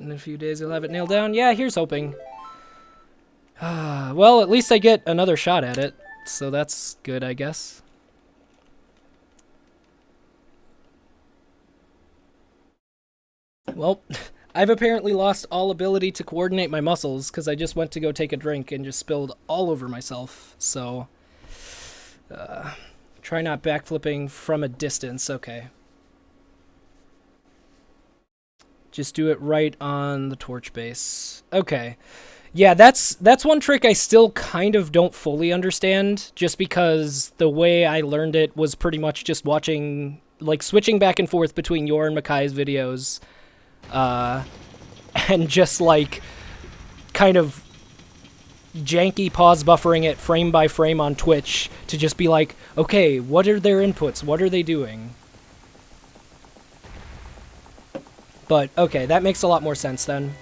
In a few days you'll have it nailed down. Yeah, here's hoping. Well, at least I get another shot at it, so that's good, I guess. Well, I've apparently lost all ability to coordinate my muscles because I just went to go take a drink and just spilled all over myself, so... try not backflipping from a distance, okay. Just do it right on the torch base. Okay. Yeah, that's one trick I still kind of don't fully understand, just because the way I learned it was pretty much just watching, like, switching back and forth between your and Makai's videos, and just, like, kind of janky pause buffering it frame by frame on Twitch to just be like, okay, what are their inputs? What are they doing? But, okay, that makes a lot more sense then.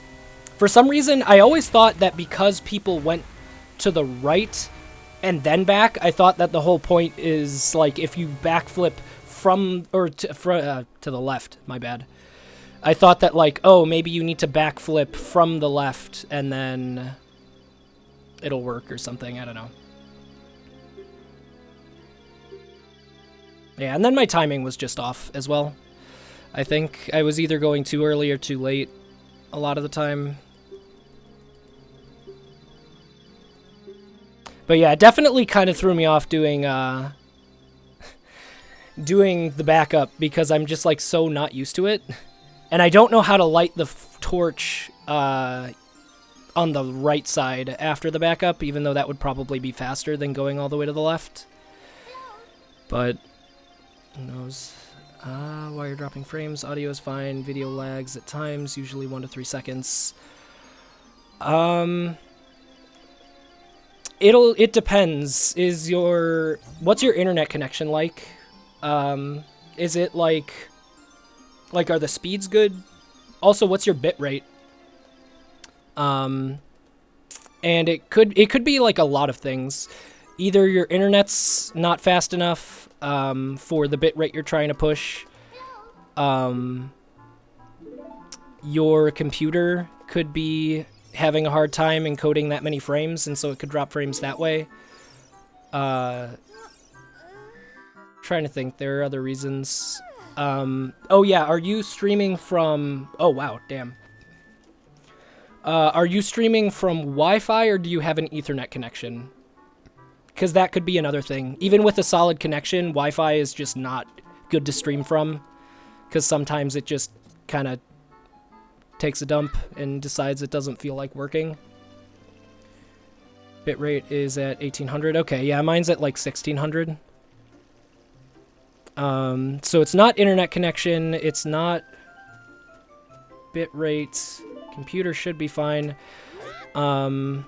For some reason, I always thought that because people went to the right and then back, I thought that the whole point is, like, if you backflip from, or to the left, my bad. I thought that, like, oh, maybe you need to backflip from the left and then it'll work or something, I don't know. Yeah, and then my timing was just off as well. I think I was either going too early or too late a lot of the time. But yeah, it definitely kind of threw me off doing doing the backup because I'm just like so not used to it. And I don't know how to light the torch on the right side after the backup, even though that would probably be faster than going all the way to the left. But who knows? While you're dropping frames, audio is fine, video lags at times, usually 1 to 3 seconds. It depends. What's your internet connection like? Is it like, are the speeds good? Also, what's your bit rate? And it could be like a lot of things. Either your internet's not fast enough, for the bit rate you're trying to push. Your computer could be having a hard time encoding that many frames, and so it could drop frames that way. Trying to think, there are other reasons. Oh yeah, are you streaming from... Oh wow, damn. Are you streaming from Wi-Fi, or do you have an Ethernet connection? Because that could be another thing. Even with a solid connection, Wi-Fi is just not good to stream from, because sometimes it just kind of takes a dump and decides it doesn't feel like working. Bitrate is at 1800. Okay, yeah, mine's at like 1600. So it's not internet connection, it's not bitrate. Computer should be fine. I'm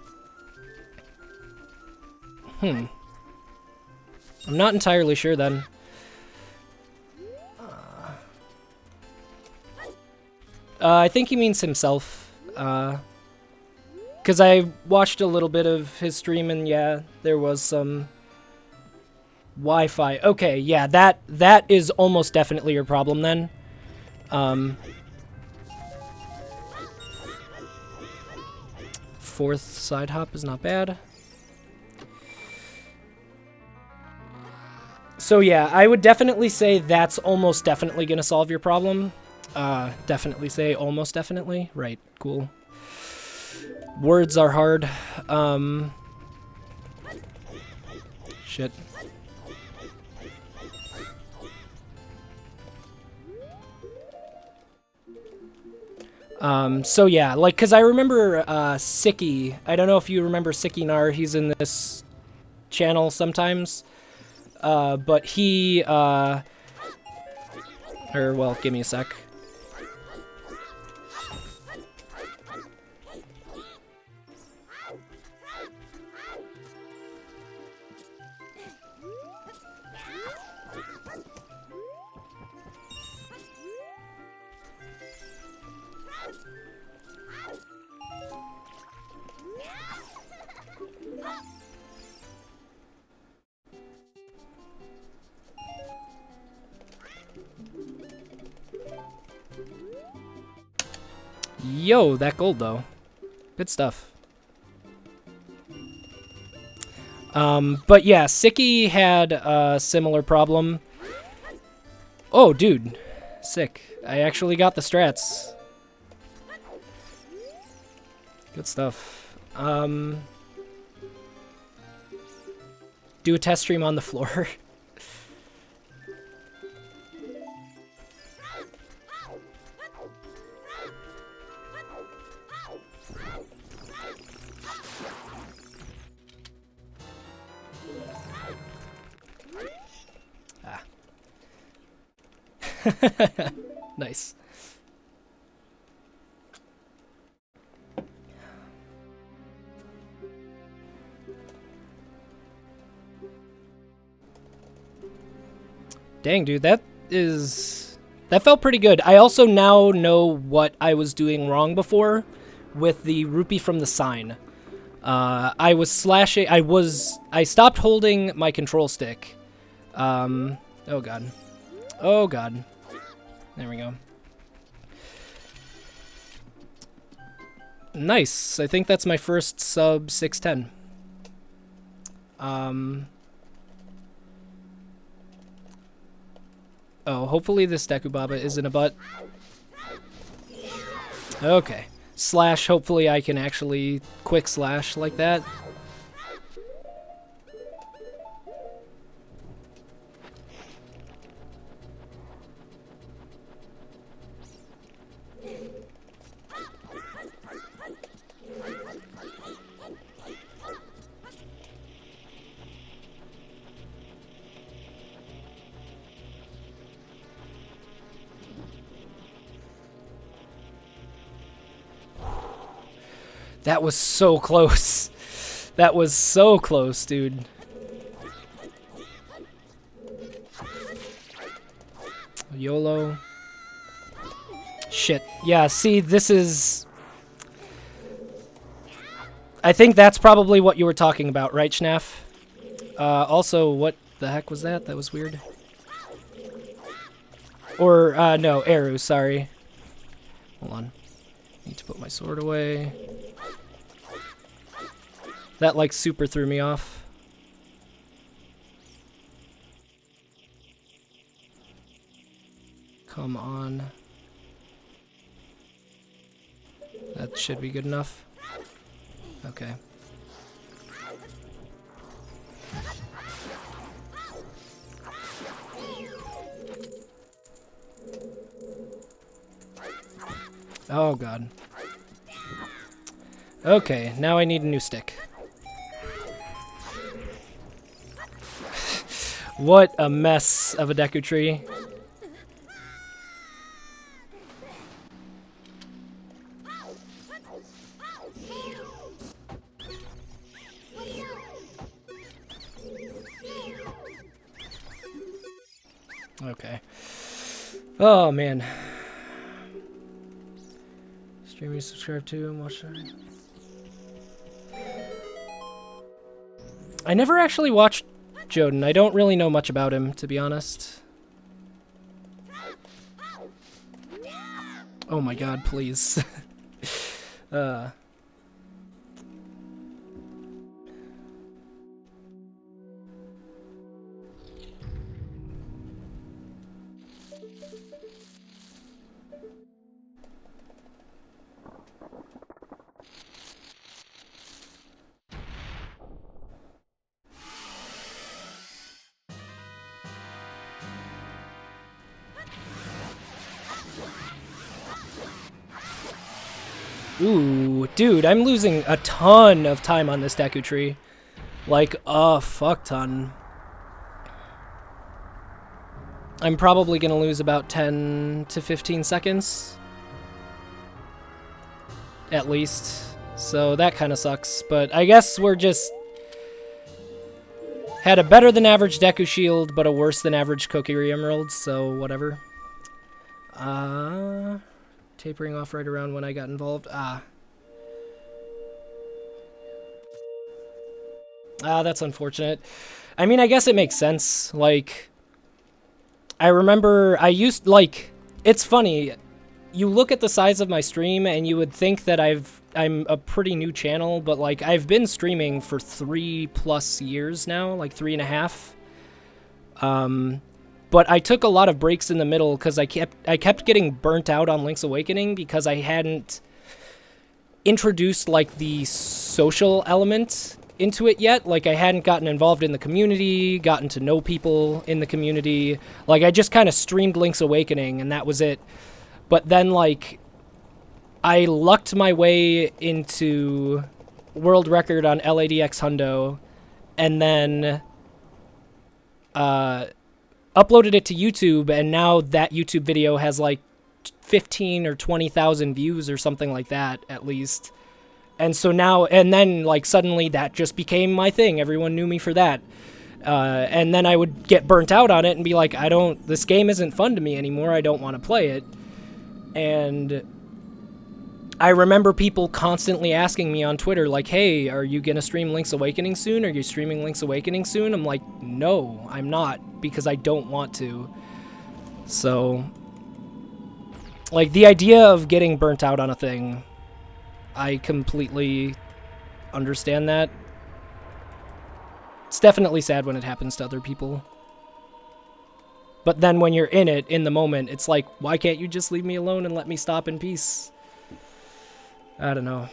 not entirely sure then. I think he means himself. Because I watched a little bit of his stream, and yeah, there was some Wi-Fi. Okay, yeah, that is almost definitely your problem then. Fourth side hop is not bad. So yeah, I would definitely say that's almost definitely going to solve your problem. Definitely say almost definitely. Right, cool. Words are hard. Shit. So yeah, like, cause I remember, Sicky. I don't know if you remember Sicky Nar, he's in this channel sometimes. But he, well, give me a sec. Yo, that gold though. Good stuff. But yeah, Sicky had a similar problem. Oh, dude. Sick. I actually got the strats. Good stuff. Do a test stream on the floor. Nice. Dang, dude, that felt pretty good. I also now know what I was doing wrong before with the rupee from the sign. I was slashing. I stopped holding my control stick. Oh god. Oh god. There we go. Nice. I think that's my first sub 610. Oh, hopefully this Dekubaba isn't a butt. Okay. Slash, hopefully I can actually quick slash like that. That was so close. That was so close, dude. YOLO. Shit. Yeah, see, this is... I think that's probably what you were talking about, right, Schnaff? Also, what the heck was that? That was weird. Or, no, Eru, sorry. Hold on. Need to put my sword away. That, like, super threw me off. Come on. That should be good enough. Okay. Oh, God. Okay, now I need a new stick. What a mess of a Deku Tree. Okay. Oh, man. Stream you subscribe to and watch that. I never actually watched Joden. I don't really know much about him, to be honest. Oh my god, please. Ooh, dude, I'm losing a ton of time on this Deku Tree. Like, a fuck ton. I'm probably gonna lose about 10 to 15 seconds. At least. So that kind of sucks. But I guess we're just... Had a better than average Deku Shield, but a worse than average Kokiri Emerald, so whatever. Tapering off right around when I got involved. That's unfortunate. I mean, I guess it makes sense. Like, I remember I used, like, it's funny. you look at the size of my stream and you would think that I'm a pretty new channel, but like I've been streaming for 3+ years now, like 3.5. But I took a lot of breaks in the middle because I kept getting burnt out on Link's Awakening because I hadn't introduced like the social element into it yet. Like I hadn't gotten involved in the community, gotten to know people in the community. Like I just kind of streamed Link's Awakening and that was it. But then like I lucked my way into world record on LADX Hundo and then uploaded it to YouTube, and now that YouTube video has like 15 or 20,000 views or something like that at least. And so now, and then like suddenly that just became my thing. Everyone knew me for that. And then I would get burnt out on it and be like, this game isn't fun to me anymore. I don't want to play it. And I remember people constantly asking me on Twitter, like, hey, are you going to stream Link's Awakening soon? Are you streaming Link's Awakening soon? I'm like, no, I'm not, because I don't want to. So, like, the idea of getting burnt out on a thing, I completely understand that. It's definitely sad when it happens to other people. But then when you're in it, in the moment, it's like, why can't you just leave me alone and let me stop in peace? I don't know.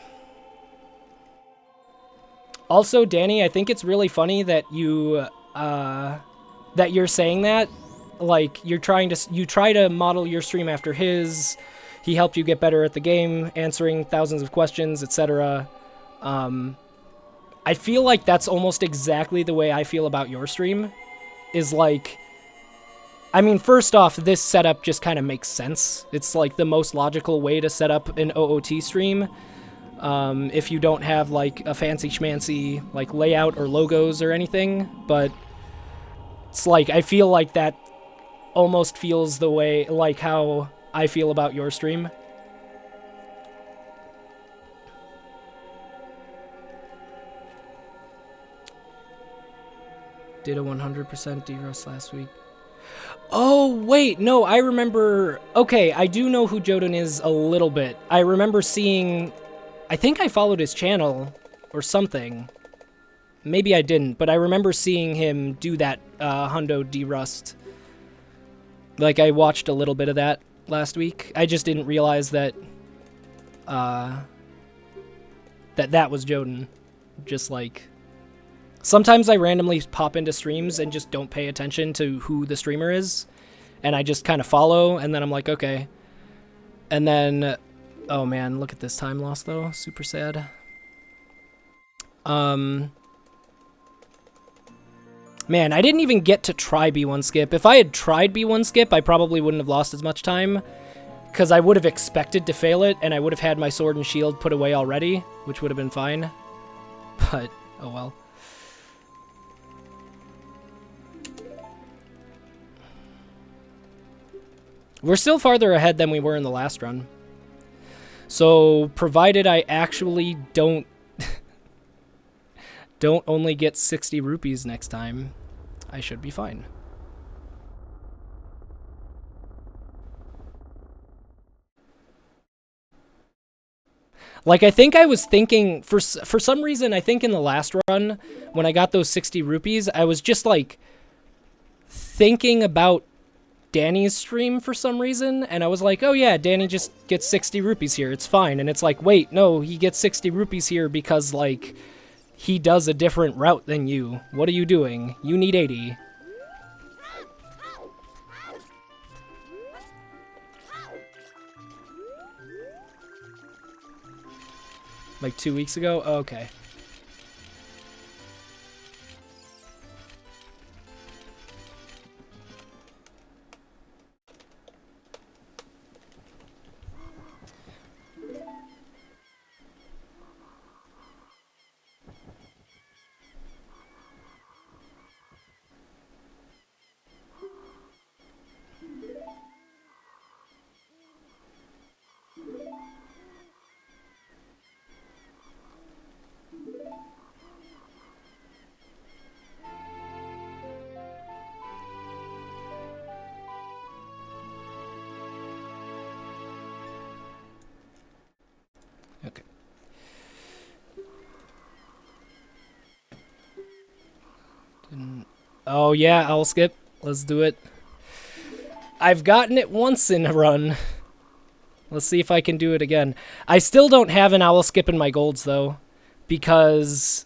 Also, Danny, I think it's really funny that you're saying that. Like, you try to model your stream after his. He helped you get better at the game, answering thousands of questions, etc. I feel like that's almost exactly the way I feel about your stream. Is like, I mean, first off, this setup just kind of makes sense. It's like the most logical way to set up an OOT stream. If you don't have like a fancy schmancy like layout or logos or anything, but it's like, I feel like that almost feels the way, like how I feel about your stream. Did a 100% D-Rust last week. Oh, wait, no, I remember... Okay, I do know who Jodin is a little bit. I remember seeing... I think I followed his channel or something. Maybe I didn't, but I remember seeing him do that Hundo D-Rust. Like, I watched a little bit of that last week. I just didn't realize that... that was Jodin. Just like... Sometimes I randomly pop into streams and just don't pay attention to who the streamer is. And I just kind of follow, and then I'm like, okay. And then, oh man, look at this time loss though. Super sad. Man, I didn't even get to try B1 skip. If I had tried B1 skip, I probably wouldn't have lost as much time. Because I would have expected to fail it, and I would have had my sword and shield put away already, which would have been fine. But, oh well. We're still farther ahead than we were in the last run. So, provided I actually don't only get 60 rupees next time, I should be fine. Like, I think I was thinking, for some reason, I think in the last run, when I got those 60 rupees, I was just, like, thinking about Danny's stream for some reason, and I was like, oh yeah, Danny just gets 60 rupees here, it's fine. And it's like, wait, no, he gets 60 rupees here because, like, he does a different route than you. What are you doing? You need 80. Like 2 weeks ago? Oh, okay. Oh yeah, owl skip. Let's do it. I've gotten it once in a run. Let's see if I can do it again. I still don't have an owl skip in my golds, though, because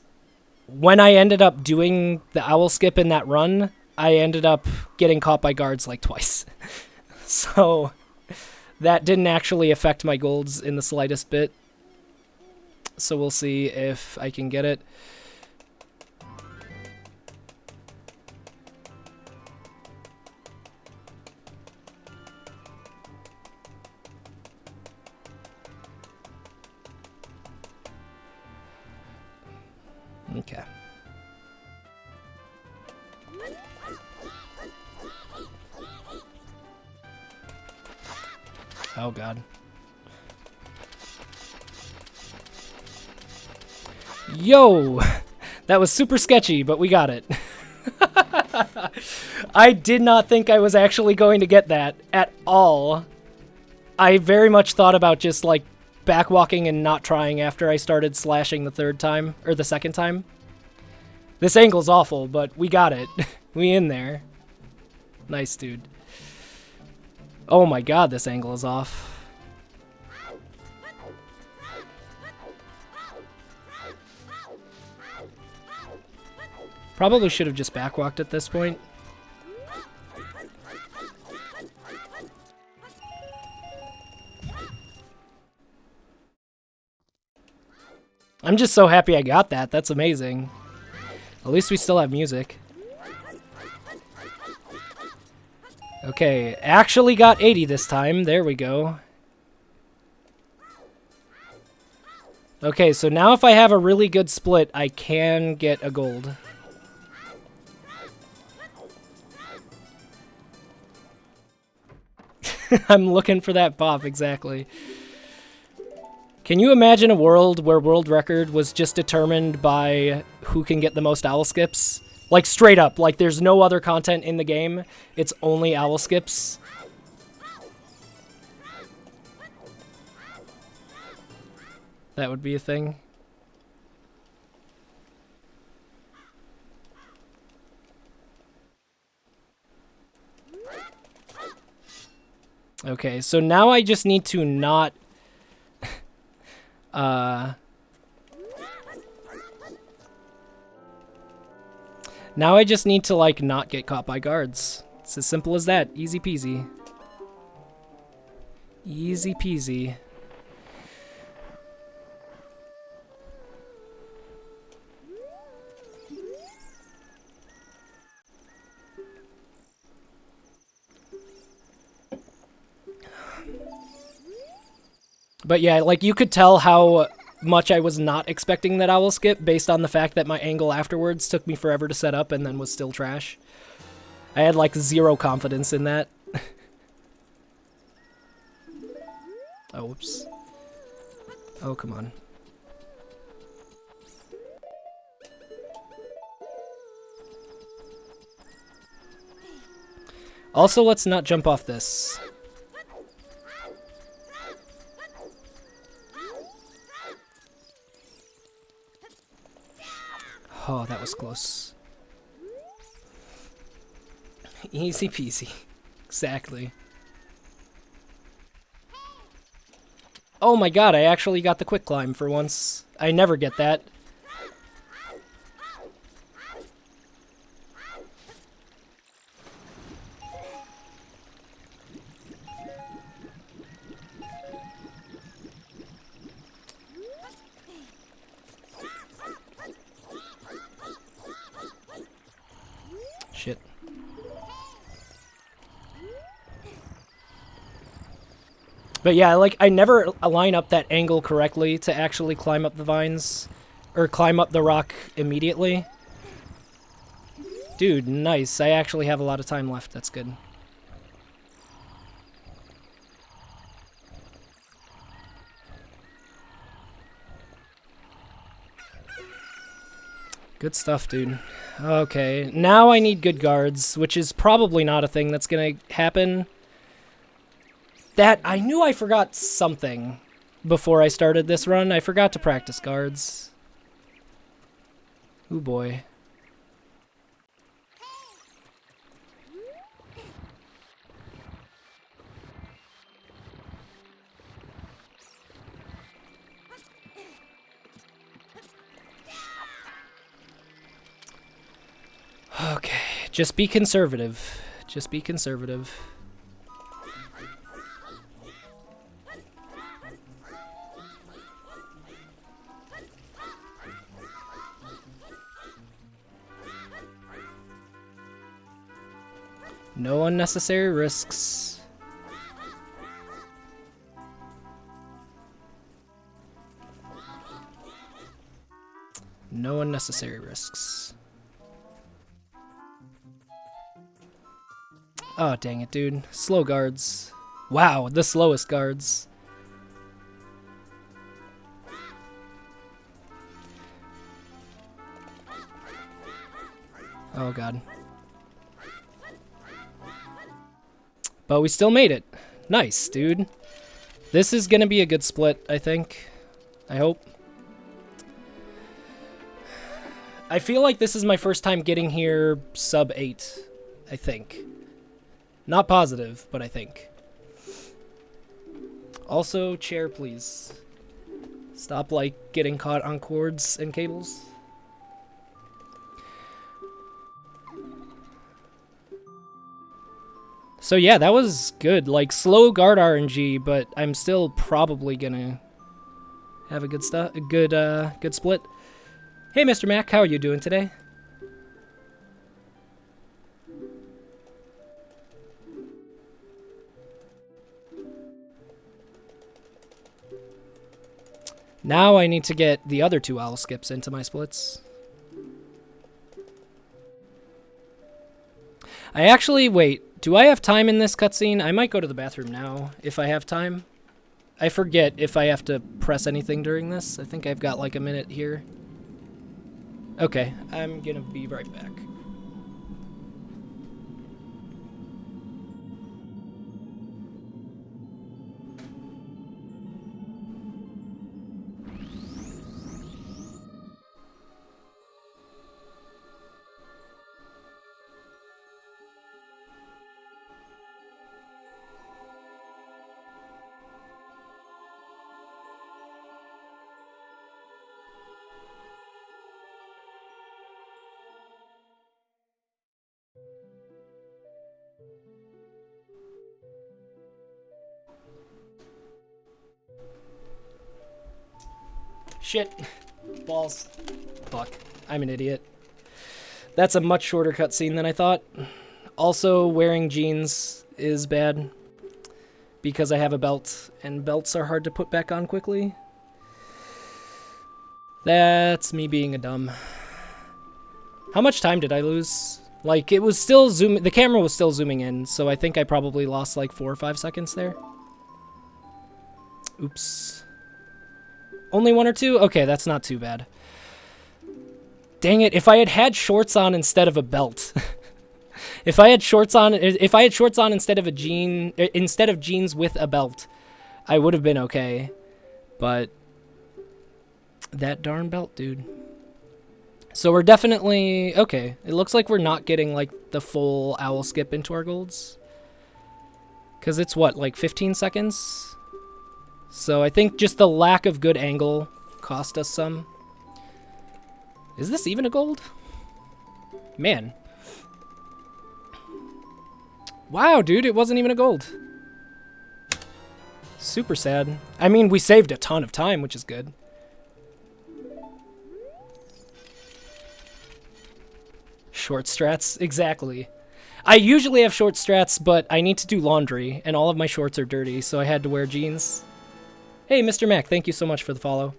when I ended up doing the owl skip in that run, I ended up getting caught by guards like twice. So that didn't actually affect my golds in the slightest bit. So we'll see if I can get it. Okay. Oh god. Yo! That was super sketchy, but we got it. I did not think I was actually going to get that at all. I very much thought about just like backwalking and not trying after I started slashing the third time, or the second time. This angle's awful, but we got it. We in there. Nice, dude. Oh my god, this angle is off. Probably should have just backwalked at this point. I'm just so happy I got that. That's amazing. At least we still have music. Okay, actually got 80 this time. There we go. Okay, so now if I have a really good split, I can get a gold. I'm looking for that pop, exactly. Can you imagine a world where world record was just determined by who can get the most owl skips? Like, straight up, like there's no other content in the game, it's only owl skips. That would be a thing. Okay, so now I just need to not... Now I just need to, like, not get caught by guards. It's as simple as that. Easy peasy. Easy peasy. But yeah, like, you could tell how much I was not expecting that owl skip based on the fact that my angle afterwards took me forever to set up and then was still trash. I had, like, zero confidence in that. Oh, whoops. Oh, come on. Also, let's not jump off this. Oh, that was close. Easy peasy. Exactly. Oh my god, I actually got the quick climb for once. I never get that. Shit. But yeah, like, I never line up that angle correctly to actually climb up the vines. Or climb up the rock immediately. Dude, nice. I actually have a lot of time left. That's good. Good stuff, dude. Okay, now I need good guards, which is probably not a thing that's gonna happen. That, I knew I forgot something before I started this run. I forgot to practice guards. Ooh boy. Just be conservative. Just be conservative. No unnecessary risks. No unnecessary risks. Oh, dang it, dude. Slow guards. Wow, the slowest guards. Oh, God. But we still made it. Nice, dude. This is gonna be a good split, I think. I hope. I feel like this is my first time getting here sub 8, I think. Not positive, but I think. Also, chair, please. Stop, like, getting caught on cords and cables. So yeah, that was good. Like, slow guard RNG, but I'm still probably gonna have a good good split. Hey, Mr. Mac, how are you doing today? Now I need to get the other 2 owl skips into my splits. I actually, wait, do I have time in this cutscene? I might go to the bathroom now if I have time. I forget if I have to press anything during this. I think I've got like a minute here. Okay, I'm gonna be right back. Shit. Balls. Fuck. I'm an idiot. That's a much shorter cutscene than I thought. Also, wearing jeans is bad because I have a belt, and belts are hard to put back on quickly. That's me being a dumb. How much time did I lose? Like, it was still zooming, the camera was still zooming in, so I think I probably lost like 4 or 5 seconds there. Oops. Only 1 or 2? Okay, that's not too bad. Dang it, if I had had shorts on instead of a belt. If I had shorts on instead of jeans with a belt, I would have been okay. But that darn belt, dude. So we're definitely okay. It looks like we're not getting like the full owl skip into our golds. 'Cause it's what, like 15 seconds? So I think just the lack of good angle cost us some. Is this even a gold? Man. Wow, dude, it wasn't even a gold. Super sad. I mean, we saved a ton of time, which is good. Short strats, exactly. I usually have short strats, but I need to do laundry, and all of my shorts are dirty, so I had to wear jeans. Hey, Mr. Mac, thank you so much for the follow.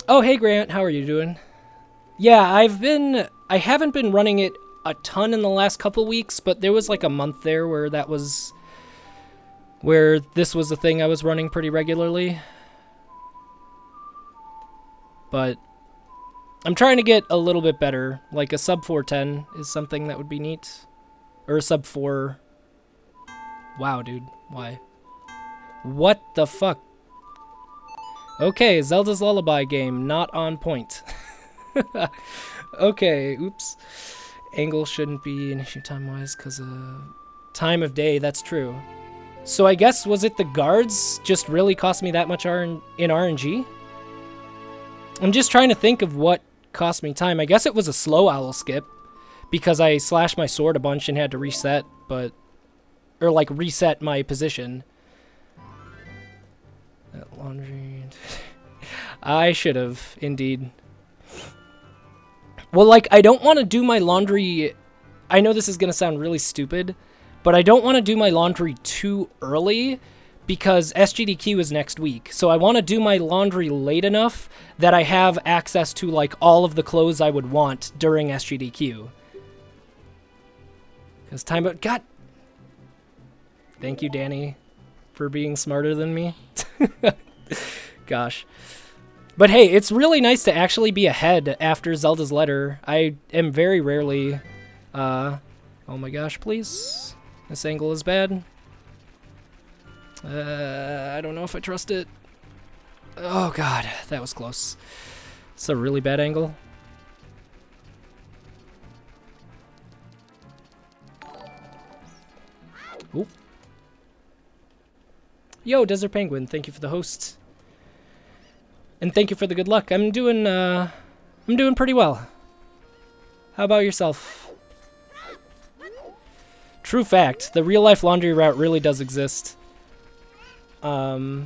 Oh, hey, Grant, how are you doing? Yeah, I haven't been running it a ton in the last couple weeks, but there was like a month there where this was the thing I was running pretty regularly. But I'm trying to get a little bit better. Like a sub 410 is something that would be neat. Or a sub 4. Wow, dude. Why? What the fuck? Okay, Zelda's Lullaby game, not on point. Okay, oops. Angle shouldn't be an issue time-wise because of time of day, that's true. So I guess, was it the guards just really cost me that much in RNG? I'm just trying to think of what cost me time. I guess it was a slow owl skip because I slashed my sword a bunch and had to reset, but... Or, like, reset my position. That laundry... I should have, indeed. Well, like, I don't want to do my laundry... I know this is going to sound really stupid, but I don't want to do my laundry too early because SGDQ is next week. So I want to do my laundry late enough that I have access to, like, all of the clothes I would want during SGDQ. Because time... God... Thank you, Danny, for being smarter than me. Gosh. But hey, it's really nice to actually be ahead after Zelda's Letter. I am very rarely... oh my gosh, please. This angle is bad. I don't know if I trust it. Oh god, that was close. It's a really bad angle. Ooh. Yo, Desert Penguin, thank you for the host. And thank you for the good luck. I'm doing pretty well. How about yourself? True fact, the real life laundry route really does exist. Okay,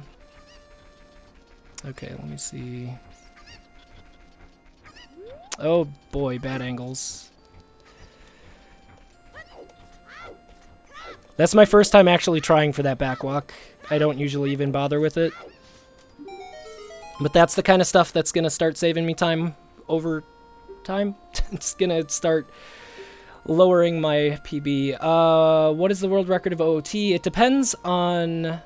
let me see. Oh boy, bad angles. That's my first time actually trying for that backwalk. I don't usually even bother with it. But that's the kind of stuff that's going to start saving me time over time. It's going to start lowering my PB. What is the world record of OOT? It depends on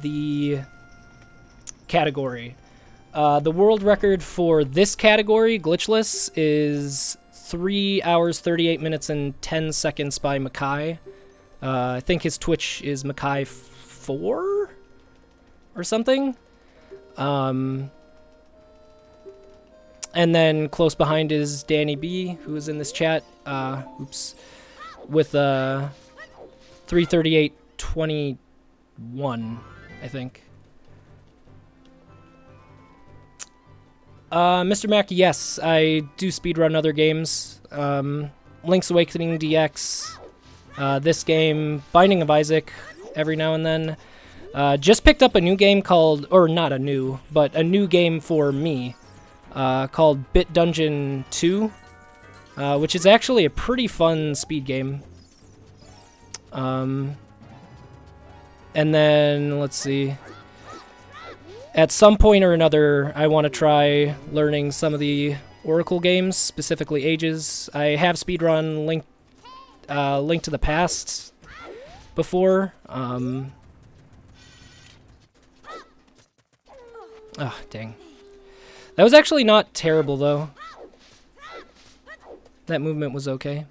the category. The world record for this category, Glitchless, is 3 hours, 38 minutes, and 10 seconds by Makai. I think his Twitch is Makai 4 or something. And then close behind is Danny B, who is in this chat. Oops. With 3:38:21, I think. Mr. Mac, yes, I do speedrun other games. Link's Awakening DX, this game, Binding of Isaac, every now and then. Just picked up a new game called, or not a new, but a new game for me, called Bit Dungeon 2, which is actually a pretty fun speed game. And then, let's see. At some point or another, I want to try learning some of the Oracle games, specifically Ages. I have speedrun Link to the Past before. Oh, dang. That was actually not terrible, though. That movement was okay.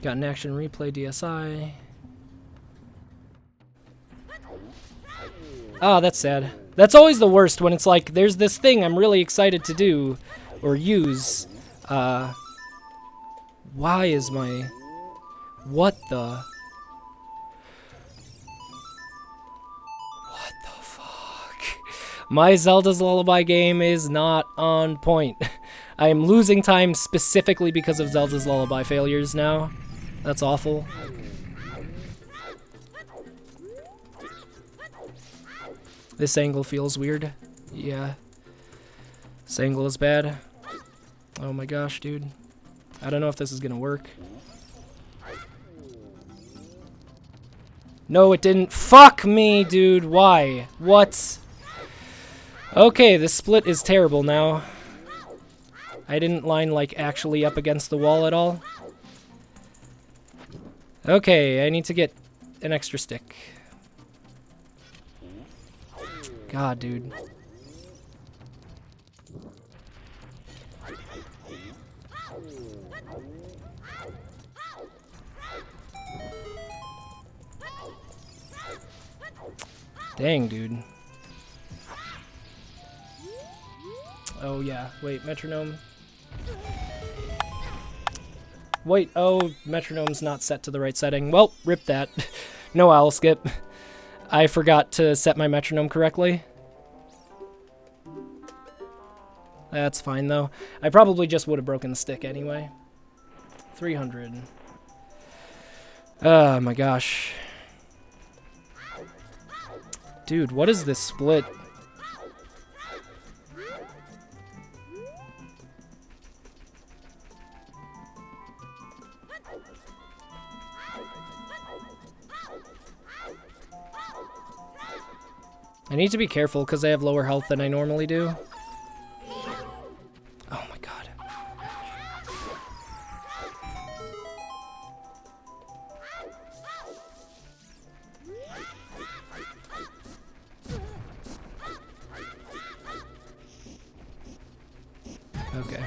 Got an action replay DSI. Oh, that's sad. That's always the worst when it's like, there's this thing I'm really excited to do or use. Why is my... What the... What the fuck? My Zelda's Lullaby game is not on point. I am losing time specifically because of Zelda's Lullaby failures now. That's awful. This angle feels weird. Yeah. This angle is bad. Oh my gosh, dude. I don't know if this is gonna work. No, it didn't. Fuck me, dude. Why? What? Okay, this split is terrible now. I didn't line, like, actually up against the wall at all. Okay, I need to get an extra stick. God, dude. Dang, dude. Oh, yeah. Wait, metronome. Wait, oh, metronome's not set to the right setting. Well, rip that. No owl skip. I forgot to set my metronome correctly. That's fine, though. I probably just would have broken the stick anyway. 300. Oh, my gosh. Dude, what is this split? I need to be careful because I have lower health than I normally do. Oh my god. Okay.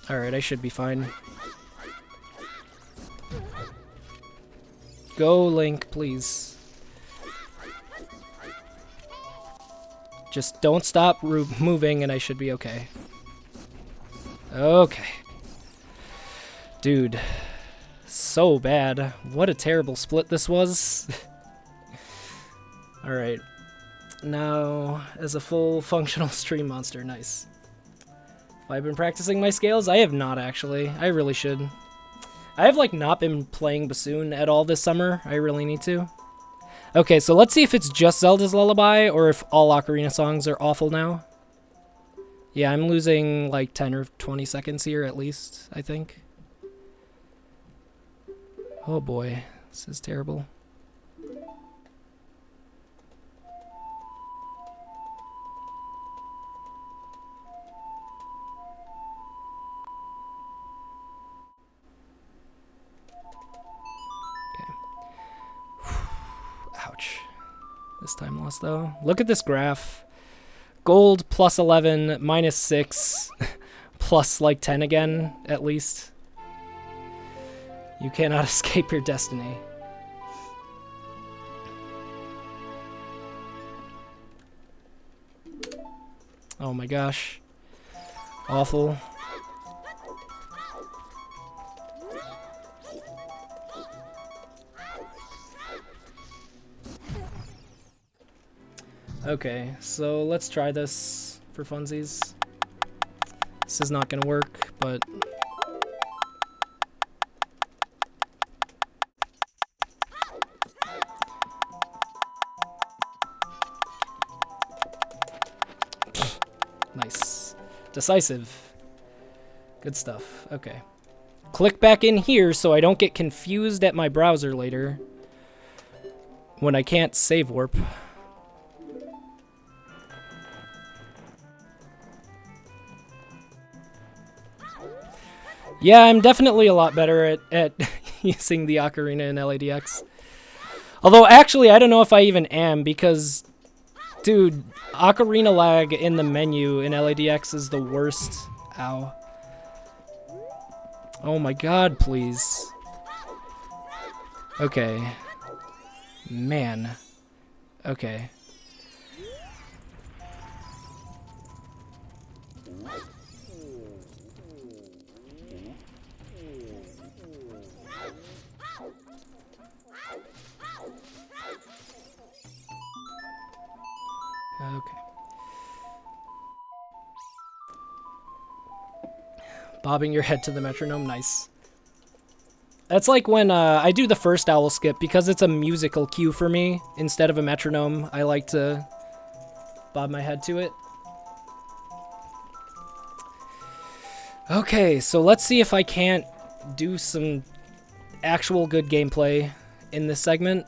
Alright, I should be fine. Go, Link, please. Just don't stop moving and I should be okay. Okay. Dude. So bad. What a terrible split this was. Alright. Now, as a full functional stream monster, nice. Have I been practicing my scales? I have not, actually. I really should. I have, like, not been playing Bassoon at all this summer. I really need to. Okay, so let's see if it's just Zelda's Lullaby or if all Ocarina songs are awful now. Yeah, I'm losing, like, 10 or 20 seconds here at least, I think. Oh boy, this is terrible. Ouch. This time loss, though. Look at this graph. Gold plus 11, minus 6, plus like 10 again, at least. You cannot escape your destiny. Oh my gosh. Awful. Okay, so let's try this for funsies. This is not gonna work, but... Nice. Decisive. Good stuff. Okay. Click back in here so I don't get confused at my browser later when I can't save warp. Yeah, I'm definitely a lot better at using the Ocarina in LADX. Although, actually, I don't know if I even am, because, dude, Ocarina lag in the menu in LADX is the worst. Ow. Oh my god, please. Okay. Man. Okay. Okay. Bobbing your head to the metronome, nice. That's like when I do the first owl skip, because it's a musical cue for me, instead of a metronome, I like to bob my head to it. Okay, so let's see if I can't do some actual good gameplay in this segment.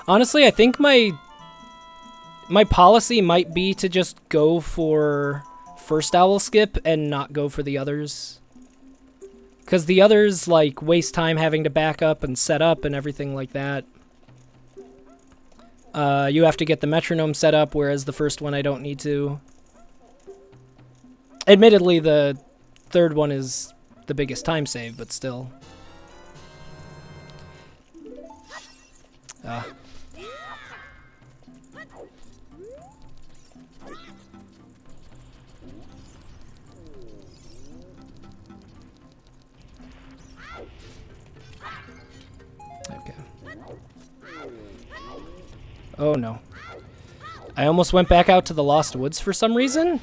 Honestly, I think my policy might be to just go for first owl skip and not go for the others. Because the others, like, waste time having to back up and set up and everything like that. You have to get the metronome set up, whereas the first one I don't need to. Admittedly, the third one is the biggest time save, but still. Oh no. I almost went back out to the Lost Woods for some reason?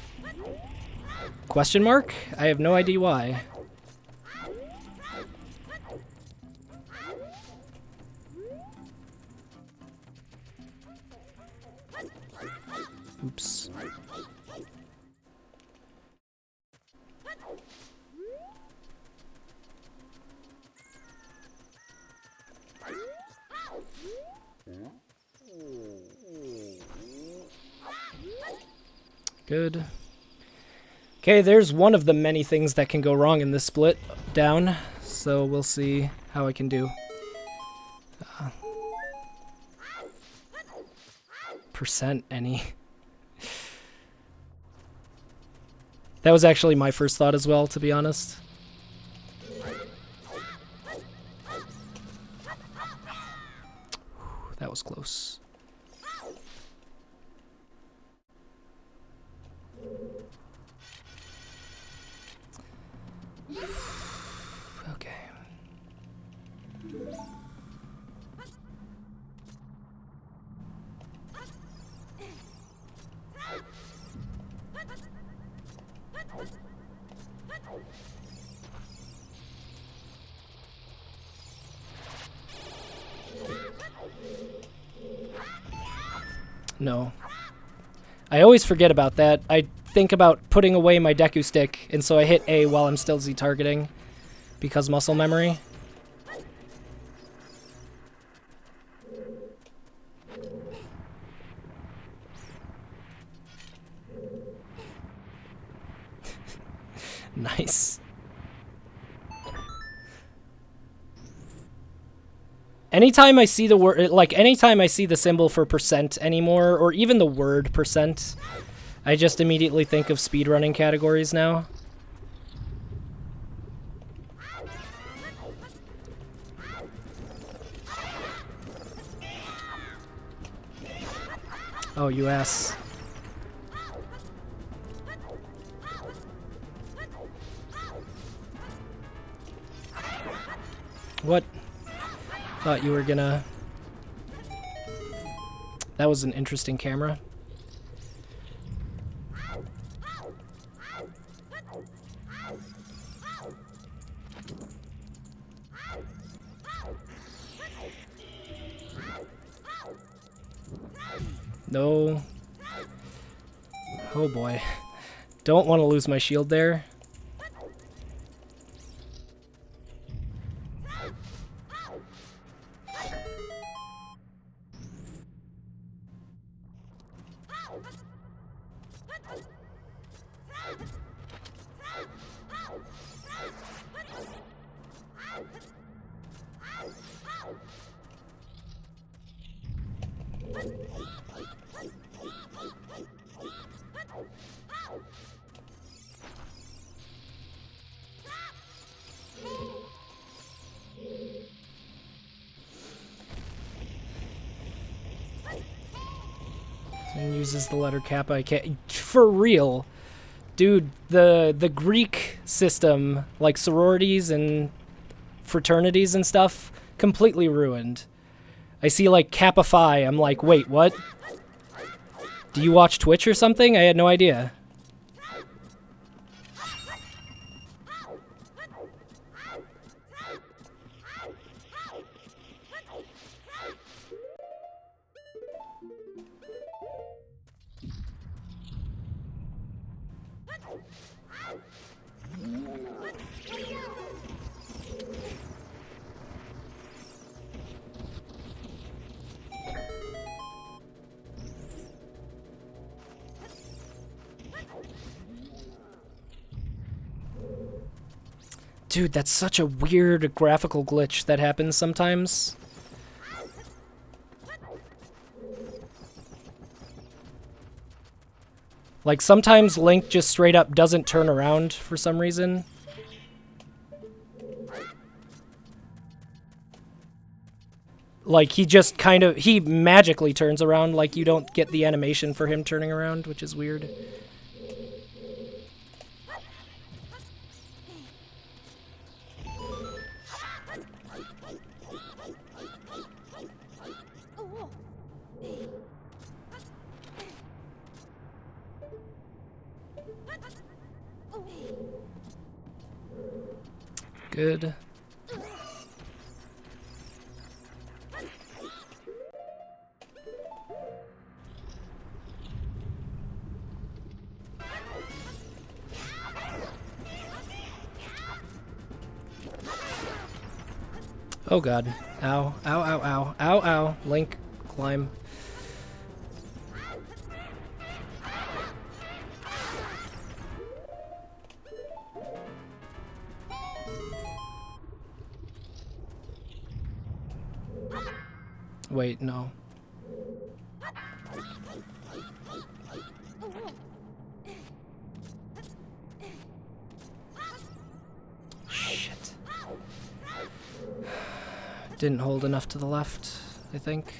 Question mark? I have no idea why. Oops. Good. Okay, there's one of the many things that can go wrong in this split down, so we'll see how I can do. Percent any. That was actually my first thought as well, to be honest. That was close. Okay. No. I always forget about that. I think about putting away my Deku stick, and so I hit A while I'm still Z targeting because muscle memory. Nice. Anytime I see the word, like anytime I see the symbol for percent anymore, or even the word percent, I just immediately think of speedrunning categories now. Oh, you ass. What? Thought you were gonna... That was an interesting camera. No. Oh boy. Don't want to lose my shield there. And uses the letter kappa. I can't... For real. Dude, the Greek system, like sororities and fraternities and stuff, completely ruined. I see like Kappa Phi, I'm like, wait, what? Do you watch Twitch or something? I had no idea. Dude, that's such a weird graphical glitch that happens sometimes. Like, sometimes Link just straight up doesn't turn around for some reason. Like, he just kind of... He magically turns around, like, you don't get the animation for him turning around, which is weird. Good. Oh god. Ow. Ow, ow, ow. Ow, ow. Link, climb. Wait, no. Shit. Didn't hold enough to the left, I think.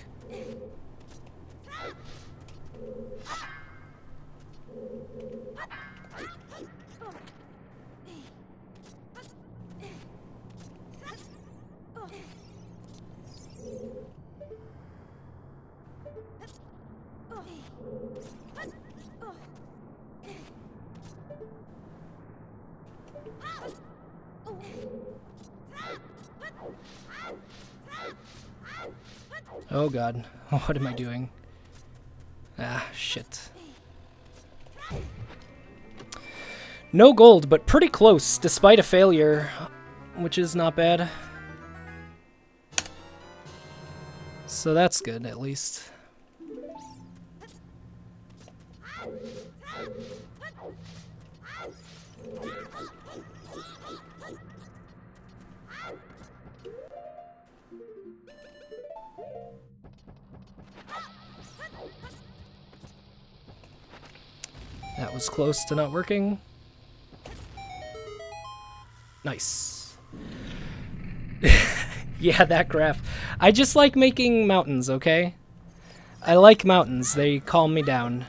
Oh god, what am I doing? Ah, shit. No gold, but pretty close, despite a failure, which is not bad. So that's good, at least. That was close to not working. Nice. Yeah, that graph. I just like making mountains, okay? I like mountains. They calm me down.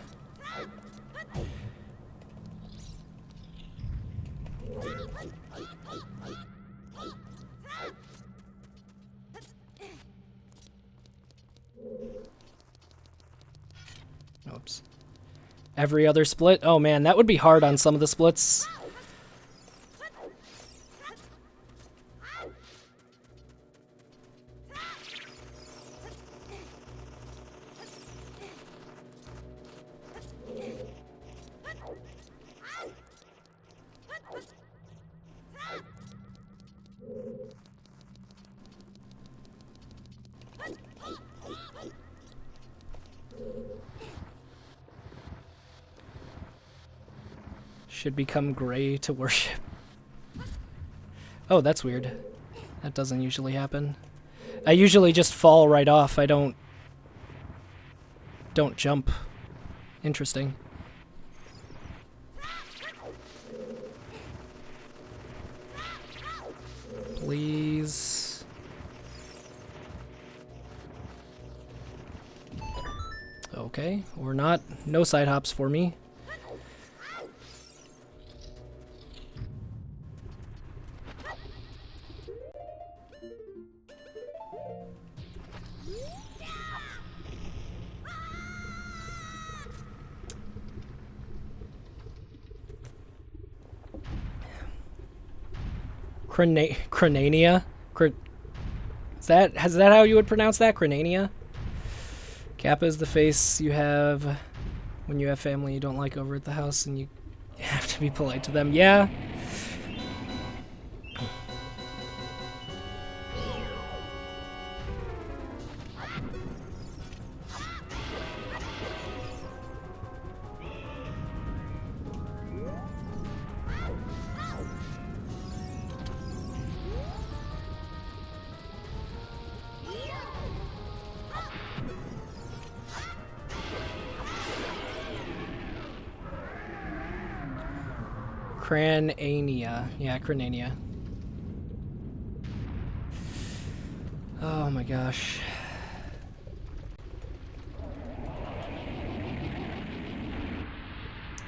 Oops. Every other split? Oh man, that would be hard on some of the splits. Should become gray to worship. Oh, that's weird. That doesn't usually happen. I usually just fall right off. I don't jump. Interesting. Please. Okay, or not. No side hops for me. Cranania? Is that how you would pronounce that? Cranania? Kappa is the face you have when you have family you don't like over at the house and you have to be polite to them. Yeah. Cranania. Yeah, Cranania. Oh my gosh.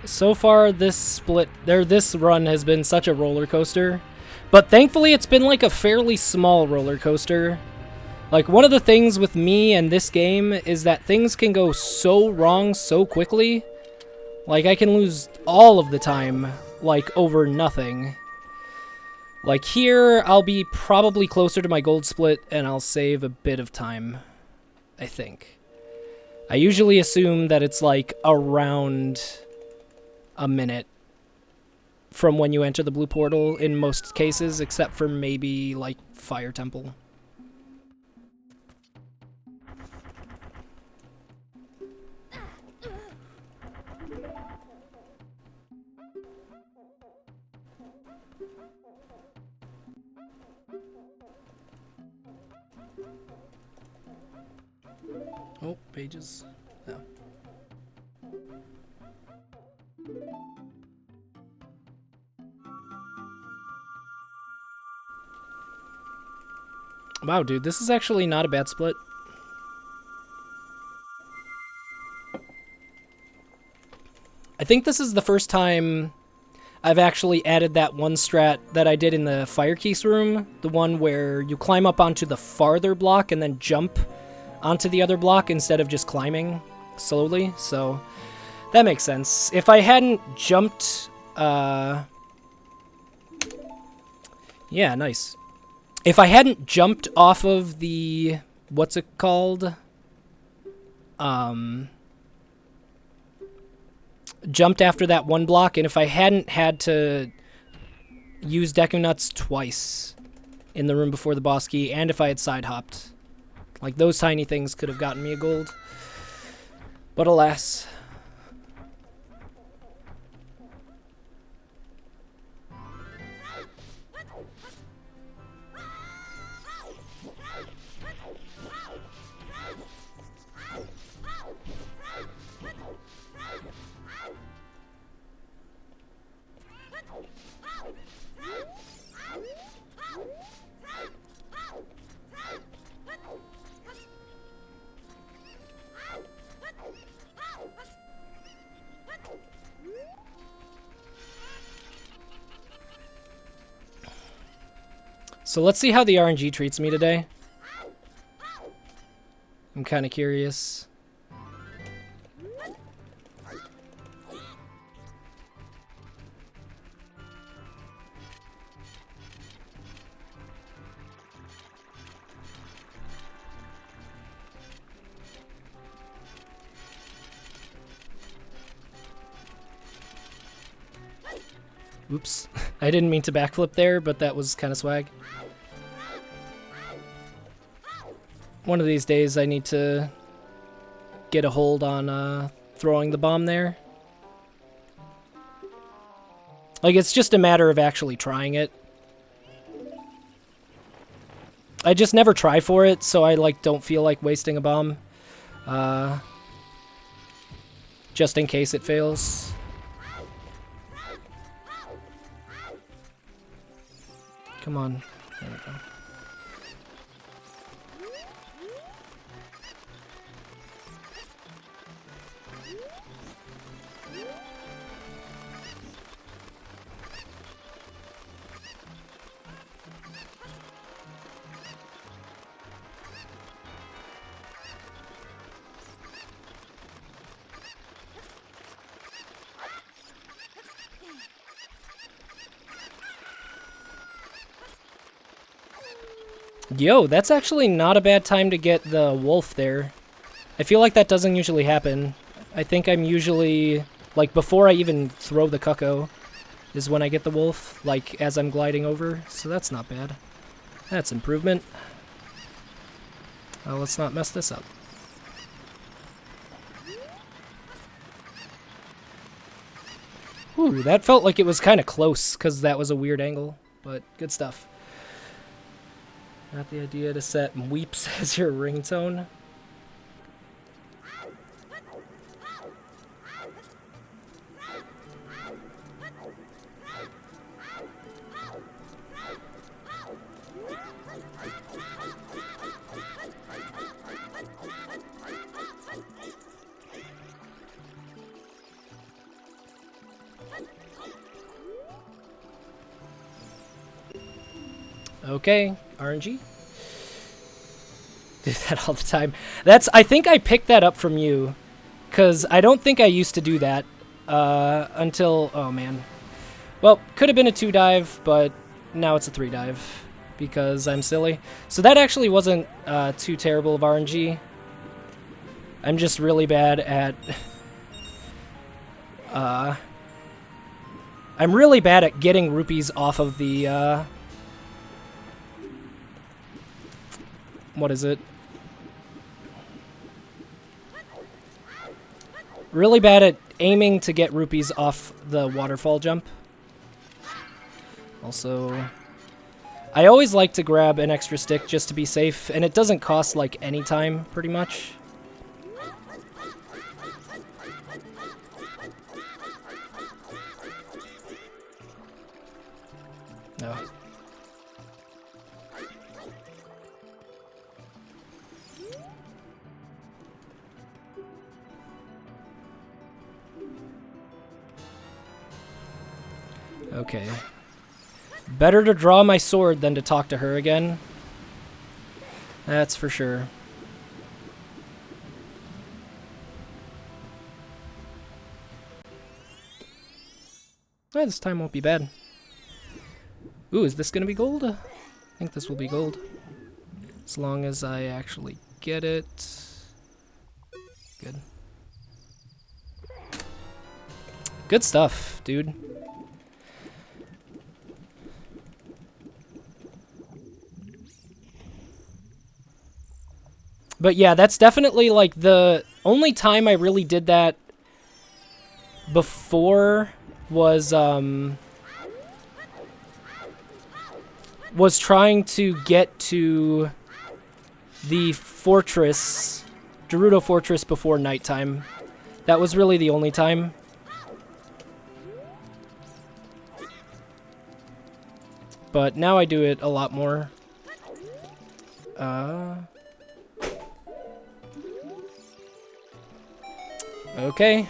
So far, this run has been such a roller coaster. But thankfully, it's been like a fairly small roller coaster. Like, one of the things with me and this game is that things can go so wrong so quickly. Like, I can lose all of the time, like, over nothing. Like, here, I'll be probably closer to my gold split, and I'll save a bit of time, I think. I usually assume that it's, like, around a minute from when you enter the blue portal in most cases, except for maybe, like, Fire Temple. Oh, pages. No. Wow, dude, this is actually not a bad split. I think this is the first time I've actually added that one strat that I did in the Fire Keys room, the one where you climb up onto the farther block and then jump onto the other block instead of just climbing slowly, so that makes sense. If I hadn't jumped, yeah, nice. If I hadn't jumped off of the, what's it called? Jumped after that one block, and if I hadn't had to use Deku Nuts twice in the room before the boss key, and if I had side hopped, like, those tiny things could have gotten me a gold. But alas. So let's see how the RNG treats me today. I'm kind of curious. Oops. I didn't mean to backflip there, but that was kind of swag. One of these days I need to get a hold on throwing the bomb there. Like, it's just a matter of actually trying it. I just never try for it, so I, like, don't feel like wasting a bomb. Just in case it fails. Come on. There we go. Yo, that's actually not a bad time to get the wolf there. I feel like that doesn't usually happen. I think I'm usually, like, before I even throw the cucko is when I get the wolf, like, as I'm gliding over. So that's not bad. That's improvement. Let's not mess this up. Ooh, that felt like it was kind of close, because that was a weird angle, but good stuff. Not the idea to set weeps as your ringtone. Okay, RNG. Do that all the time. I think I picked that up from you, because I don't think I used to do that. until... Oh, man. Well, could have been a 2 dive, but now it's a 3 dive because I'm silly. So that actually wasn't too terrible of RNG. I'm just really bad at... I'm really bad at getting rupees off of the... what is it? Really bad at aiming to get rupees off the waterfall jump. Also, I always like to grab an extra stick just to be safe, and it doesn't cost like any time, pretty much. No. Okay. Better to draw my sword than to talk to her again. That's for sure. Oh, this time won't be bad. Ooh, is this gonna be gold? I think this will be gold. As long as I actually get it. Good. Good stuff, dude. But yeah, that's definitely like the only time I really did that before was trying to get to the fortress, Gerudo Fortress, before nighttime. That was really the only time. But now I do it a lot more. Okay.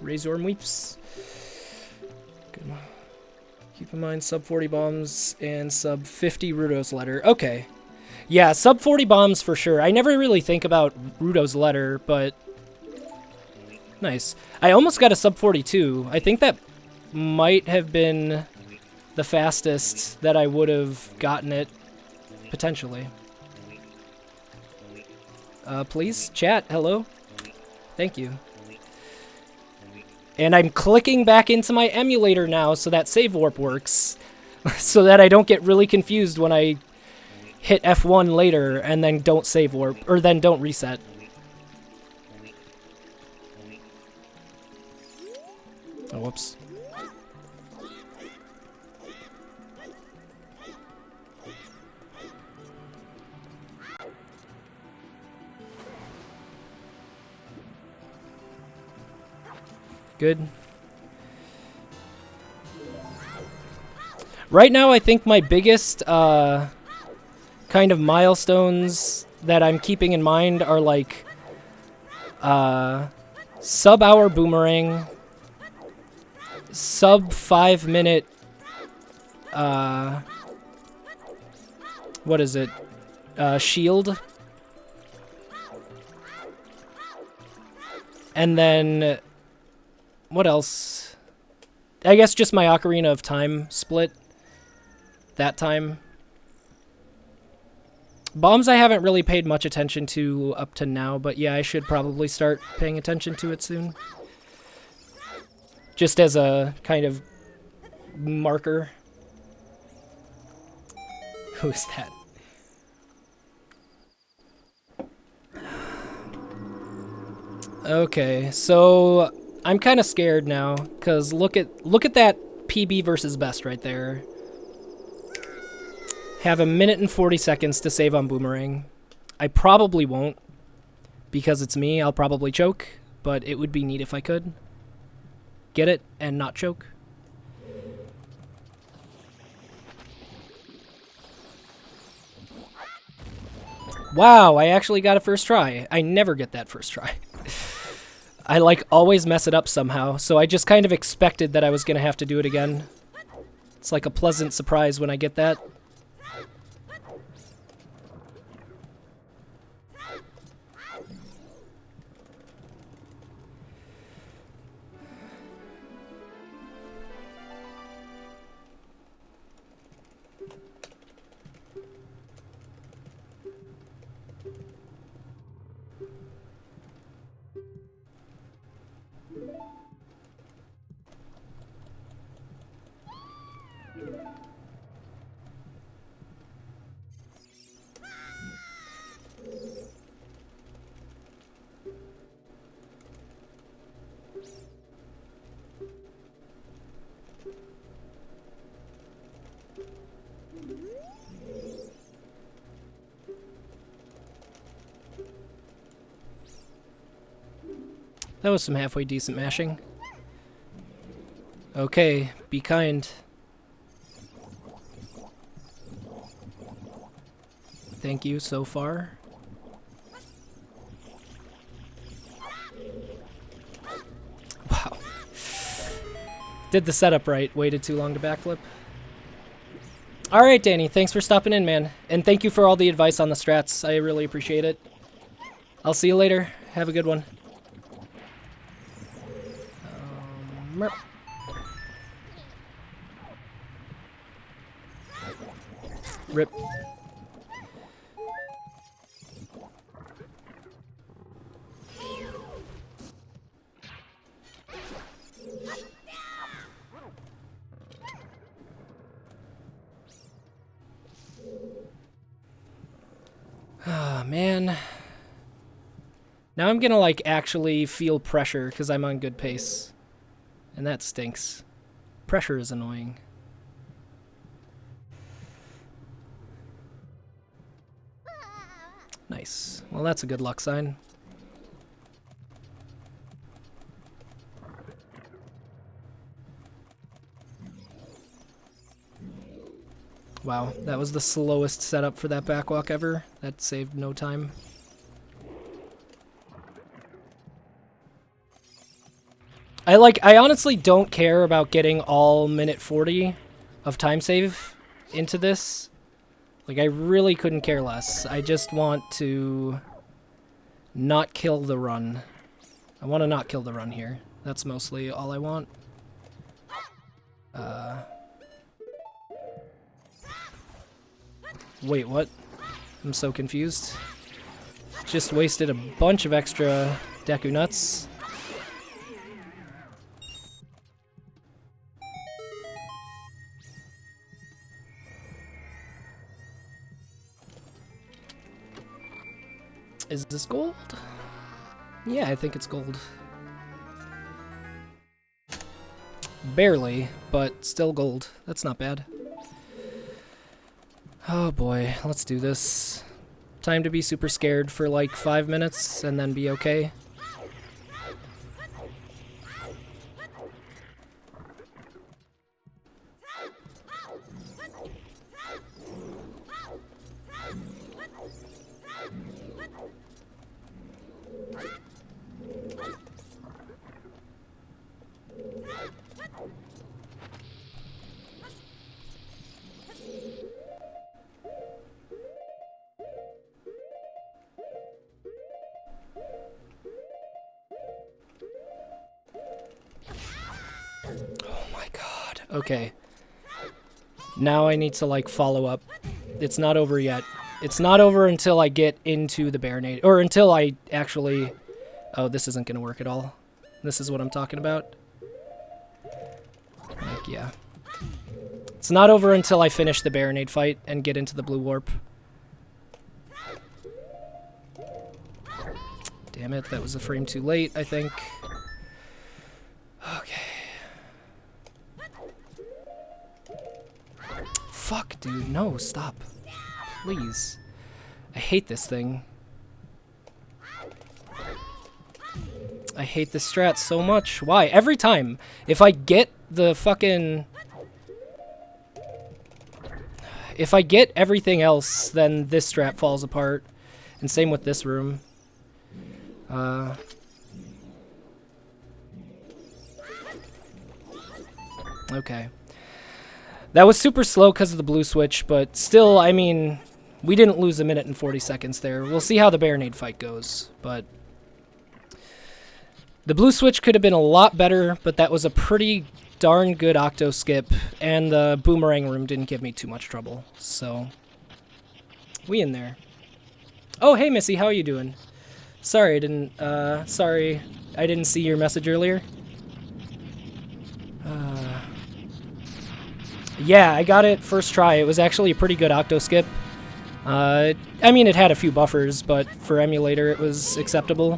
Razor Weeps. Good. Keep in mind, sub 40 bombs and sub 50 Rudo's letter. Okay. Yeah, sub 40 bombs for sure. I never really think about Rudo's letter, but... Nice. I almost got a sub 42. I think that might have been the fastest that I would have gotten it, potentially. Please, chat, hello. Thank you. And I'm clicking back into my emulator now so that save warp works. So that I don't get really confused when I hit F1 later and then don't save warp, or then don't reset. Oh, whoops. Good. Right now, I think my biggest kind of milestones that I'm keeping in mind are like sub-hour boomerang, sub 5-minute what is it? Shield. And then what else? I guess just my Ocarina of Time split. That time. Bombs I haven't really paid much attention to up to now, but yeah, I should probably start paying attention to it soon. Just as a kind of marker. Who is that? Okay, so I'm kind of scared now, because look at that PB versus best right there. Have 1 minute and 40 seconds to save on Boomerang. I probably won't, because it's me. I'll probably choke, but it would be neat if I could get it and not choke. Wow, I actually got a first try. I never get that first try. I like always mess it up somehow, so I just kind of expected that I was gonna have to do it again. It's like a pleasant surprise when I get that. That was some halfway decent mashing. Okay, be kind. Thank you so far. Wow. Did the setup right. Waited too long to backflip. Alright, Danny. Thanks for stopping in, man. And thank you for all the advice on the strats. I really appreciate it. I'll see you later. Have a good one. Rip. Ah, man. Now I'm gonna, like, actually feel pressure because I'm on good pace. And that stinks. Pressure is annoying. Nice. Well, that's a good luck sign. Wow, that was the slowest setup for that backwalk ever. That saved no time. I honestly don't care about getting all minute 40 of time save into this. Like, I really couldn't care less. I just want to not kill the run. I want to not kill the run here. That's mostly all I want. Wait, what? I'm so confused. Just wasted a bunch of extra Deku Nuts. Is this gold? Yeah, I think it's gold. Barely, but still gold. That's not bad. Oh boy, let's do this. Time to be super scared for like 5 minutes and then be okay. Okay. Now I need to, like, follow up. It's not over yet. It's not over until I get into the Baronade. Or until I actually... Oh, this isn't going to work at all. This is what I'm talking about. Like, yeah. It's not over until I finish the Baronade fight and get into the blue warp. Damn it, that was a frame too late, I think. Okay. Fuck, dude. No, stop. Please. I hate this thing. I hate this strat so much. Why? Every time. If I get the fucking... If I get everything else, then this strat falls apart. And same with this room. Okay. That was super slow because of the blue switch, but still, I mean, we didn't lose a minute and 40 seconds there. We'll see how the Baronade fight goes, but... The blue switch could have been a lot better, but that was a pretty darn good octo skip, and the boomerang room didn't give me too much trouble, so... We in there. Oh, hey, Missy, how are you doing? Sorry, I didn't see your message earlier. Yeah, I got it first try. It was actually a pretty good octo skip. I mean, it had a few buffers, but for emulator, it was acceptable.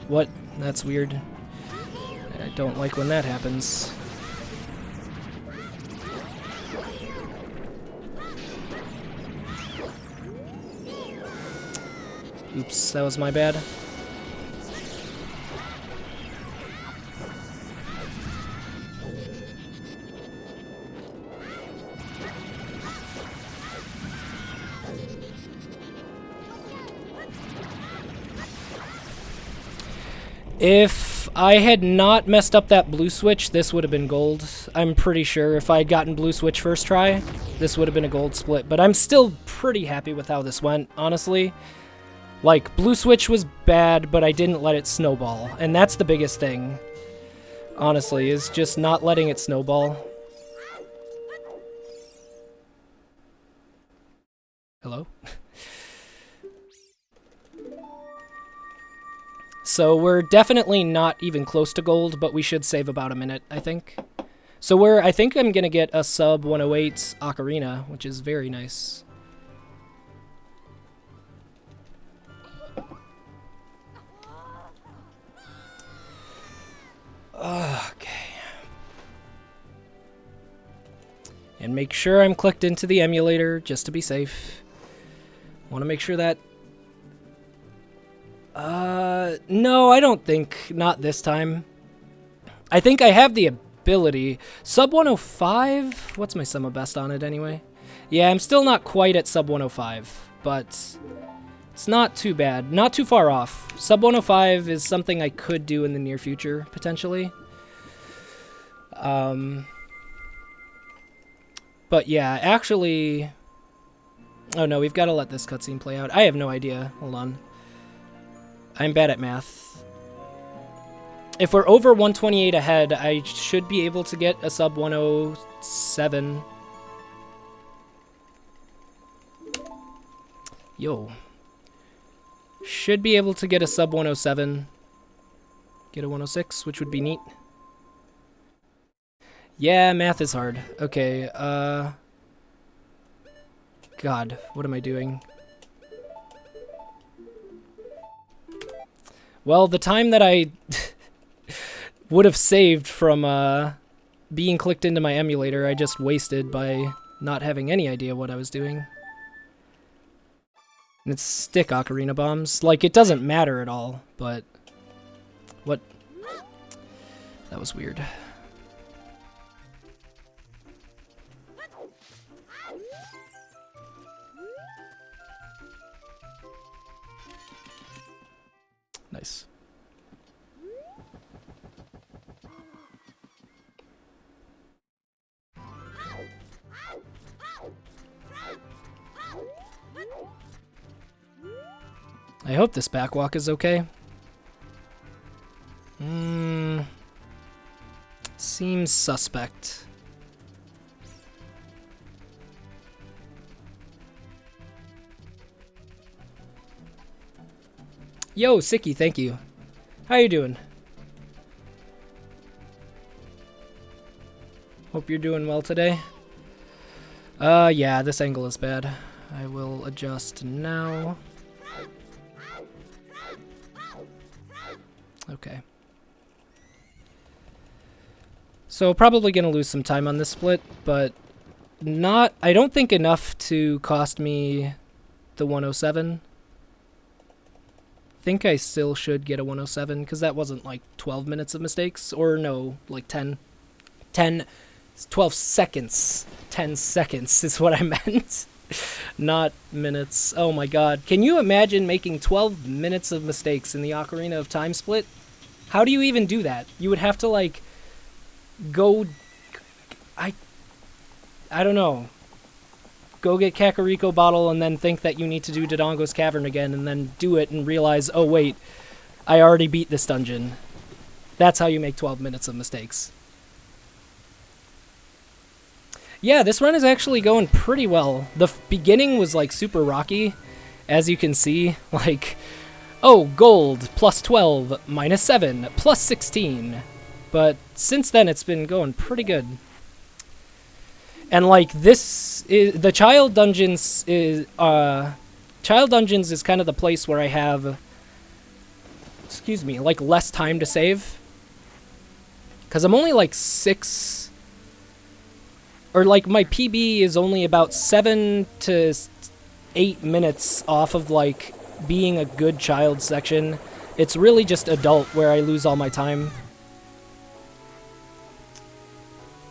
What? That's weird. I don't like when that happens. Oops, that was my bad. If I had not messed up that blue switch, this would have been gold. I'm pretty sure if I had gotten blue switch first try, this would have been a gold split. But I'm still pretty happy with how this went, honestly. Like, blue switch was bad, but I didn't let it snowball. And that's the biggest thing, honestly, is just not letting it snowball. Hello? So we're definitely not even close to gold, but we should save about a minute, I think. So I think I'm going to get a sub 108 Ocarina, which is very nice. Okay. And make sure I'm clicked into the emulator, just to be safe. Want to make sure that... no, I don't think. Not this time. I think I have the ability. Sub 105? What's my summa best on it anyway? Yeah, I'm still not quite at sub 105, but it's not too bad. Not too far off. Sub 105 is something I could do in the near future, potentially. But yeah, actually... Oh no, we've got to let this cutscene play out. I have no idea. Hold on. I'm bad at math. If we're over 128 ahead, I should be able to get a sub 107. Yo. Should be able to get a sub 107. Get a 106, which would be neat. Yeah, math is hard. Okay, God, what am I doing? Well, the time that I would have saved from being clicked into my emulator, I just wasted by not having any idea what I was doing. And it's stick ocarina bombs. Like, it doesn't matter at all, but... What? That was weird. Nice. I hope this backwalk is okay. Seems suspect. Yo, Sicky, thank you. How you doing? Hope you're doing well today. Yeah, this angle is bad. I will adjust now. Okay. So probably gonna lose some time on this split, but not, I don't think enough to cost me the 107. Think I still should get a 107 because that wasn't like 12 minutes of mistakes, or no, like 12 seconds. 10 seconds is what I meant. Not minutes. Oh my god. Can you imagine making 12 minutes of mistakes in the Ocarina of Time split? How do you even do that? You would have to like go... I don't know. Go get Kakariko bottle and then think that you need to do Dodongo's Cavern again and then do it and realize, oh wait, I already beat this dungeon. That's how you make 12 minutes of mistakes. Yeah, this run is actually going pretty well. The beginning was like super rocky, as you can see. Like, oh, gold, plus 12, minus 7, plus 16. But since then, it's been going pretty good. And like this is the Child Dungeons is Child Dungeons is kind of the place where I have, excuse me, like less time to save. Cause I'm only like 6, or like my PB is only about 7 to 8 minutes off of like being a good child section. It's really just adult where I lose all my time.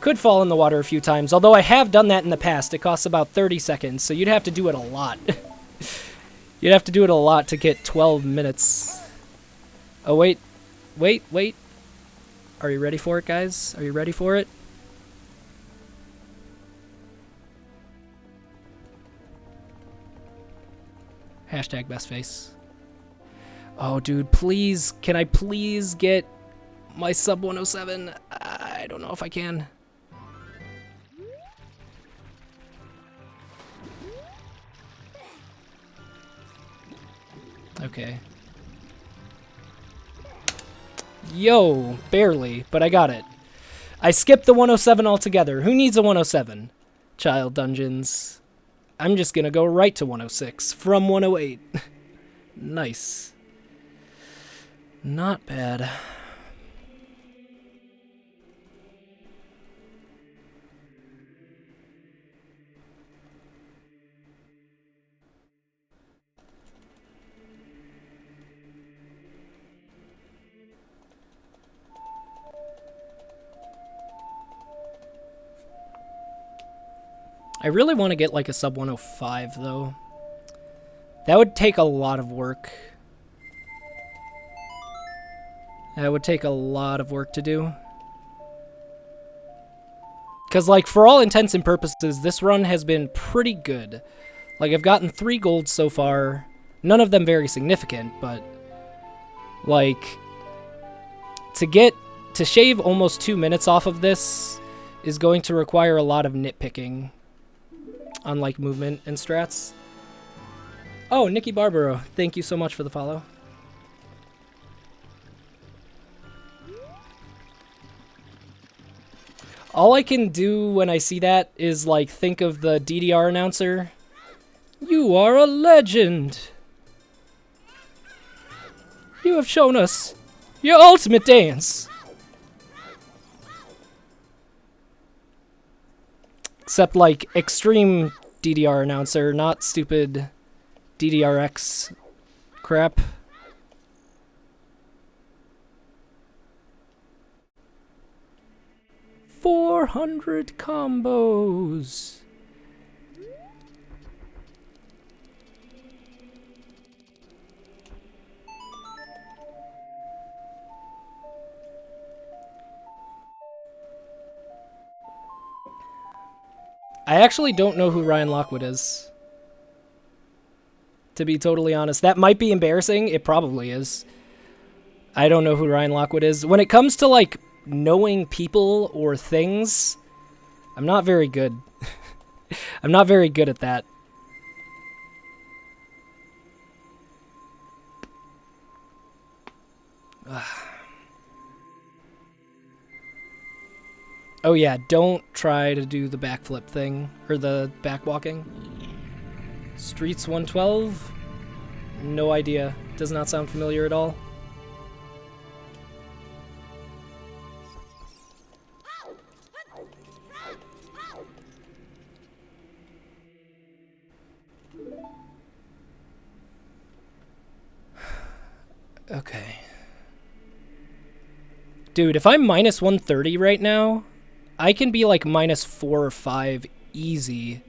Could fall in the water a few times, although I have done that in the past. It costs about 30 seconds, so you'd have to do it a lot. You'd have to do it a lot to get 12 minutes. Oh, wait. Wait, wait. Are you ready for it, guys? Are you ready for it? Hashtag best face. Oh, dude, please. Can I please get my sub 107? I don't know if I can. Okay. Yo, barely, but I got it. I skipped the 107 altogether. Who needs a 107? Child dungeons. I'm just gonna go right to 106 from 108. Nice. Not bad. I really want to get like a sub 105 though. That would take a lot of work. That would take a lot of work to do. Because like for all intents and purposes, this run has been pretty good. Like I've gotten 3 golds so far. None of them very significant, but like to shave almost 2 minutes off of this is going to require a lot of nitpicking. Unlike movement and strats. Oh, Nikki Barbaro, thank you so much for the follow. All I can do when I see that is like think of the DDR announcer. You are a legend. You have shown us your ultimate dance. Except like extreme DDR announcer, not stupid DDRX crap. $400 combos. I actually don't know who Ryan Lockwood is. To be totally honest. That might be embarrassing. It probably is. I don't know who Ryan Lockwood is. When it comes to, like, knowing people or things, I'm not very good. I'm not very good at that. Oh yeah, don't try to do the backflip thing, or the backwalking. Streets 112? No idea. Does not sound familiar at all. Okay. Dude, if I'm minus 130 right now, I can be like minus 4 or 5 easy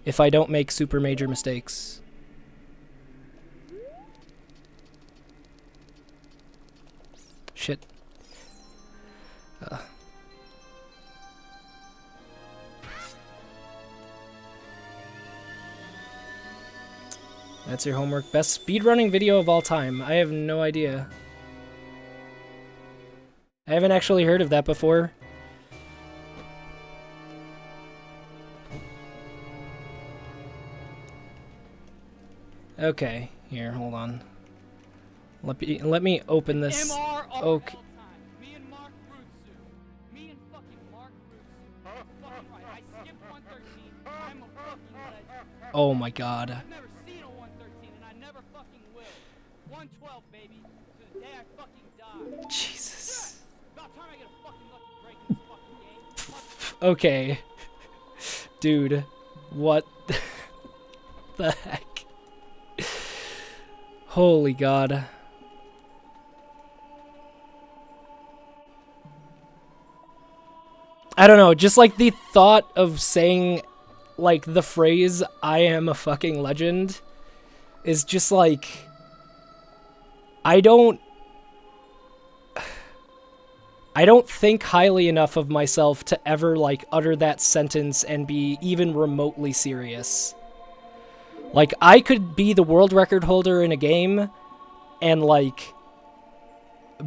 if I don't make super major mistakes. Shit. That's your homework. Best speedrunning video of all time. I have no idea. I haven't actually heard of that before. Okay, here, hold on. Let me open this. Okay. Me and Mark Brutsu. Me and fucking Mark Brutsu. Fucking right. I skipped 113. I'm a fucking legend. Oh my god. I've never seen a 113 and I never fucking will. 112, baby. To the day I fucking die. Jesus. About time I get a fucking lucky break in this fucking game. Okay. Dude, what the heck? Holy God. I don't know, just like the thought of saying, like, the phrase, I am a fucking legend, is just like, I don't think highly enough of myself to ever, like, utter that sentence and be even remotely serious. Like, I could be the world record holder in a game and, like,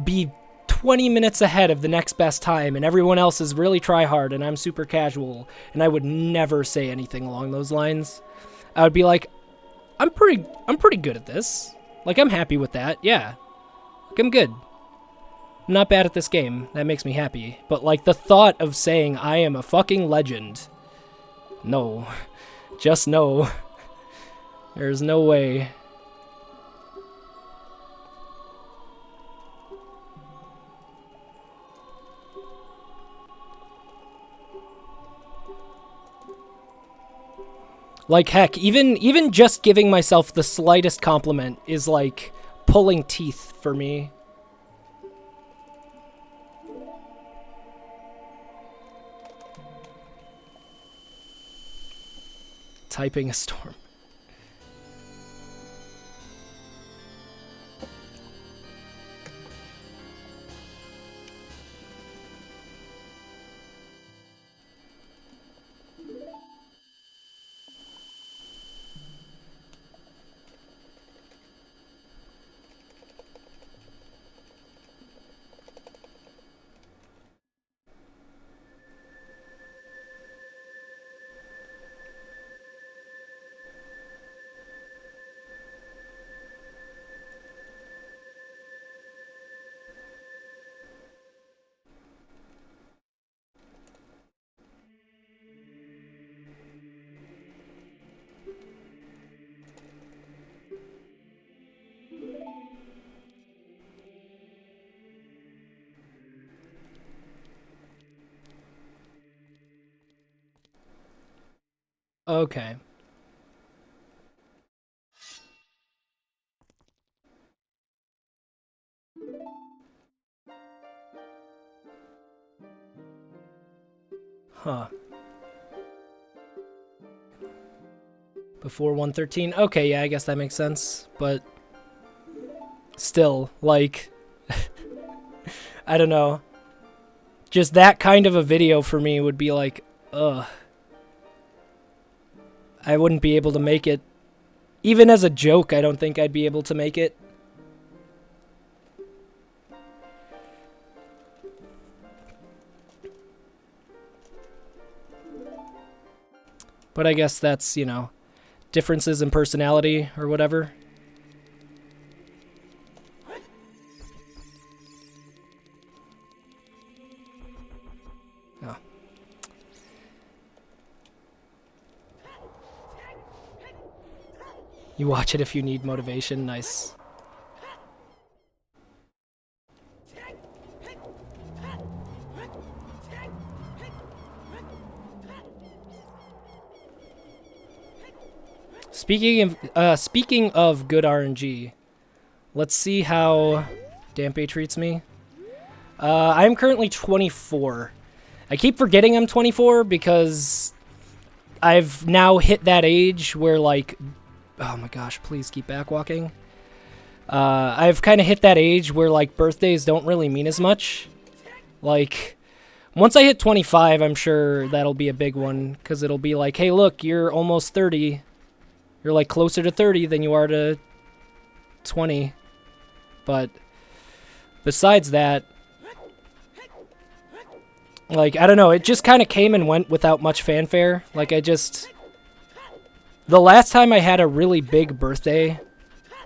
be 20 minutes ahead of the next best time, and everyone else is really try hard, and I'm super casual, and I would never say anything along those lines. I would be like, I'm pretty good at this. Like, I'm happy with that, yeah. Like, I'm good. I'm not bad at this game. That makes me happy. But, like, the thought of saying I am a fucking legend. No. Just no. There's no way. Like, heck, even just giving myself the slightest compliment is, like, pulling teeth for me. Typing a storm. Okay. Huh. Before 113? Okay, yeah, I guess that makes sense. But still, like, I don't know. Just that kind of a video for me would be like, ugh. I wouldn't be able to make it. Even as a joke, I don't think I'd be able to make it. But I guess that's, you know, differences in personality or whatever. Oh. You watch it if you need motivation. Nice. Speaking of good RNG, let's see how Dampe treats me. I'm currently 24. I keep forgetting I'm 24 because I've now hit that age where, like, oh my gosh, please keep back walking. I've kind of hit that age where, like, birthdays don't really mean as much. Like, once I hit 25, I'm sure that'll be a big one because it'll be like, hey, look, you're almost 30. You're, like, closer to 30 than you are to 20. But besides that, like, I don't know. It just kind of came and went without much fanfare. Like, the last time I had a really big birthday,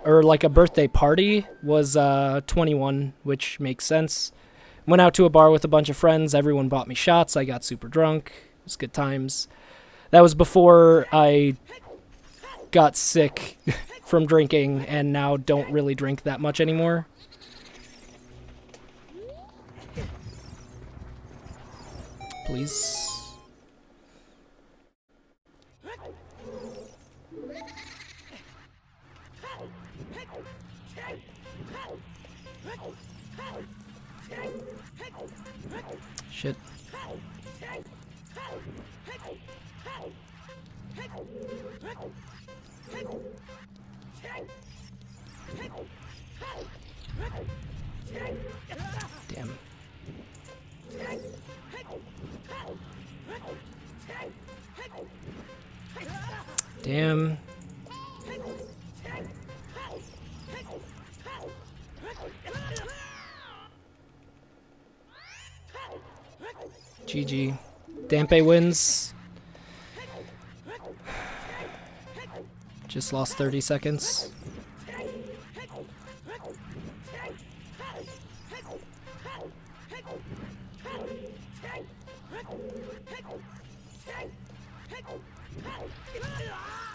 or, like, a birthday party, was 21, which makes sense. Went out to a bar with a bunch of friends. Everyone bought me shots. I got super drunk. It was good times. That was before I got sick from drinking and now don't really drink that much anymore. Please. Shit. Damn. Damn. GG. Dampe wins. Just lost 30 seconds.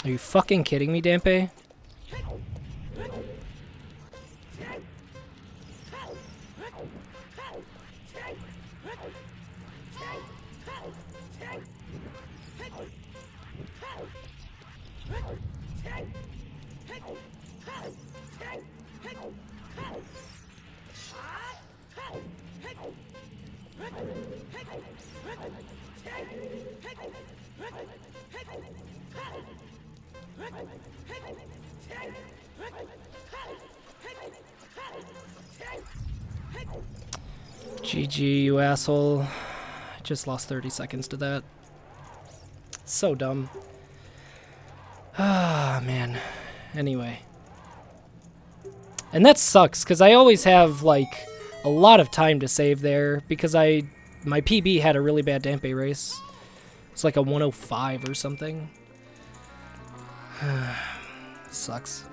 Are you fucking kidding me, Dampe? GG, you asshole. I just lost 30 seconds to that. So dumb. Ah, man. Anyway. And that sucks, because I always have, like, a lot of time to save there, because my PB had a really bad Dampe race. It's like a 105 or something. Sucks.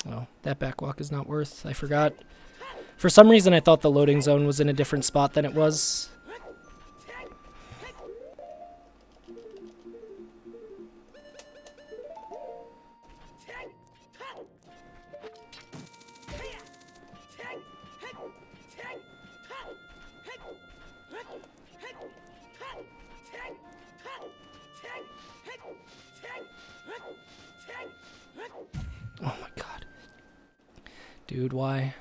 Oh, that backwalk is not worth. I forgot. For some reason, I thought the loading zone was in a different spot than it was. Oh my god. Dude, why?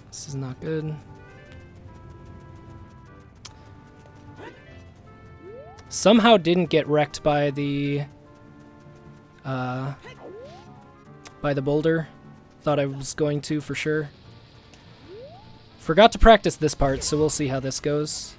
This is not good. Somehow didn't get wrecked by the boulder. Thought I was going to for sure. Forgot to practice this part, so we'll see how this goes.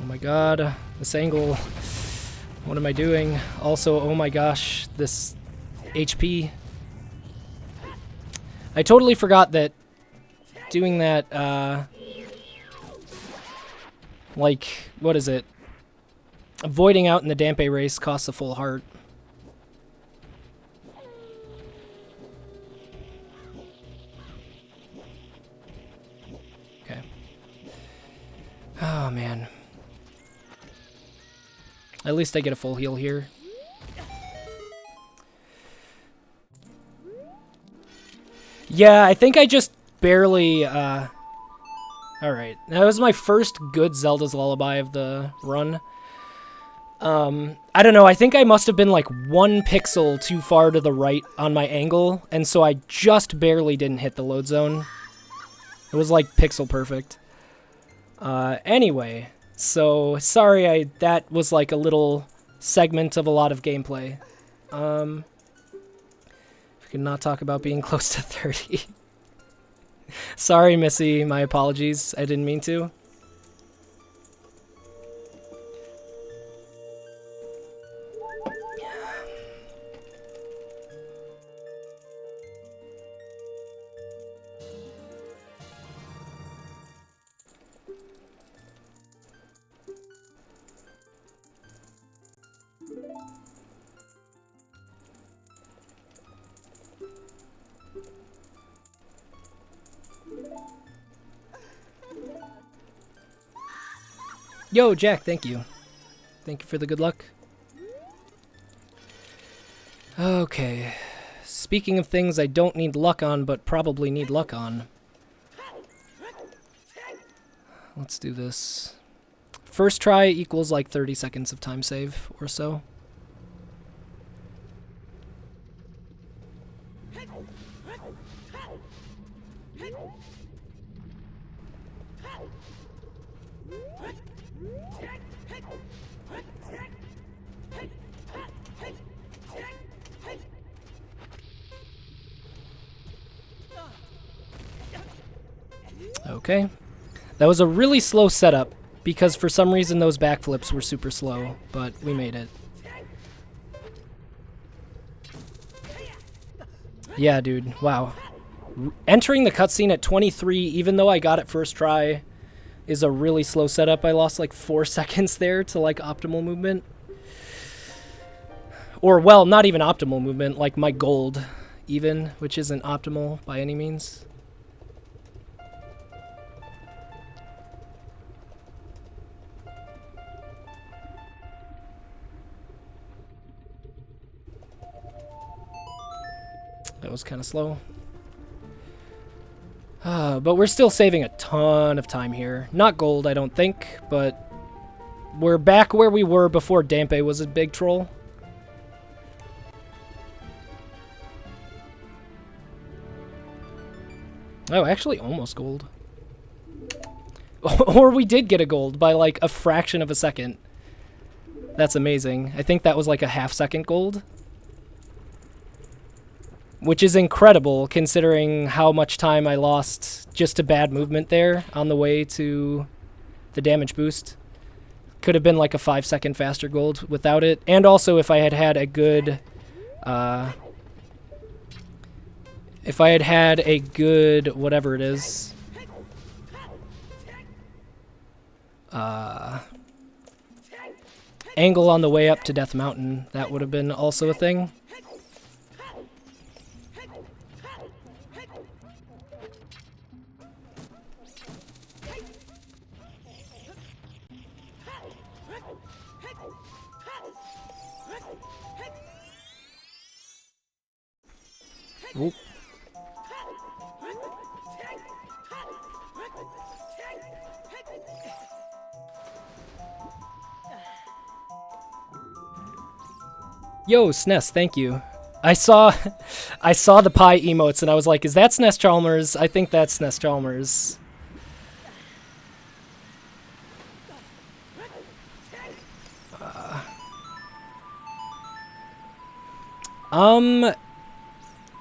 Oh my god, this angle. What am I doing? Also, oh my gosh, this HP. I totally forgot that doing that, like, what is it? Avoiding out in the Dampe race costs a full heart. Okay. Oh, man. At least I get a full heal here. Yeah, I think I just barely, alright. That was my first good Zelda's Lullaby of the run. I don't know, I think I must have been like 1 pixel too far to the right on my angle, and so I just barely didn't hit the load zone. It was like pixel perfect. Anyway, so sorry that was like a little segment of a lot of gameplay. Could not talk about being close to 30. Sorry, Missy. My apologies. I didn't mean to. Yo, Jack, thank you. Thank you for the good luck. Okay. Speaking of things I don't need luck on, but probably need luck on. Let's do this. First try equals like 30 seconds of time save or so. Okay. That was a really slow setup, because for some reason those backflips were super slow, but we made it. Yeah, dude. Wow. Entering the cutscene at 23, even though I got it first try, is a really slow setup. I lost like 4 seconds there to like optimal movement. Or, well, not even optimal movement, like my gold even, which isn't optimal by any means. That was kind of slow. But we're still saving a ton of time here. Not gold, I don't think, but we're back where we were before Dampe was a big troll. Oh, actually almost gold. Or we did get a gold by like a fraction of a second. That's amazing. I think that was like a half-second gold. Which is incredible, considering how much time I lost just to bad movement there on the way to the damage boost. Could have been like a 5-second faster gold without it. And also if I had had a good... if I had had a good... whatever it is... angle on the way up to Death Mountain, that would have been also a thing. Oop. Yo, SNES, thank you. I saw the pie emotes and I was like, is that SNES Chalmers? I think that's SNES Chalmers.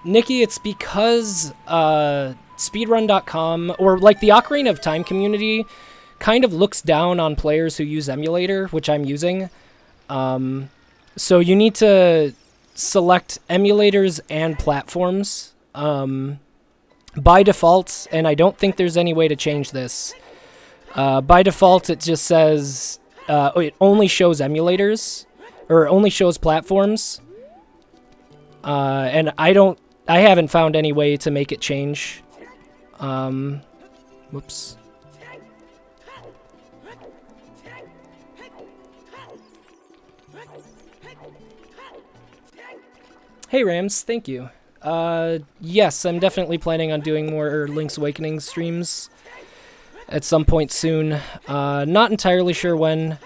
Nikki, it's because speedrun.com, or like the Ocarina of Time community, kind of looks down on players who use emulator, which I'm using. So you need to select emulators and platforms by default, and I don't think there's any way to change this. By default, it just says it only shows emulators, or only shows platforms. And I haven't found any way to make it change. Whoops. Hey Rams, thank you. Yes, I'm definitely planning on doing more Link's Awakening streams at some point soon. Not entirely sure when.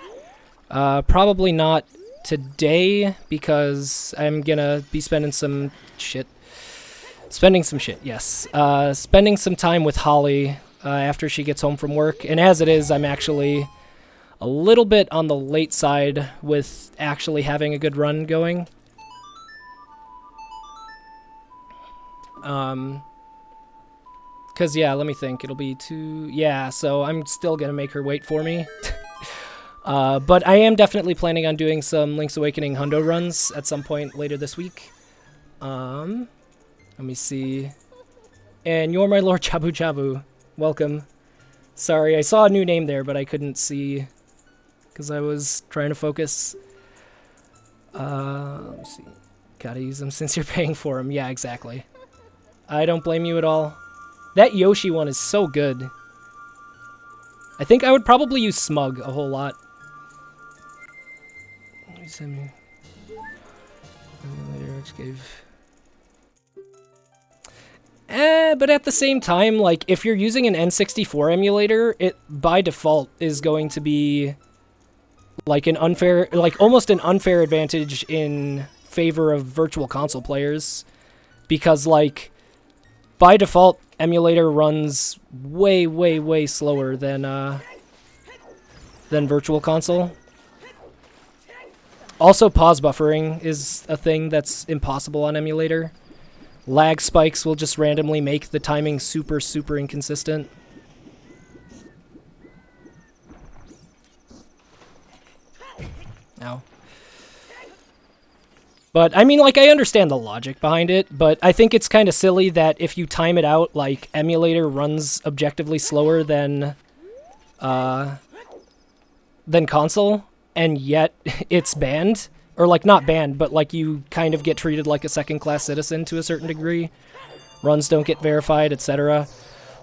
Probably not today, because I'm gonna be spending some shit. Yes. Spending some time with Holly after she gets home from work. And as it is, I'm actually a little bit on the late side with actually having a good run going. Cause yeah, let me think. It'll be 2... Yeah, so I'm still gonna make her wait for me. But I am definitely planning on doing some Link's Awakening Hundo runs at some point later this week. Let me see. And you're my Lord Chabu Chabu. Welcome. Sorry, I saw a new name there, but I couldn't see because I was trying to focus. Let me see. Gotta use them since you're paying for them. Yeah, exactly. I don't blame you at all. That Yoshi one is so good. I think I would probably use Smug a whole lot. But at the same time, like, if you're using an N64 emulator, it by default is going to be like an unfair, like almost an unfair advantage in favor of virtual console players, because like by default emulator runs way, way, way slower than virtual console. Also, pause buffering is a thing that's impossible on emulator. Lag spikes will just randomly make the timing super, super inconsistent. Ow. But, I mean, like, I understand the logic behind it, but I think it's kind of silly that if you time it out, like, emulator runs objectively slower than console, and yet it's banned. Or, like, not banned, but, like, you kind of get treated like a second-class citizen to a certain degree. Runs don't get verified, etc.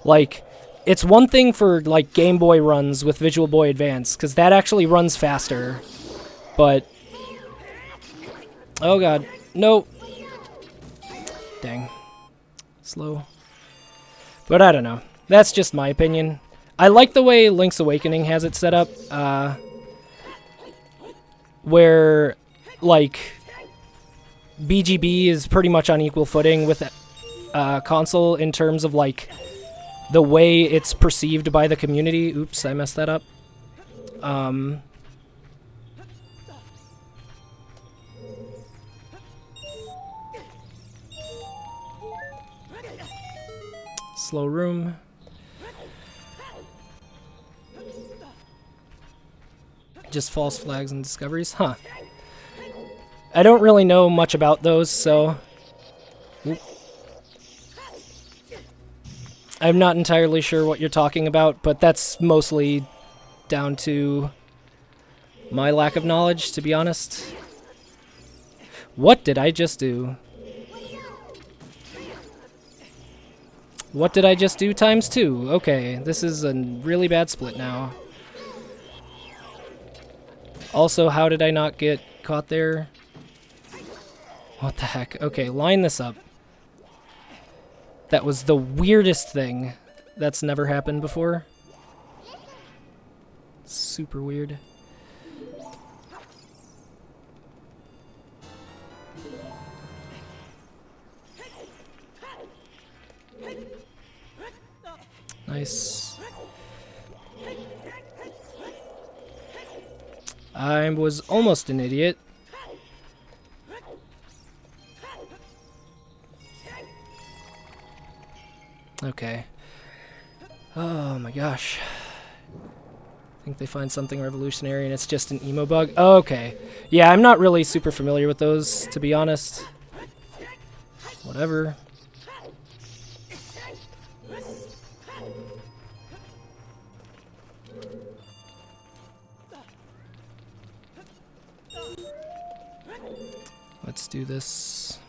Like, it's one thing for, like, Game Boy runs with Visual Boy Advance, because that actually runs faster. But... oh god. No. Dang. Slow. But I don't know. That's just my opinion. I like the way Link's Awakening has it set up, where... like, BGB is pretty much on equal footing with console in terms of, like, the way it's perceived by the community. Oops, I messed that up. Slow room. Just false flags and discoveries? Huh. I don't really know much about those, so... oop. I'm not entirely sure what you're talking about, but that's mostly down to my lack of knowledge, to be honest. What did I just do? What did I just do times 2? Okay, this is a really bad split now. Also, how did I not get caught there? What the heck? Okay, line this up. That was the weirdest thing. That's never happened before. Super weird. Nice. I was almost an idiot. Okay. Oh my gosh. I think they find something revolutionary and it's just an emo bug. Okay. Yeah, I'm not really super familiar with those, to be honest. Whatever. Let's do this.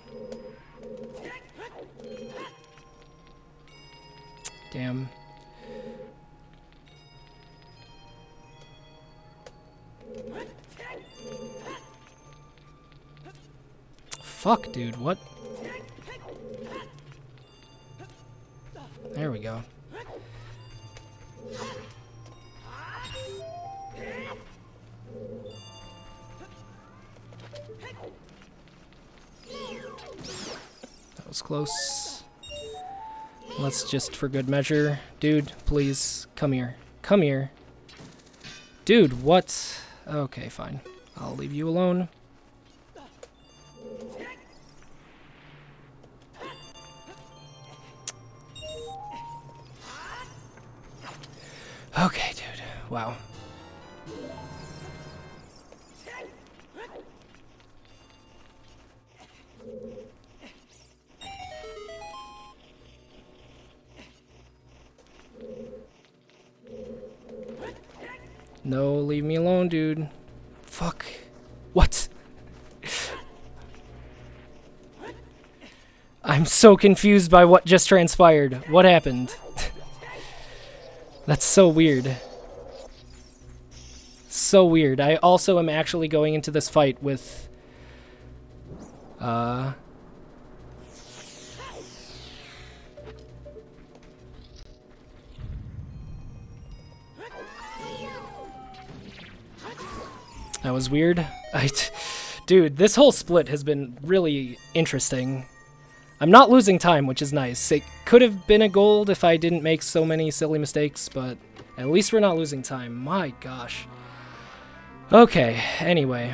Damn. Fuck, dude, what? There we go. That was close. Let's just, for good measure. Dude, please, come here. Come here. Dude, what? Okay, fine. I'll leave you alone. Okay, dude. Wow. No, leave me alone, dude. Fuck. What? I'm so confused by what just transpired. What happened? That's so weird. so weird. I also am actually going into this fight with... That was weird. Dude, this whole split has been really interesting. I'm not losing time, which is nice. It could have been a gold if I didn't make so many silly mistakes, but at least we're not losing time. My gosh. Okay, anyway.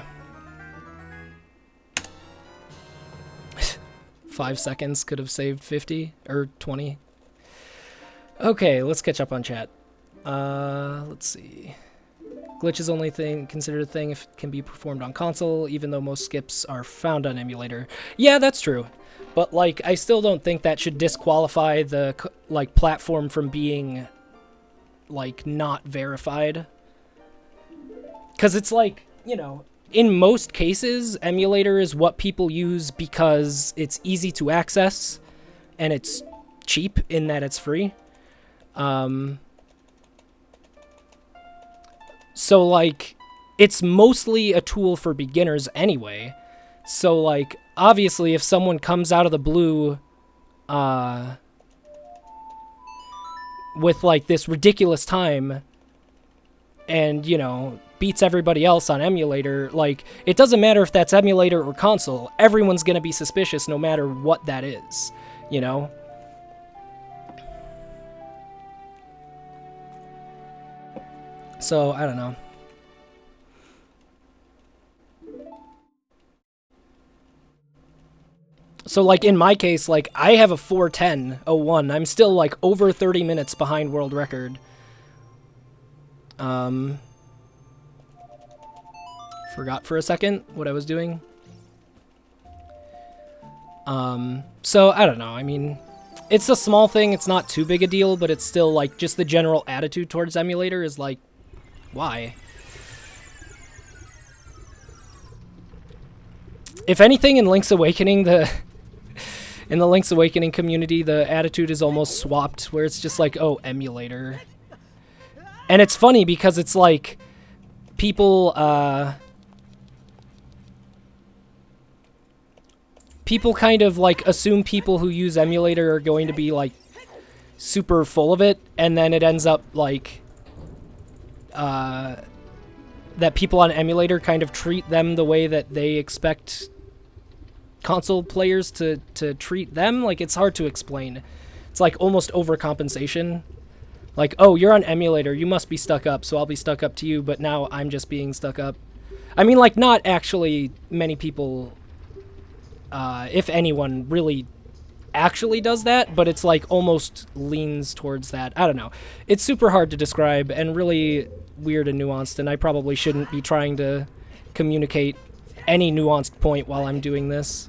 5 seconds could have saved 50 or 20. Okay, let's catch up on chat. Let's see. Glitch is only considered a thing if it can be performed on console, even though most skips are found on emulator. Yeah, that's true. But, like, I still don't think that should disqualify the, like, platform from being, like, not verified. Because it's like, you know, in most cases, emulator is what people use because it's easy to access and it's cheap in that it's free. So, like, it's mostly a tool for beginners anyway. So, like, obviously, if someone comes out of the blue with, like, this ridiculous time and, you know, beats everybody else on emulator, like, it doesn't matter if that's emulator or console. Everyone's going to be suspicious no matter what that is, you know? So, I don't know. So, like, in my case, like, I have a 4:10:01. I'm still, like, over 30 minutes behind world record. Forgot for a second what I was doing. So, I don't know. I mean, it's a small thing. It's not too big a deal, but it's still, like, just the general attitude towards emulator is, like, why? If anything, in Link's Awakening, in the Link's Awakening community, the attitude is almost swapped, where it's just like, oh, emulator. And it's funny because it's like, people kind of, like, assume people who use emulator are going to be, like, super full of it, and then it ends up, like, that people on emulator kind of treat them the way that they expect console players to treat them. Like, it's hard to explain. It's like almost overcompensation. Like, oh, you're on emulator, you must be stuck up, so I'll be stuck up to you, but now I'm just being stuck up. I mean, like, not actually many people, if anyone, really actually does that, but it's like almost leans towards that. I don't know. It's super hard to describe and really weird and nuanced, and I probably shouldn't be trying to communicate any nuanced point while I'm doing this,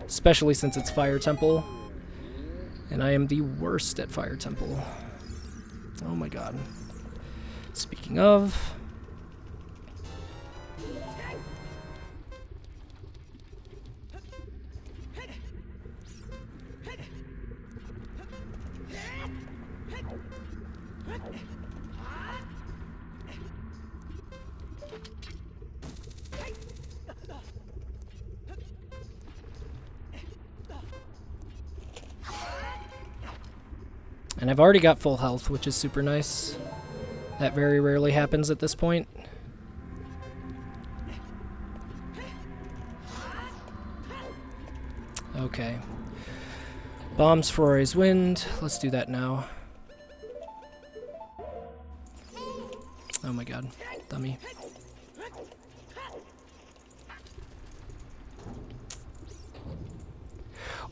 especially since it's Fire Temple, and I am the worst at Fire Temple. Oh my god. Speaking of... And I've already got full health, which is super nice. That very rarely happens at this point. Okay. Bombs, Ferrari's Wind. Let's do that now. Oh my god. Dummy.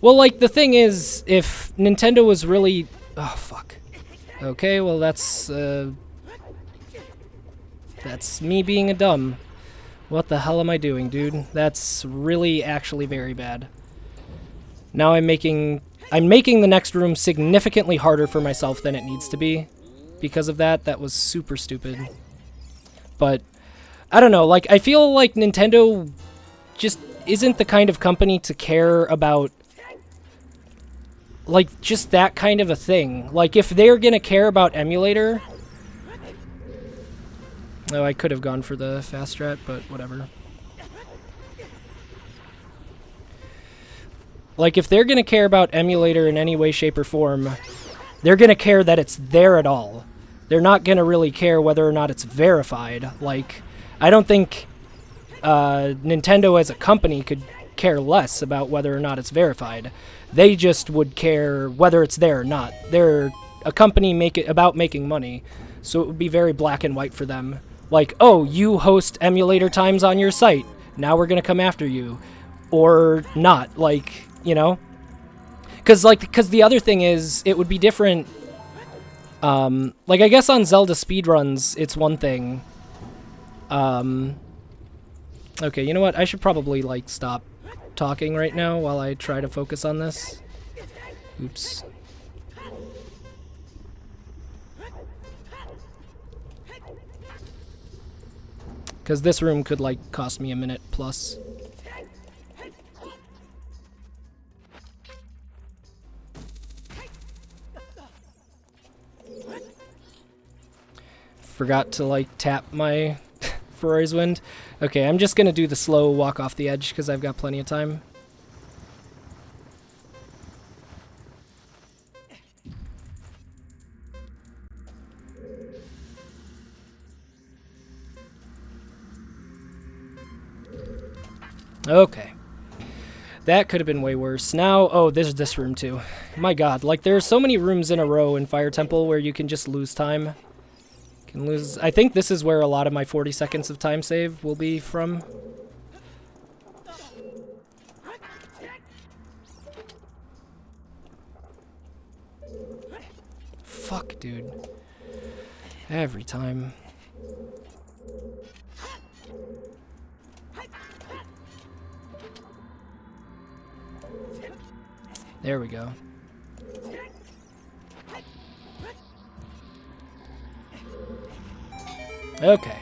Well, like, the thing is, if Nintendo was really... Oh, fuck. Okay, well, that's me being a dumb. What the hell am I doing, dude? That's really actually very bad. Now I'm making the next room significantly harder for myself than it needs to be. Because of that, that was super stupid. But, I don't know, like, I feel like Nintendo just isn't the kind of company to care about, like, just that kind of a thing. Like, if they're gonna care about emulator, Oh, I could have gone for the fast strat, but whatever. Like, if they're gonna care about emulator in any way, shape, or form, they're gonna care that it's there at all. They're not gonna really care whether or not it's verified. Like, I don't think Nintendo as a company could care less about whether or not it's verified. They just would care whether it's there or not. They're a company about making money, so it would be very black and white for them. Like, oh, you host emulator times on your site, now we're gonna come after you. Or not, like, you know? Because the other thing is, it would be different. Like, I guess on Zelda speedruns, it's one thing. Okay, you know what? I should probably, like, stop talking right now while I try to focus on this. Oops. Because this room could, like, cost me a minute plus. Forgot to, like, tap my Ferrari's Wind. Okay, I'm just gonna do the slow walk off the edge because I've got plenty of time. Okay. That could have been way worse. Now, oh, there's this room too. My god, like, there are so many rooms in a row in Fire Temple where you can just lose time. Can lose. I think this is where a lot of my 40 seconds of time save will be from. Fuck, dude. Every time. There we go. Okay.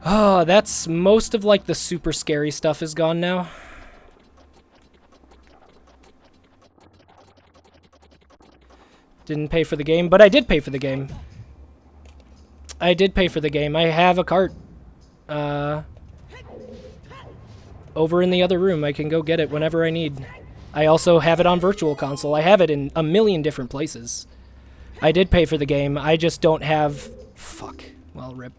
Oh, that's most of, like, the super scary stuff is gone now. Didn't pay for the game, but I did pay for the game. I did pay for the game. I have a cart. Over in the other room. I can go get it whenever I need. I also have it on Virtual Console. I have it in a million different places. I did pay for the game. I just don't have... Fuck. Well, rip.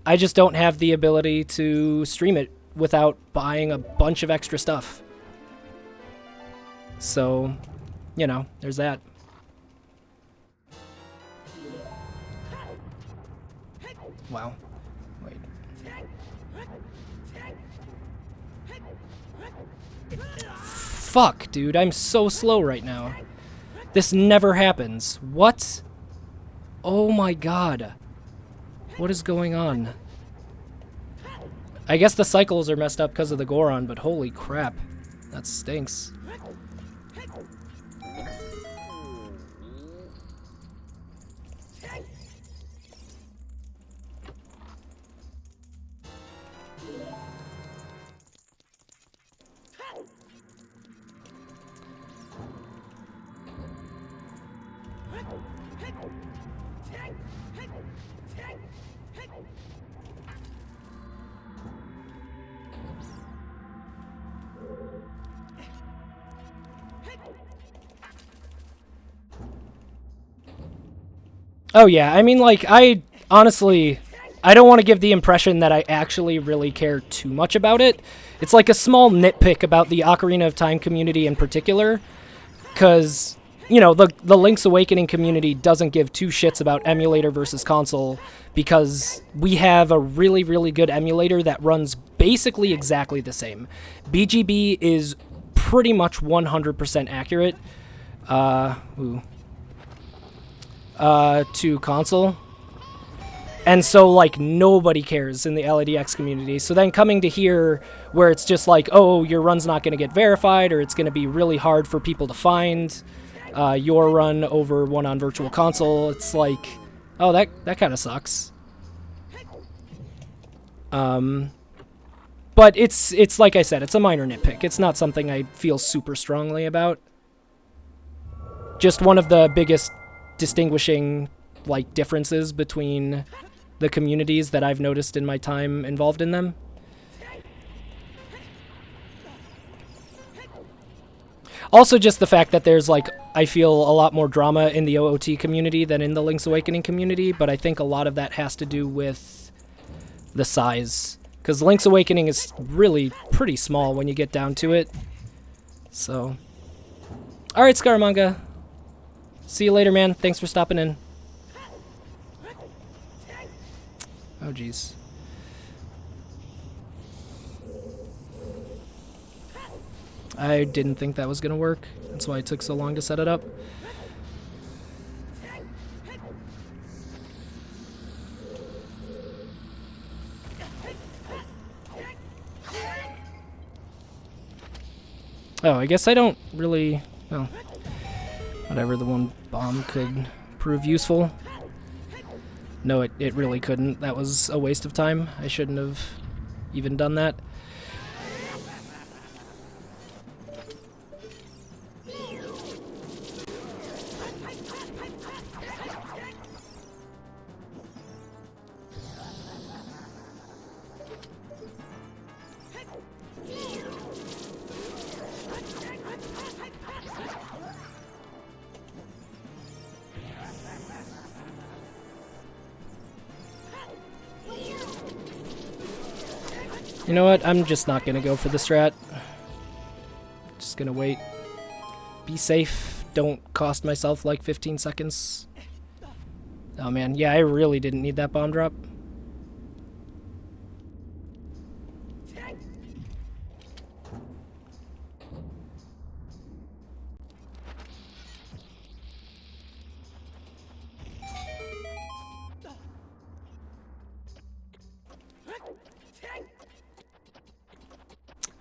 I just don't have the ability to stream it without buying a bunch of extra stuff. So, you know, there's that. Wow. Wait. Fuck, dude, I'm so slow right now. This never happens. What? Oh my god. What is going on? I guess the cycles are messed up because of the Goron, but holy crap. That stinks. Oh yeah, I mean, like, I honestly, I don't want to give the impression that I actually really care too much about it. It's like a small nitpick about the Ocarina of Time community in particular, because, you know, the Link's Awakening community doesn't give two shits about emulator versus console, because we have a really, really good emulator that runs basically exactly the same. BGB is pretty much 100% accurate. To console. And so, like, nobody cares in the LADX community. So then coming to here where it's just like, oh, your run's not going to get verified, or it's going to be really hard for people to find your run over one on Virtual Console, it's like, oh, that kind of sucks. But it's like I said, it's a minor nitpick. It's not something I feel super strongly about. Just one of the biggest distinguishing, like, differences between the communities that I've noticed in my time involved in them. Also just the fact that there's, like, I feel a lot more drama in the OOT community than in the Link's Awakening community, but I think a lot of that has to do with the size. Because Link's Awakening is really pretty small when you get down to it. So. Alright, Scaramanga. See you later, man. Thanks for stopping in. Oh, jeez. I didn't think that was going to work. That's why it took so long to set it up. Oh, I guess I don't really... Well, whatever, the one bomb could prove useful. No, it really couldn't. That was a waste of time. I shouldn't have even done that. You know what? I'm just not gonna go for the strat. Just gonna wait. Be safe. Don't cost myself like 15 seconds. Oh man, yeah, I really didn't need that bomb drop.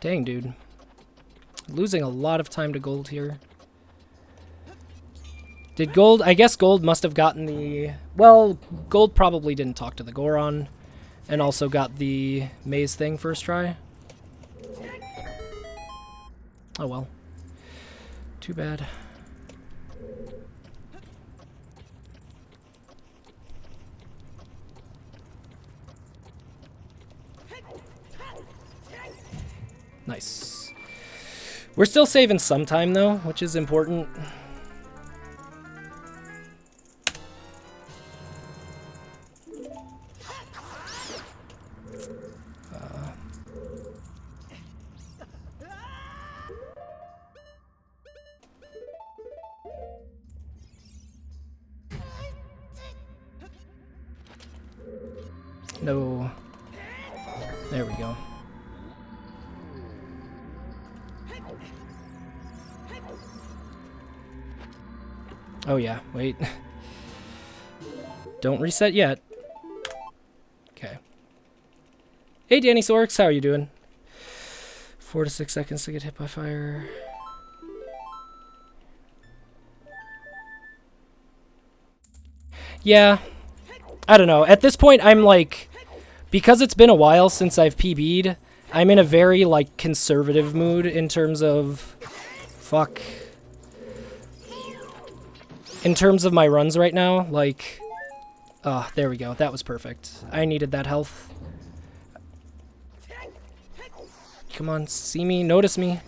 Dang, dude. Losing a lot of time to gold here. Did gold... I guess gold must have gotten the... Well, gold probably didn't talk to the Goron. And also got the maze thing first try. Oh well. Too bad. Nice. We're still saving some time, though, which is important. No. There we go. Oh yeah, wait. Don't reset yet. Okay. Hey Danny Sorks, how are you doing? 4 to 6 seconds to get hit by fire. Yeah. I don't know. At this point, I'm like... Because it's been a while since I've PB'd, I'm in a very, like, conservative mood in terms of... Fuck. In terms of my runs right now, like... Ah, there we go. That was perfect. I needed that health. Come on, see me, notice me.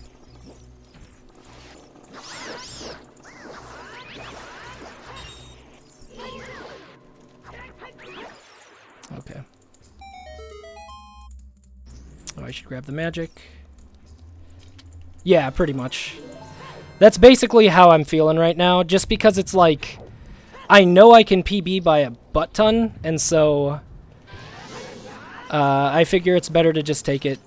Okay. Oh, I should grab the magic. Yeah, pretty much. That's basically how I'm feeling right now, just because it's like... I know I can PB by a butt ton, and so... I figure it's better to just take it,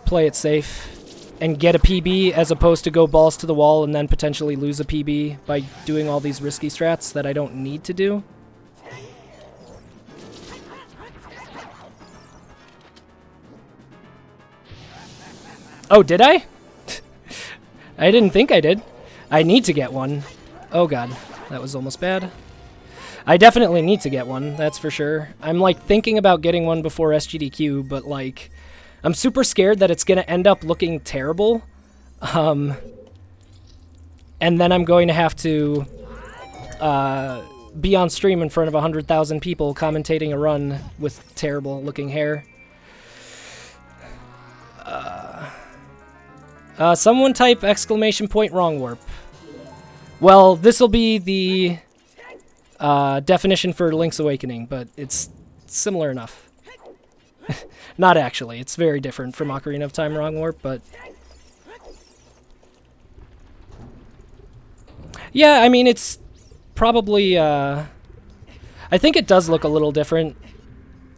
play it safe, and get a PB as opposed to go balls to the wall and then potentially lose a PB by doing all these risky strats that I don't need to do. Oh, did I? I didn't think I did. I need to get one. Oh god, that was almost bad. I definitely need to get one, that's for sure. I'm like thinking about getting one before SGDQ, but like I'm super scared that it's gonna end up looking terrible. And then I'm going to have to be on stream in front of 100,000 people commentating a run with terrible looking hair. Someone type exclamation point wrong warp. Well, this will be the definition for Link's Awakening, but it's similar enough. Not actually. It's very different from Ocarina of Time wrong warp, but... Yeah, I mean, it's probably... I think it does look a little different.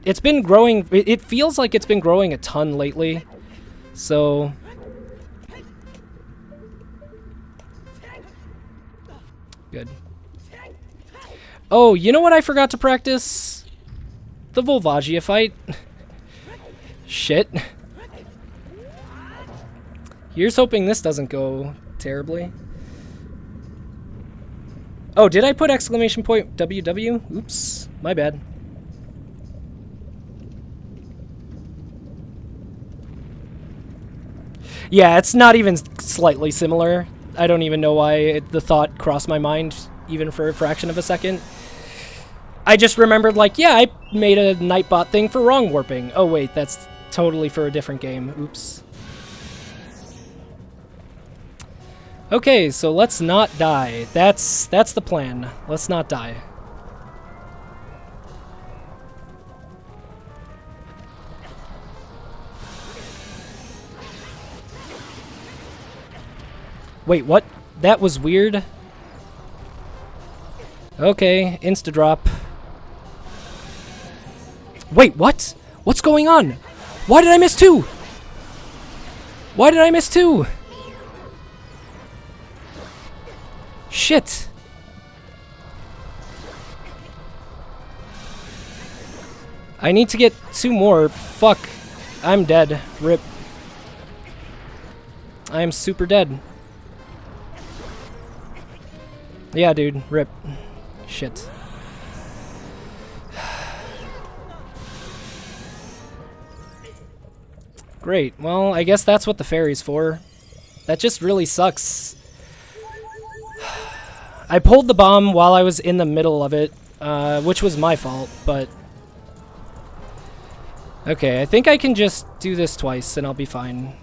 It's been growing... It feels like it's been growing a ton lately. So... Good. Oh, you know what I forgot to practice? The Volvagia fight. Shit. Here's hoping this doesn't go terribly. Oh, did I put exclamation point WW? Oops, my bad. Yeah, it's not even slightly similar. I don't even know why the thought crossed my mind, even for a fraction of a second. I just remembered, like, yeah, I made a Nightbot thing for wrong warping. Oh, wait, that's totally for a different game. Oops. Okay, so let's not die. That's the plan. Let's not die. Wait, what? That was weird. Okay, insta-drop. Wait, what? What's going on? Why did I miss two? Why did I miss two? Shit. I need to get two more. Fuck. I'm dead. Rip. I am super dead. Yeah, dude. Rip. Shit. Great. Well, I guess that's what the fairy's for. That just really sucks. I pulled the bomb while I was in the middle of it, which was my fault, but... Okay, I think I can just do this twice and I'll be fine.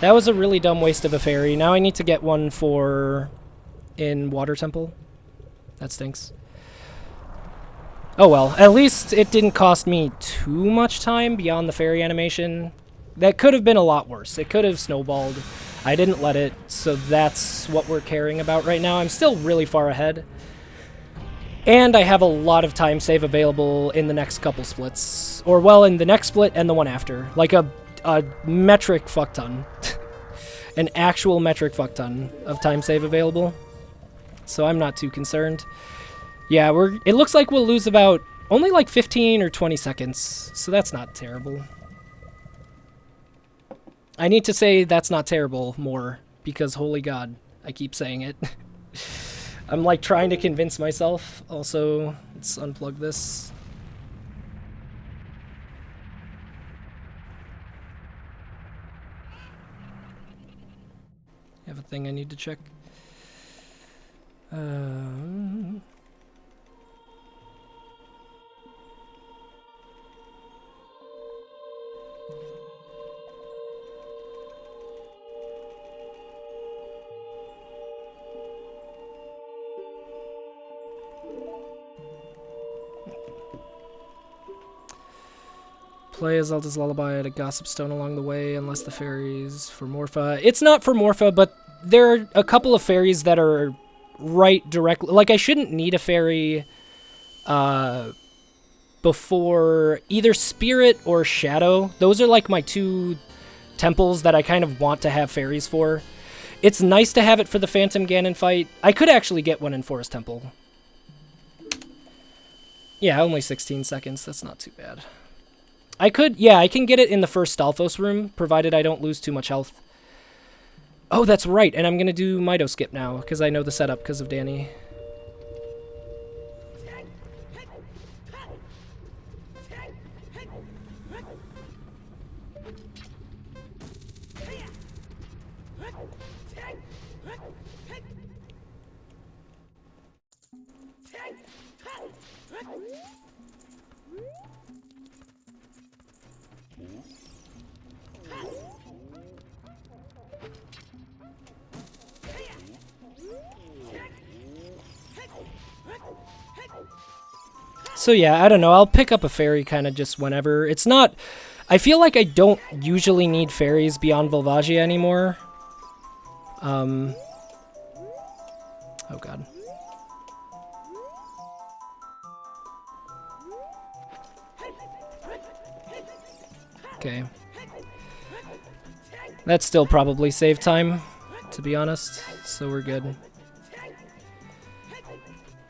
That was a really dumb waste of a fairy. Now I need to get one for... in Water Temple. That stinks. Oh well, at least it didn't cost me too much time beyond the fairy animation. That could have been a lot worse. It could have snowballed. I didn't let it, so that's what we're caring about right now. I'm still really far ahead. And I have a lot of time save available in the next couple splits. Or, well, in the next split and the one after. Like a metric fuck ton. An actual metric fuck ton of time save available. So I'm not too concerned. Yeah, it looks like we'll lose about only like 15 or 20 seconds, so that's not terrible. I need to say that's not terrible more, because holy god, I keep saying it. I'm like trying to convince myself. Also, let's unplug this. I have a thing I need to check. Play a Zelda's Lullaby at a Gossip Stone along the way, unless the fairies for Morpha. It's not for Morpha, but there are a couple of fairies that are right directly. Like, I shouldn't need a fairy before either Spirit or Shadow. Those are like my two temples that I kind of want to have fairies for. It's nice to have it for the Phantom Ganon fight. I could actually get one in Forest Temple. Yeah, only 16 seconds. That's not too bad. I could, yeah, I can get it in the first Stalfos room, provided I don't lose too much health. Oh, that's right, and I'm going to do Mido Skip now, because I know the setup because of Danny. So yeah, I don't know. I'll pick up a fairy kind of just whenever. It's not... I feel like I don't usually need fairies beyond Volvagia anymore. Oh god. Okay. That's still probably save time, to be honest. So we're good.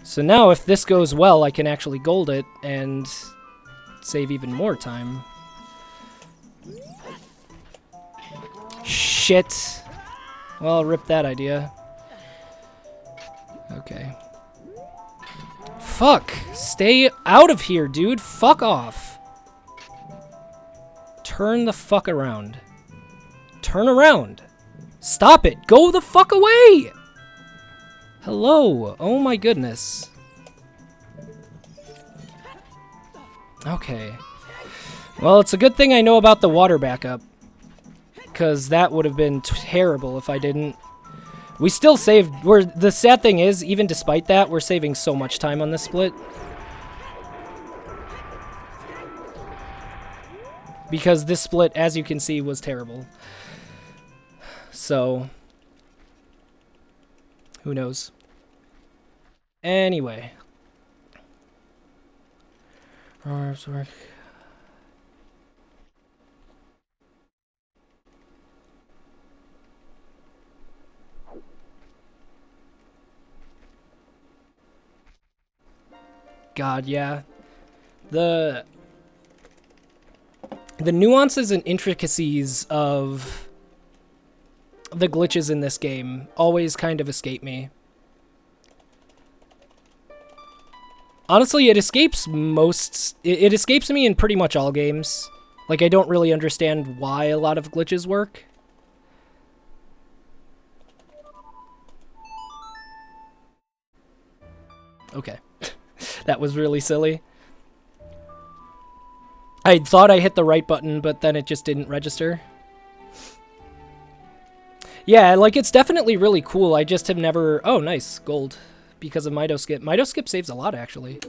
So now if this goes well, I can actually gold it and save even more time. Shit. Well, I'll rip that idea. Okay. Fuck. Stay out of here, dude. Fuck off. Turn the fuck around. Turn around. Stop it. Go the fuck away. Hello. Oh my goodness. Okay. Well, it's a good thing I know about the water backup. Because that would have been terrible if I didn't. We still saved... The sad thing is, even despite that, we're saving so much time on this split. Because this split, as you can see, was terrible. So... who knows? Anyway. God, yeah. The nuances and intricacies of the glitches in this game always kind of escape me. Honestly, it escapes it escapes me in pretty much all games. Like, I don't really understand why a lot of glitches work. Okay. That was really silly. I thought I hit the right button, but then it just didn't register. Yeah, like, it's definitely really cool. I just have never... Oh, nice. Gold. Because of Mido Skip. Mido Skip saves a lot, actually.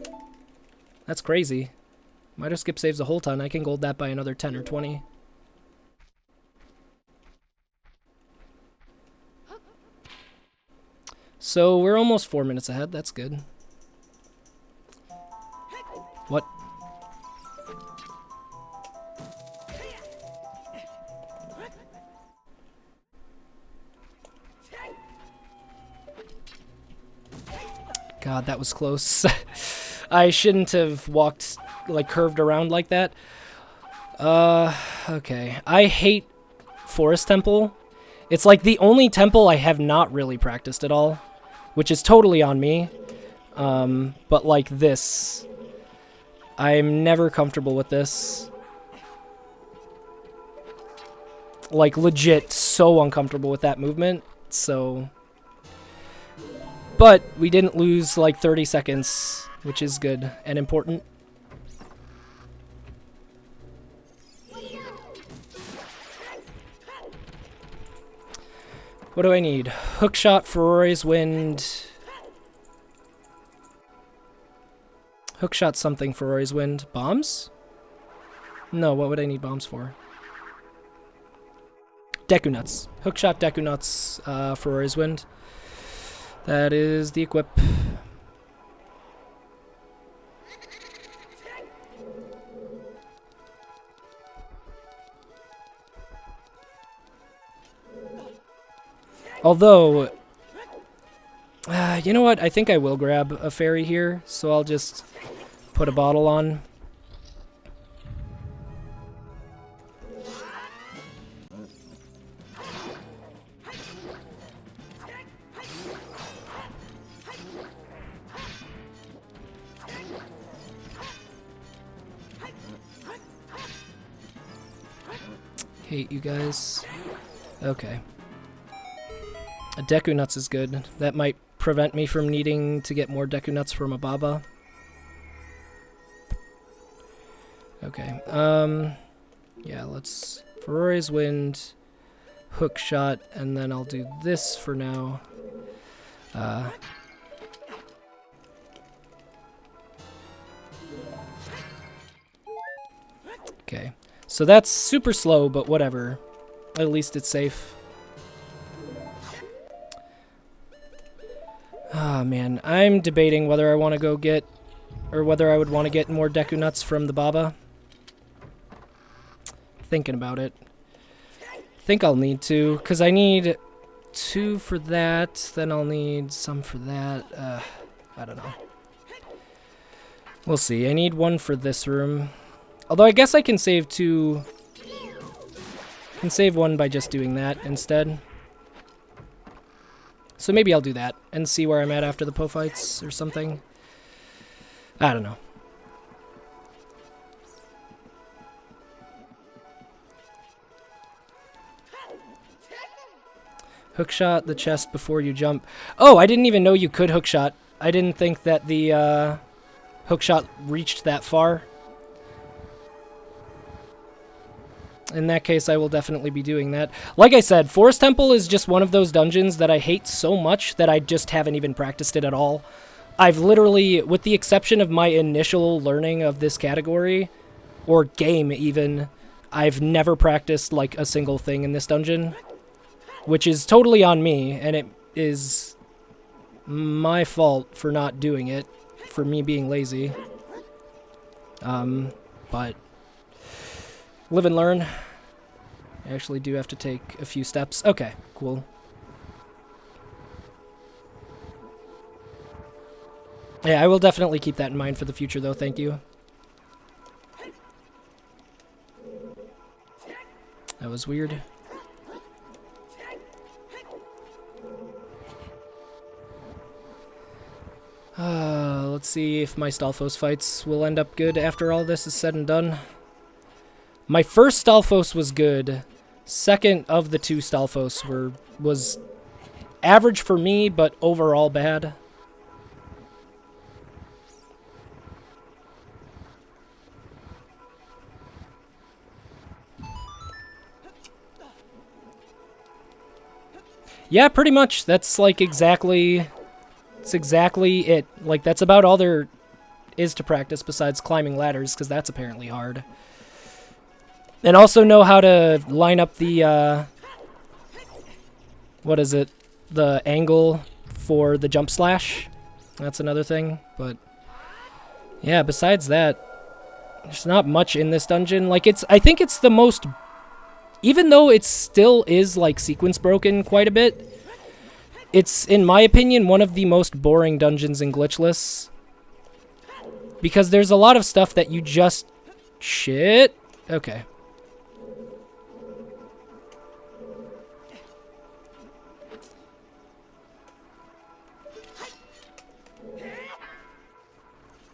That's crazy. Mido Skip saves a whole ton. I can gold that by another 10 or 20. So, we're almost 4 minutes ahead. That's good. What? God, that was close. I shouldn't have walked, like, curved around like that. Okay. I hate Forest Temple. It's like the only temple I have not really practiced at all, which is totally on me. But like this, I'm never comfortable with this. Like, legit so uncomfortable with that movement, so... But we didn't lose like 30 seconds, which is good and important. What do I need? Hookshot, Ferrari's Wind. Hookshot something, Ferrari's Wind. Bombs? No, what would I need bombs for? Deku Nuts. Hookshot, Deku Nuts, Ferrari's Wind. That is the equip. Although, you know what? I think I will grab a fairy here, so I'll just put a bottle on. Hate you guys. Okay. A Deku Nuts is good. That might prevent me from needing to get more Deku Nuts from a Baba. Okay. Yeah, let's Ferrari's Wind, hook shot, and then I'll do this for now. Okay. So that's super slow, but whatever. At least it's safe. Ah, man. I'm debating whether I want to go get, or whether I would want to get more Deku Nuts from the Baba. Thinking about it. Think I'll need to, because I need 2 for that, then I'll need some for that. I don't know. We'll see. I need 1 for this room. Although I guess I can save 2. Can save 1 by just doing that instead. So maybe I'll do that and see where I'm at after the Po fights or something. I don't know. Hookshot the chest before you jump. Oh, I didn't even know you could hookshot. I didn't think that the hookshot reached that far. In that case, I will definitely be doing that. Like I said, Forest Temple is just one of those dungeons that I hate so much that I just haven't even practiced it at all. I've literally, with the exception of my initial learning of this category, or game even, I've never practiced like a single thing in this dungeon. Which is totally on me, and it is my fault for not doing it, for me being lazy. But live and learn. I actually do have to take a few steps. Okay, cool. Yeah, I will definitely keep that in mind for the future, though. Thank you. That was weird. Let's see if my Stalfos fights will end up good after all this is said and done. My first Stalfos was good. Second of the 2 Stalfos was average for me, but overall bad. Yeah, pretty much. That's like exactly... That's exactly it. Like, that's about all there is to practice besides climbing ladders, because that's apparently hard. And also know how to line up the, what is it? The angle for the jump slash. That's another thing, but... Yeah, besides that, there's not much in this dungeon. Like, I think it's the most... Even though it still is, like, sequence broken quite a bit... It's, in my opinion, one of the most boring dungeons in Glitchless. Because there's a lot of stuff that you just... Shit. Okay.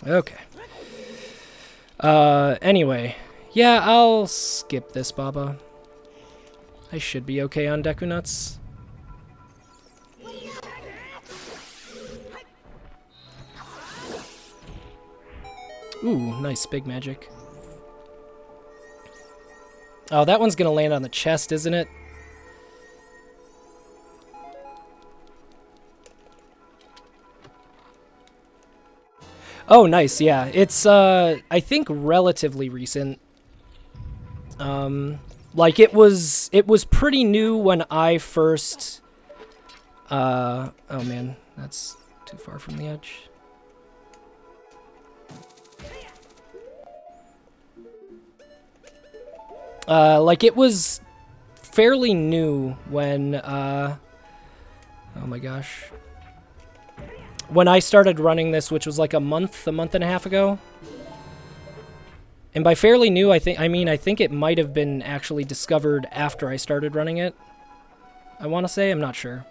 Okay. Anyway. Yeah, I'll skip this, Baba. I should be okay on Deku Nuts. Ooh, nice big magic. Oh, that one's gonna land on the chest, isn't it? Oh, nice, yeah. It's, I think relatively recent. Like, it was pretty new when I first, oh man, that's too far from the edge. Like, it was fairly new when, oh my gosh. When I started running this, which was like a month and a half ago. And by fairly new, I think it might have been actually discovered after I started running it. I want to say, I'm not sure.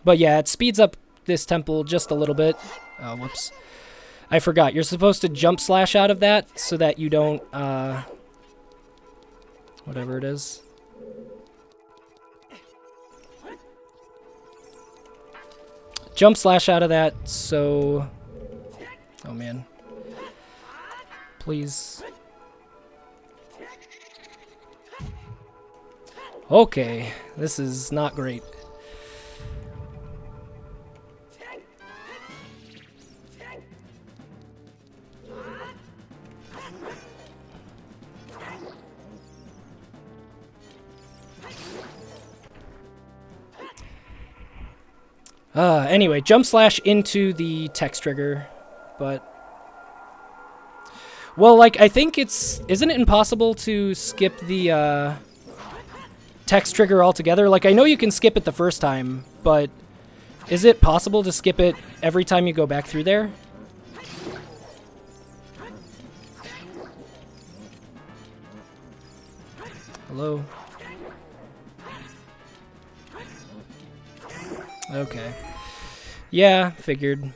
But yeah, it speeds up this temple just a little bit. Oh, whoops. I forgot. You're supposed to jump slash out of that so that you don't, whatever it is. Jump slash out of that, so... Oh, man. Please. Okay, this is not great. Anyway, jump slash into the text trigger, but... Well, like, I think isn't it impossible to skip the, text trigger altogether? Like, I know you can skip it the first time, but is it possible to skip it every time you go back through there? Hello? Okay. Yeah, figured.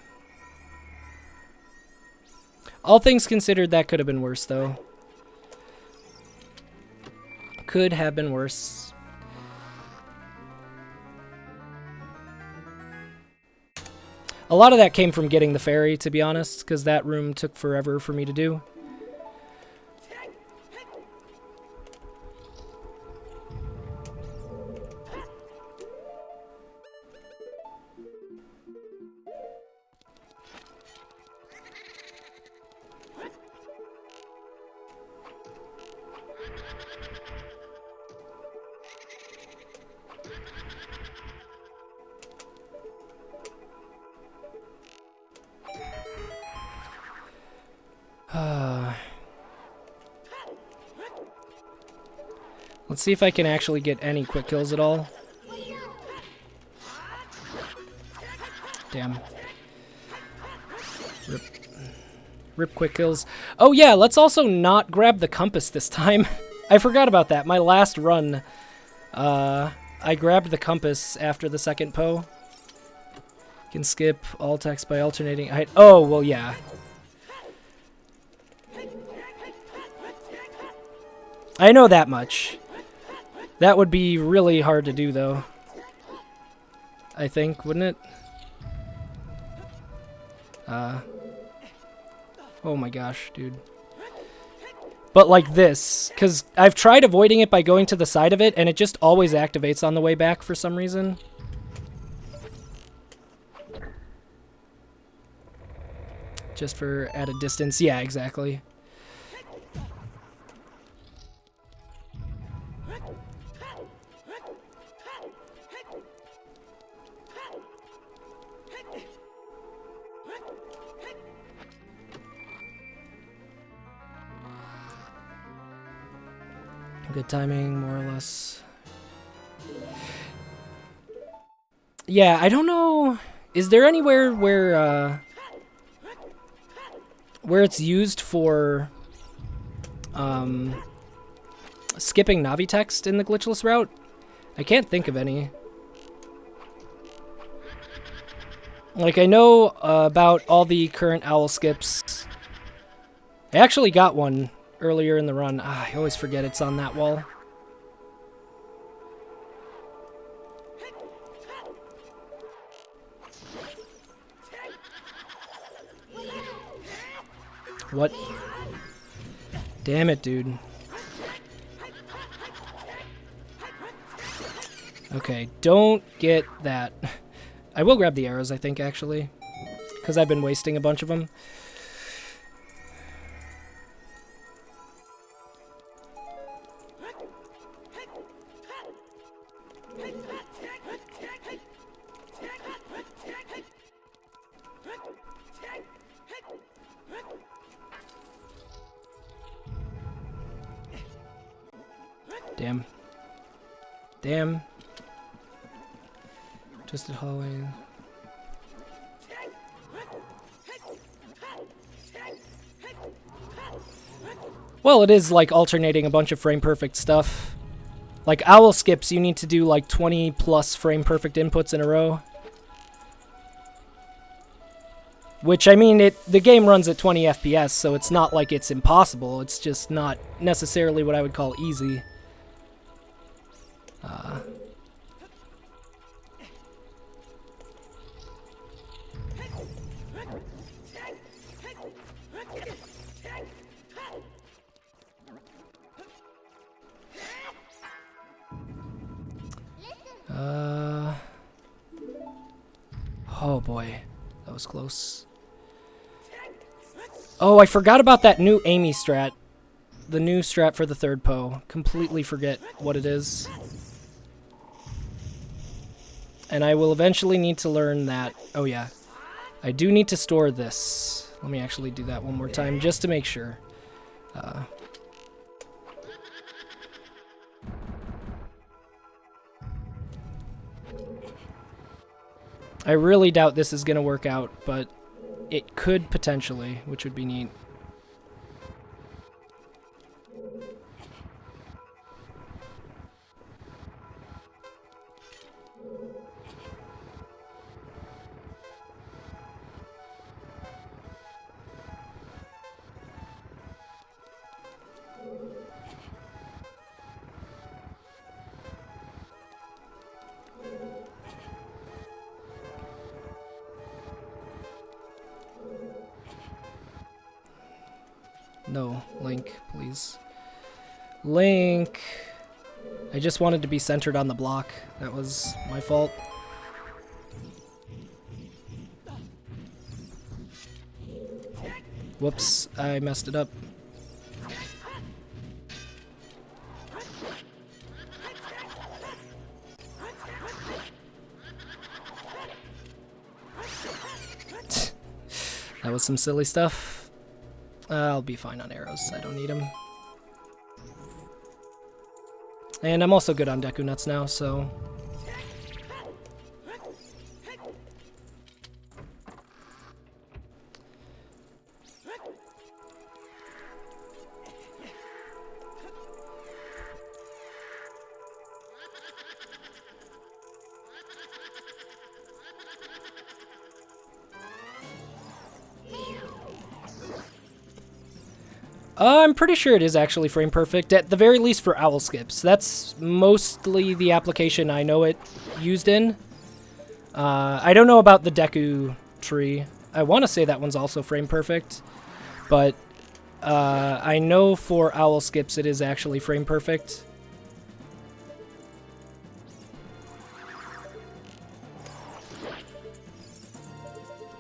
All things considered, that could have been worse, though. Could have been worse. A lot of that came from getting the ferry, to be honest, because that room took forever for me to do. Let's see if I can actually get any quick kills at all. Damn. Rip. Rip quick kills. Oh yeah, let's also not grab the compass this time. I forgot about that. My last run, I grabbed the compass after the second Poe. Can skip all text by alternating height. Oh, well, yeah. I know that much. That would be really hard to do, though. I think, wouldn't it? Oh my gosh, dude. But like this, because I've tried avoiding it by going to the side of it, and it just always activates on the way back for some reason. Just for at a distance. Yeah, exactly. Good timing, more or less. Yeah, I don't know. Is there anywhere where it's used for skipping Navi text in the glitchless route? I can't think of any. Like, I know about all the current owl skips. I actually got one earlier in the run. I always forget it's on that wall. What? Damn it, dude. Okay, don't get that. I will grab the arrows, I think, actually. Because I've been wasting a bunch of them. Damn. Damn. Twisted hallway. Well, it is like alternating a bunch of frame perfect stuff. Like owl skips, you need to do like 20 plus frame perfect inputs in a row. Which, I mean, the game runs at 20 FPS, so it's not like it's impossible. It's just not necessarily what I would call easy. boy, that was close. Oh, I forgot about that new Amy strat. The new strat for the third Poe. Completely forget what it is. And I will eventually need to learn that. Oh yeah, I do need to store this. Let me actually do that one more time just to make sure. I really doubt this is going to work out, but it could potentially, which would be neat. No, Link, please. Link! I just wanted to be centered on the block. That was my fault. Whoops, I messed it up. That was some silly stuff. I'll be fine on arrows. I don't need them. And I'm also good on Deku Nuts now, so... I'm pretty sure it is actually frame perfect, at the very least for owl skips. That's mostly the application I know it used in. I don't know about the Deku tree. I want to say that one's also frame perfect, but I know for owl skips it is actually frame perfect.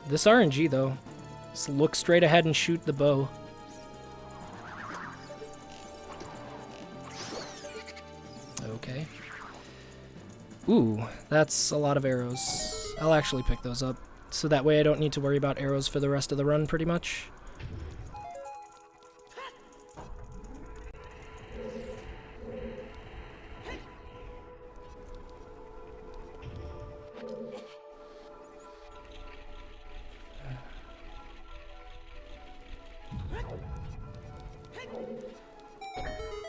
This RNG though, just look straight ahead and shoot the bow. Okay. Ooh, that's a lot of arrows. I'll actually pick those up, so that way I don't need to worry about arrows for the rest of the run, pretty much.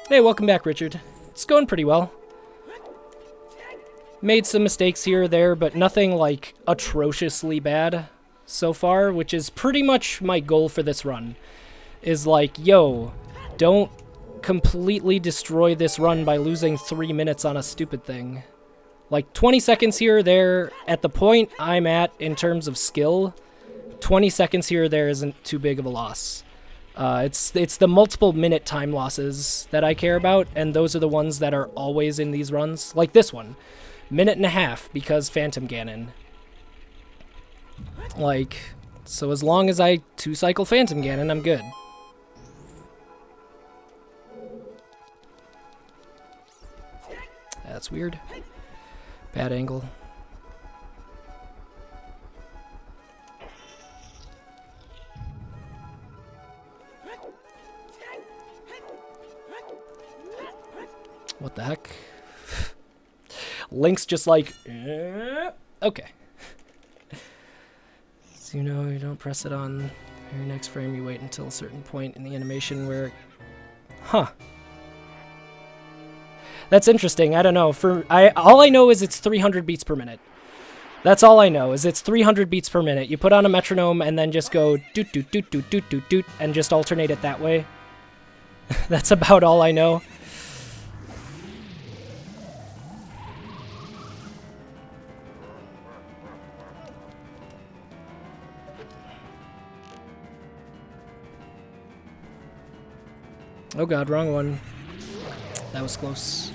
Hey, welcome back, Richard. It's going pretty well. Made some mistakes here or there, but nothing like atrociously bad so far, which is pretty much my goal for this run. Is like, yo, don't completely destroy this run by losing 3 minutes on a stupid thing. Like 20 seconds here or there, at the point I'm at in terms of skill, 20 seconds here or there isn't too big of a loss. It's the multiple minute time losses that I care about, and those are the ones that are always in these runs. Like this one. Minute and a half because Phantom Ganon. Like, so as long as I 2-cycle Phantom Ganon, I'm good. That's weird. Bad angle. What the heck? Link's just like, okay. So you know, you don't press it on your next frame, you wait until a certain point in the animation where... Huh. That's interesting, I don't know. All I know is it's 300 beats per minute. That's all I know, is it's 300 beats per minute. You put on a metronome and then just go doot doot doot doot doot doot doot and just alternate it that way. That's about all I know. Oh god, wrong one. That was close.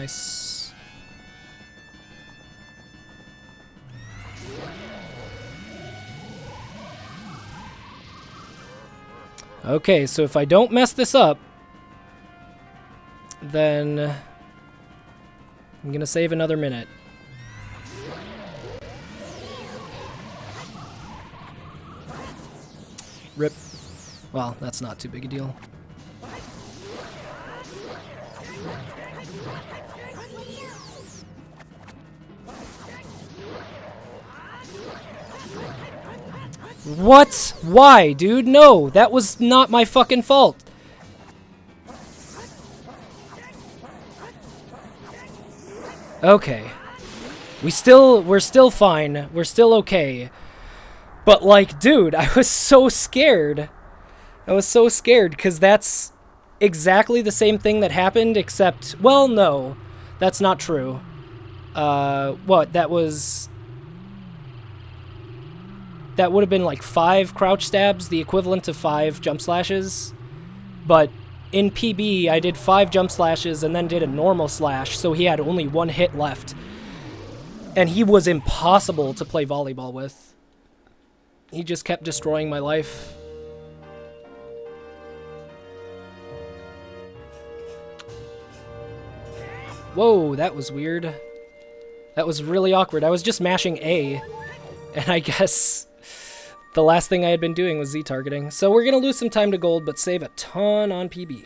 nice. Okay, so if I don't mess this up, then I'm gonna save another minute. Rip. Well, that's not too big a deal. What? Why, dude? No, that was not my fucking fault. Okay. We're still fine. We're still okay. But like, dude, I was so scared. I was so scared because that's exactly the same thing that happened, except, well, no, that's not true. What? That would have been like 5 crouch stabs, the equivalent to 5 jump slashes. But in PB, I did 5 jump slashes and then did a normal slash, so he had only 1 hit left. And he was impossible to play volleyball with. He just kept destroying my life. Whoa, that was weird. That was really awkward. I was just mashing A, and I guess the last thing I had been doing was Z-targeting. So we're going to lose some time to gold, but save a ton on PB.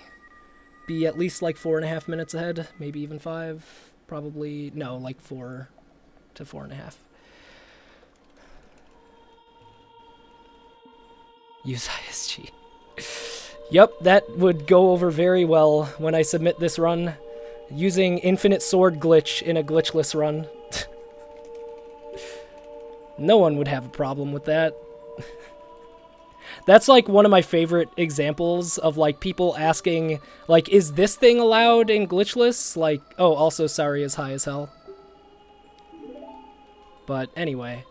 Be at least like 4.5 minutes ahead, maybe even 5. Probably, no, like 4 to 4.5. Use ISG. Yep, that would go over very well when I submit this run. Using infinite sword glitch in a glitchless run. No one would have a problem with that. That's like one of my favorite examples of like people asking, like, is this thing allowed in glitchless? Like, oh, also sorry is high as hell. But anyway.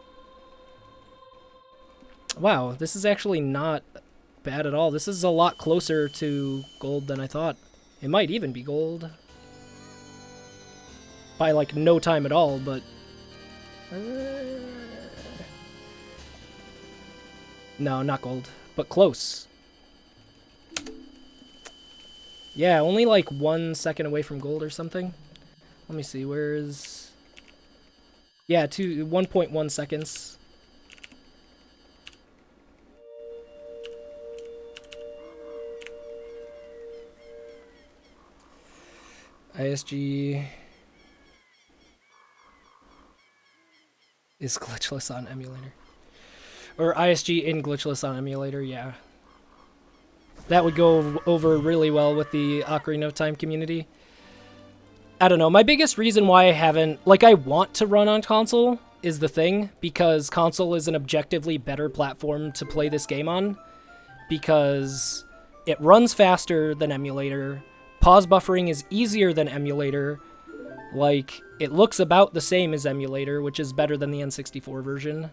Wow, this is actually not bad at all. This is a lot closer to gold than I thought. It might even be gold. By like no time at all, but no, not gold, but close. Yeah, only like 1 second away from gold or something. Let me see, where's... Yeah, 1.1 seconds. ISG is glitchless on emulator. Or ISG in glitchless on emulator, yeah. That would go over really well with the Ocarina of Time community. I don't know, my biggest reason why I haven't... Like, I want to run on console is the thing, because console is an objectively better platform to play this game on, because it runs faster than emulator, pause buffering is easier than emulator, like, it looks about the same as emulator, which is better than the N64 version.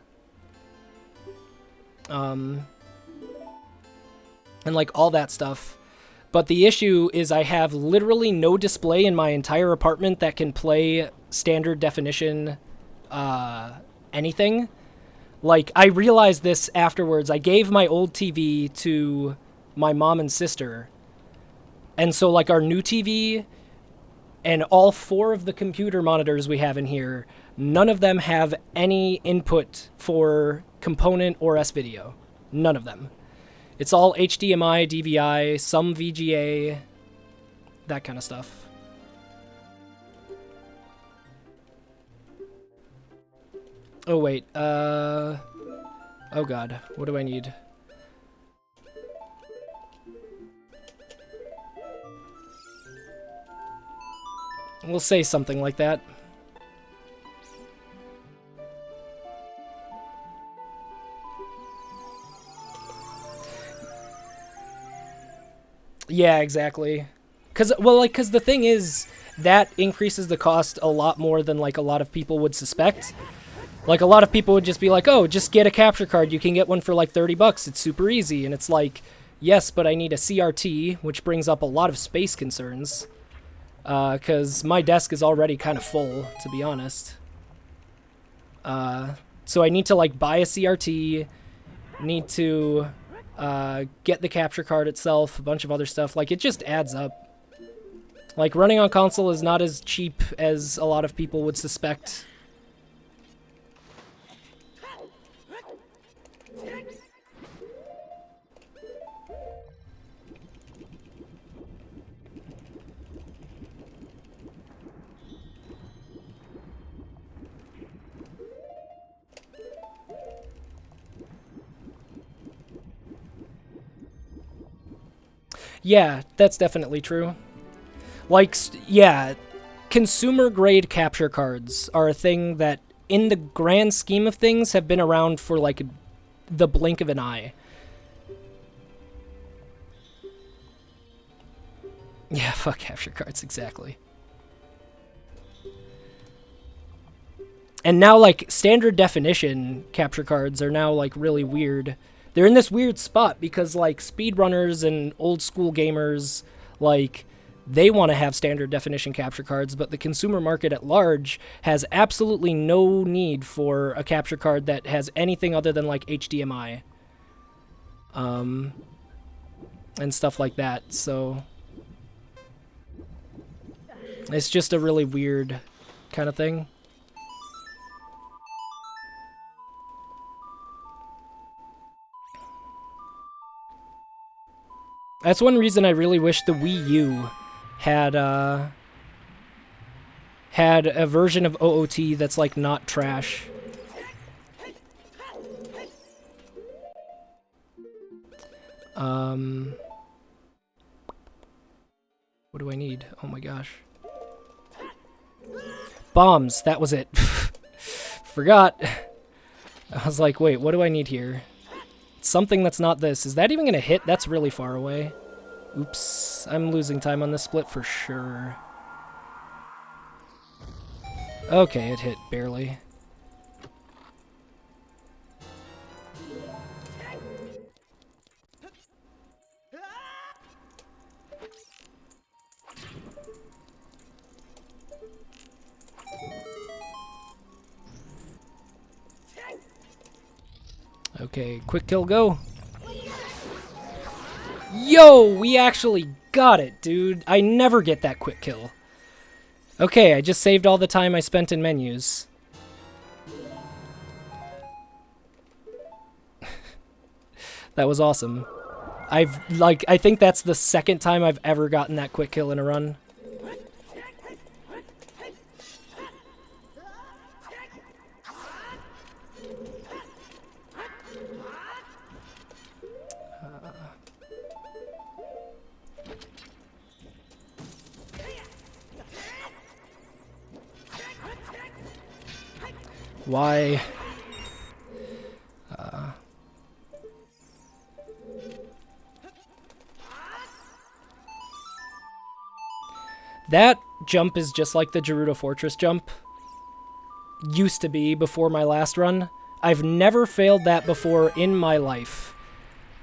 And like all that stuff. But the issue is I have literally no display in my entire apartment that can play standard definition anything. Like, I realized this afterwards. I gave my old TV to my mom and sister. And so, like, our new TV and all 4 of the computer monitors we have in here, none of them have any input for component or S-video. None of them. It's all HDMI, DVI, some VGA, that kind of stuff. Oh, wait. Oh, God. What do I need? We'll say something like that. Yeah, exactly. Cause the thing is, that increases the cost a lot more than like a lot of people would suspect. Like, a lot of people would just be like, oh, just get a capture card. You can get one for like 30 bucks. It's super easy. And it's like, yes, but I need a CRT, which brings up a lot of space concerns. because my desk is already kind of full, to be honest. So I need to like buy a CRT, need to get the capture card itself, a bunch of other stuff. Like, it just adds up. Like, running on console is not as cheap as a lot of people would suspect. Yeah, that's definitely true. Like, yeah, consumer grade capture cards are a thing that, in the grand scheme of things, have been around for like the blink of an eye. Yeah, fuck capture cards, exactly. And now, like, standard definition capture cards are now, like, really weird. They're in this weird spot because, like, speedrunners and old school gamers, like, they want to have standard definition capture cards, but the consumer market at large has absolutely no need for a capture card that has anything other than, like, HDMI. And stuff like that, so it's just a really weird kind of thing. That's one reason I really wish the Wii U had a version of OOT that's like not trash. What do I need? Oh my gosh. Bombs, that was it. Forgot. I was like, wait, what do I need here? Something that's not this. Is that even gonna hit? That's really far away. Oops. I'm losing time on this split for sure. Okay, it hit barely. Okay, quick kill, go. Yo, we actually got it, dude. I never get that quick kill. Okay, I just saved all the time I spent in menus. That was awesome. I think that's the second time I've ever gotten that quick kill in a run. Why? That jump is just like the Gerudo Fortress jump. Used to be before my last run. I've never failed that before in my life.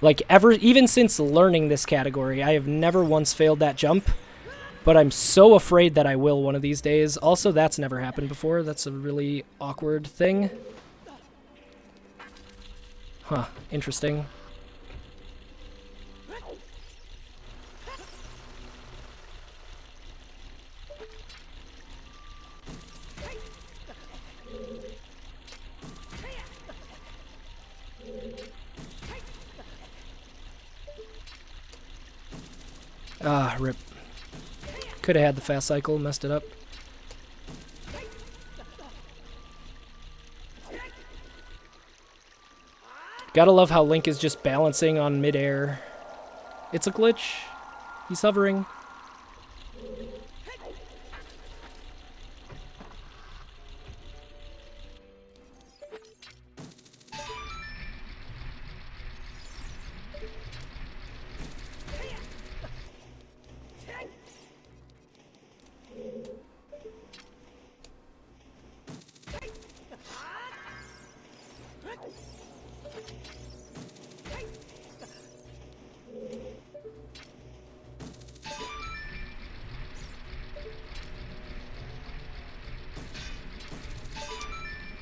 Like, even since learning this category, I have never once failed that jump. But I'm so afraid that I will one of these days. Also, that's never happened before. That's a really awkward thing. Huh, interesting. Ah, rip. Could have had the fast cycle, messed it up. Gotta love how Link is just balancing on midair. It's a glitch. He's hovering.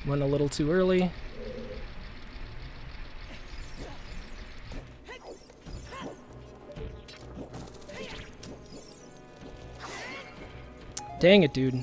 Went a little too early. Dang it, dude.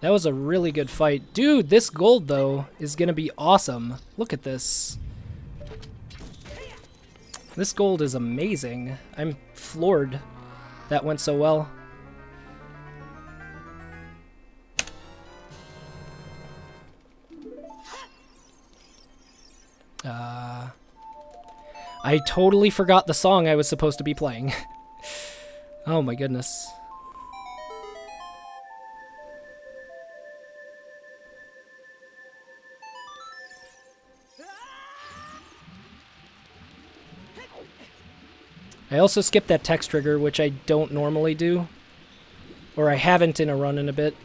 That was a really good fight. Dude, this gold, though, is going to be awesome. Look at this. This gold is amazing. I'm floored that went so well. I totally forgot the song I was supposed to be playing. Oh my goodness. I also skipped that text trigger, which I don't normally do. Or I haven't in a run in a bit.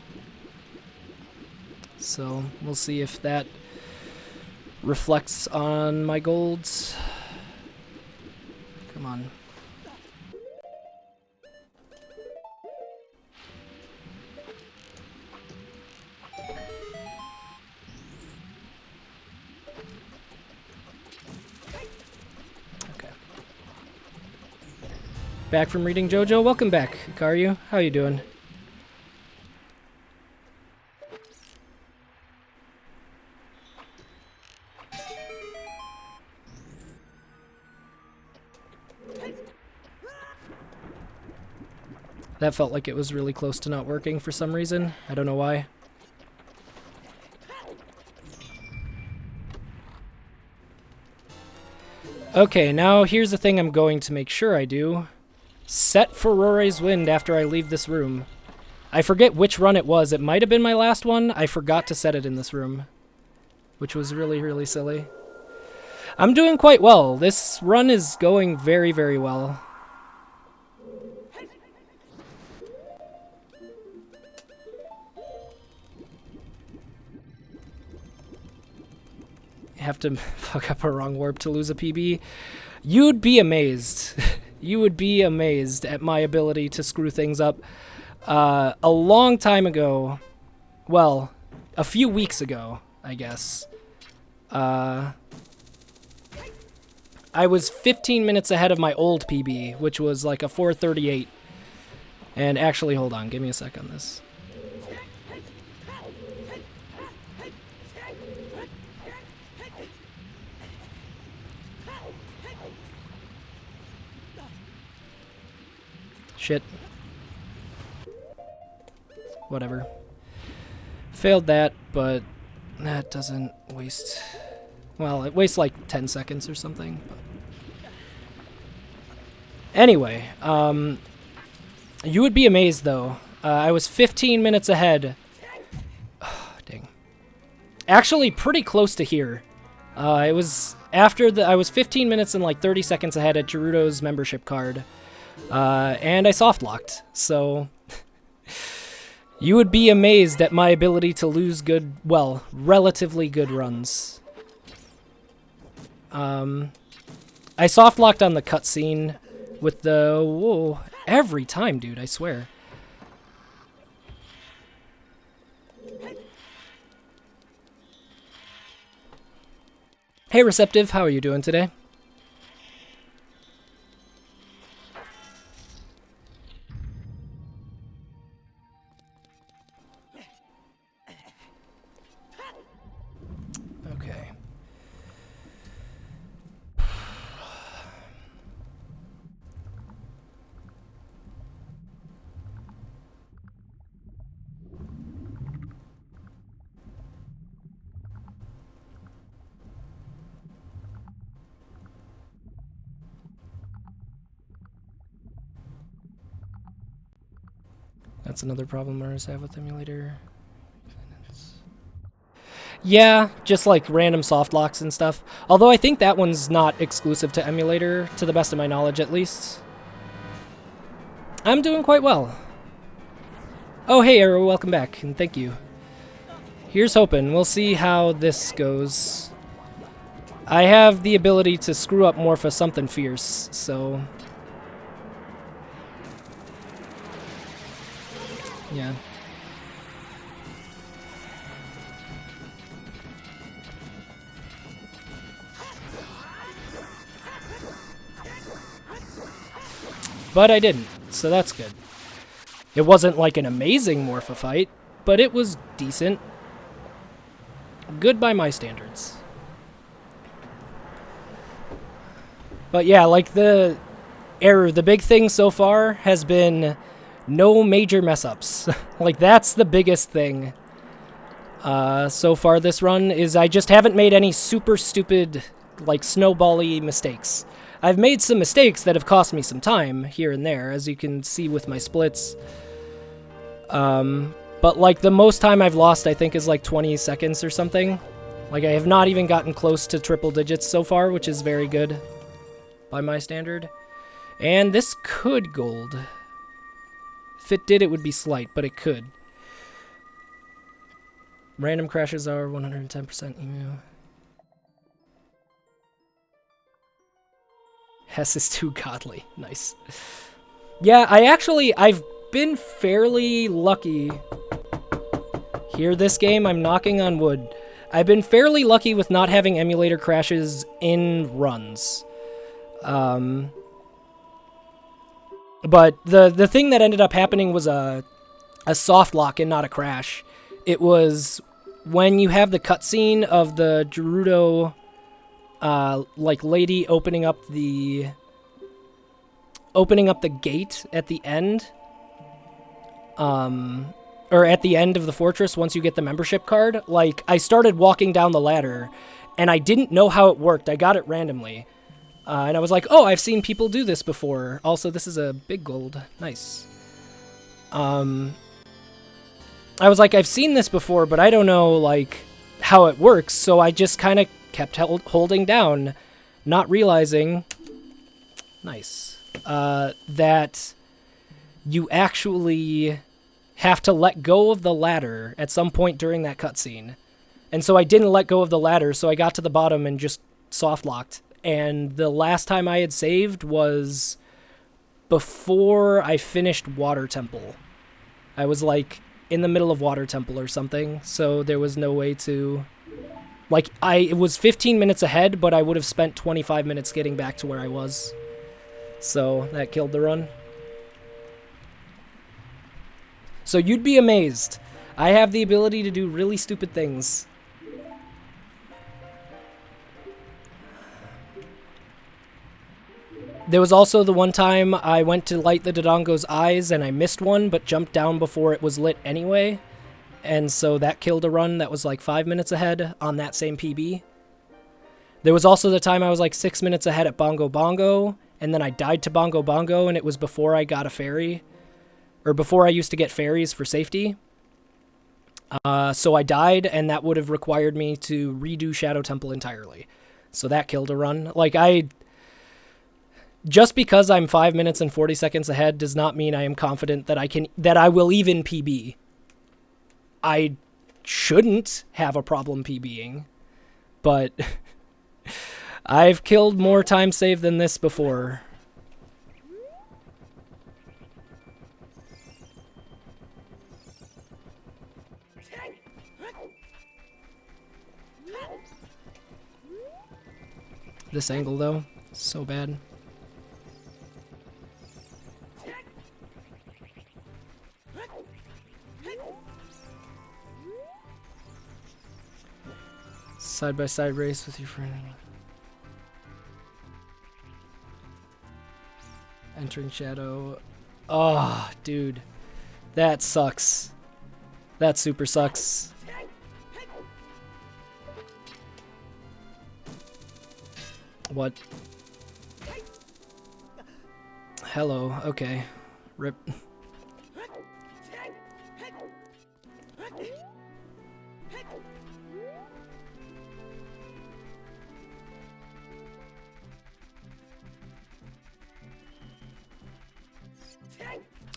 So we'll see if that reflects on my golds. Come on. Back from reading JoJo. Welcome back, Karyu. How you doing? That felt like it was really close to not working for some reason. I don't know why. Okay, now here's the thing I'm going to make sure I do. Set Furore's Wind after I leave this room. I forget which run it was. It might have been my last one. I forgot to set it in this room, which was really, really silly. I'm doing quite well. This run is going very, very well. Have to fuck up a wrong warp to lose a PB. You'd be amazed. You would be amazed at my ability to screw things up. A long time ago, well, a few weeks ago, I guess, I was 15 minutes ahead of my old PB, which was like a 4:38. And actually, hold on, give me a sec on this. Shit. Whatever. Failed that, but that doesn't waste... Well, it wastes like 10 seconds or something. But anyway, you would be amazed though. I was 15 minutes ahead. Oh, dang. Actually, pretty close to here. It was after I was 15 minutes and like 30 seconds ahead at Gerudo's membership card. And I soft locked, so you would be amazed at my ability to lose good, well, relatively good runs. I soft locked on the cutscene with the, whoa, every time, dude, I swear. Hey, Receptive, how are you doing today? That's another problem runners have with emulator. Yeah, just like random soft locks and stuff. Although I think that one's not exclusive to emulator, to the best of my knowledge at least. I'm doing quite well. Oh, hey, Arrow, welcome back, and thank you. Here's hoping. We'll see how this goes. I have the ability to screw up Morpha something fierce, so... yeah. But I didn't, so that's good. It wasn't like an amazing Morpha fight, but it was decent. Good by my standards. But yeah, like the big thing so far has been no major mess-ups. Like that's the biggest thing so far this run, is I just haven't made any super stupid, like snowball-y mistakes. I've made some mistakes that have cost me some time here and there, as you can see with my splits. But like the most time I've lost, I think, is like 20 seconds or something. Like I have not even gotten close to triple digits so far, which is very good by my standard. And this could gold. If it did, it would be slight, but it could. Random crashes are 110% emu. Hess is too godly. Nice. Yeah, I've been fairly lucky. Here, this game, I'm knocking on wood. I've been fairly lucky with not having emulator crashes in runs. But the thing that ended up happening was a soft lock and not a crash. It was when you have the cutscene of the Gerudo... like lady opening up the gate at the end, or at the end of the fortress once you get the membership card. Like I started walking down the ladder, and I didn't know how it worked. I got it randomly, and I was like, "Oh, I've seen people do this before." Also, this is a big gold, nice. I was like, "I've seen this before, but I don't know like how it works." So I just kind of kept holding down, not realizing, nice, that you actually have to let go of the ladder at some point during that cutscene. And so I didn't let go of the ladder, so I got to the bottom and just soft-locked. And the last time I had saved was before I finished Water Temple. I was, like, in the middle of Water Temple or something, so there was no way to... Like, it was 15 minutes ahead, but I would have spent 25 minutes getting back to where I was. So, that killed the run. So, you'd be amazed. I have the ability to do really stupid things. There was also the one time I went to light the Dodongo's eyes and I missed one, but jumped down before it was lit anyway. And so that killed a run that was like 5 minutes ahead on that same PB. There was also the time I was like 6 minutes ahead at Bongo Bongo, and then I died to Bongo Bongo, and it was before I got a ferry. Or before I used to get ferries for safety. So I died, and that would have required me to redo Shadow Temple entirely. So that killed a run. Like, just because I'm 5 minutes and 40 seconds ahead does not mean I am confident that I will even PB. I shouldn't have a problem PBing, but I've killed more time saved than this before. This angle, though, so bad. Side-by-side race with your friend. Entering Shadow. Oh, dude. That sucks. That super sucks. What? Hello, okay. Rip.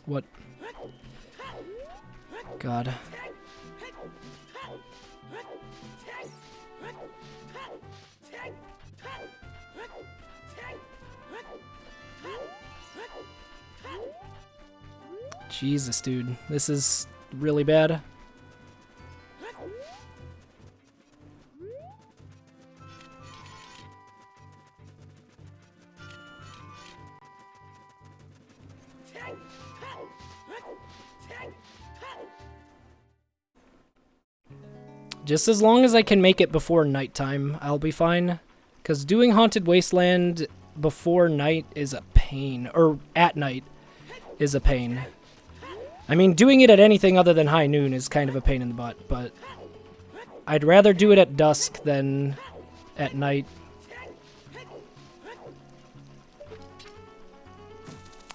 What? God. Jesus, dude. This is really bad. Just as long as I can make it before nighttime, I'll be fine. Because doing Haunted Wasteland before night is a pain. Or at night is a pain. I mean, doing it at anything other than high noon is kind of a pain in the butt, but I'd rather do it at dusk than at night.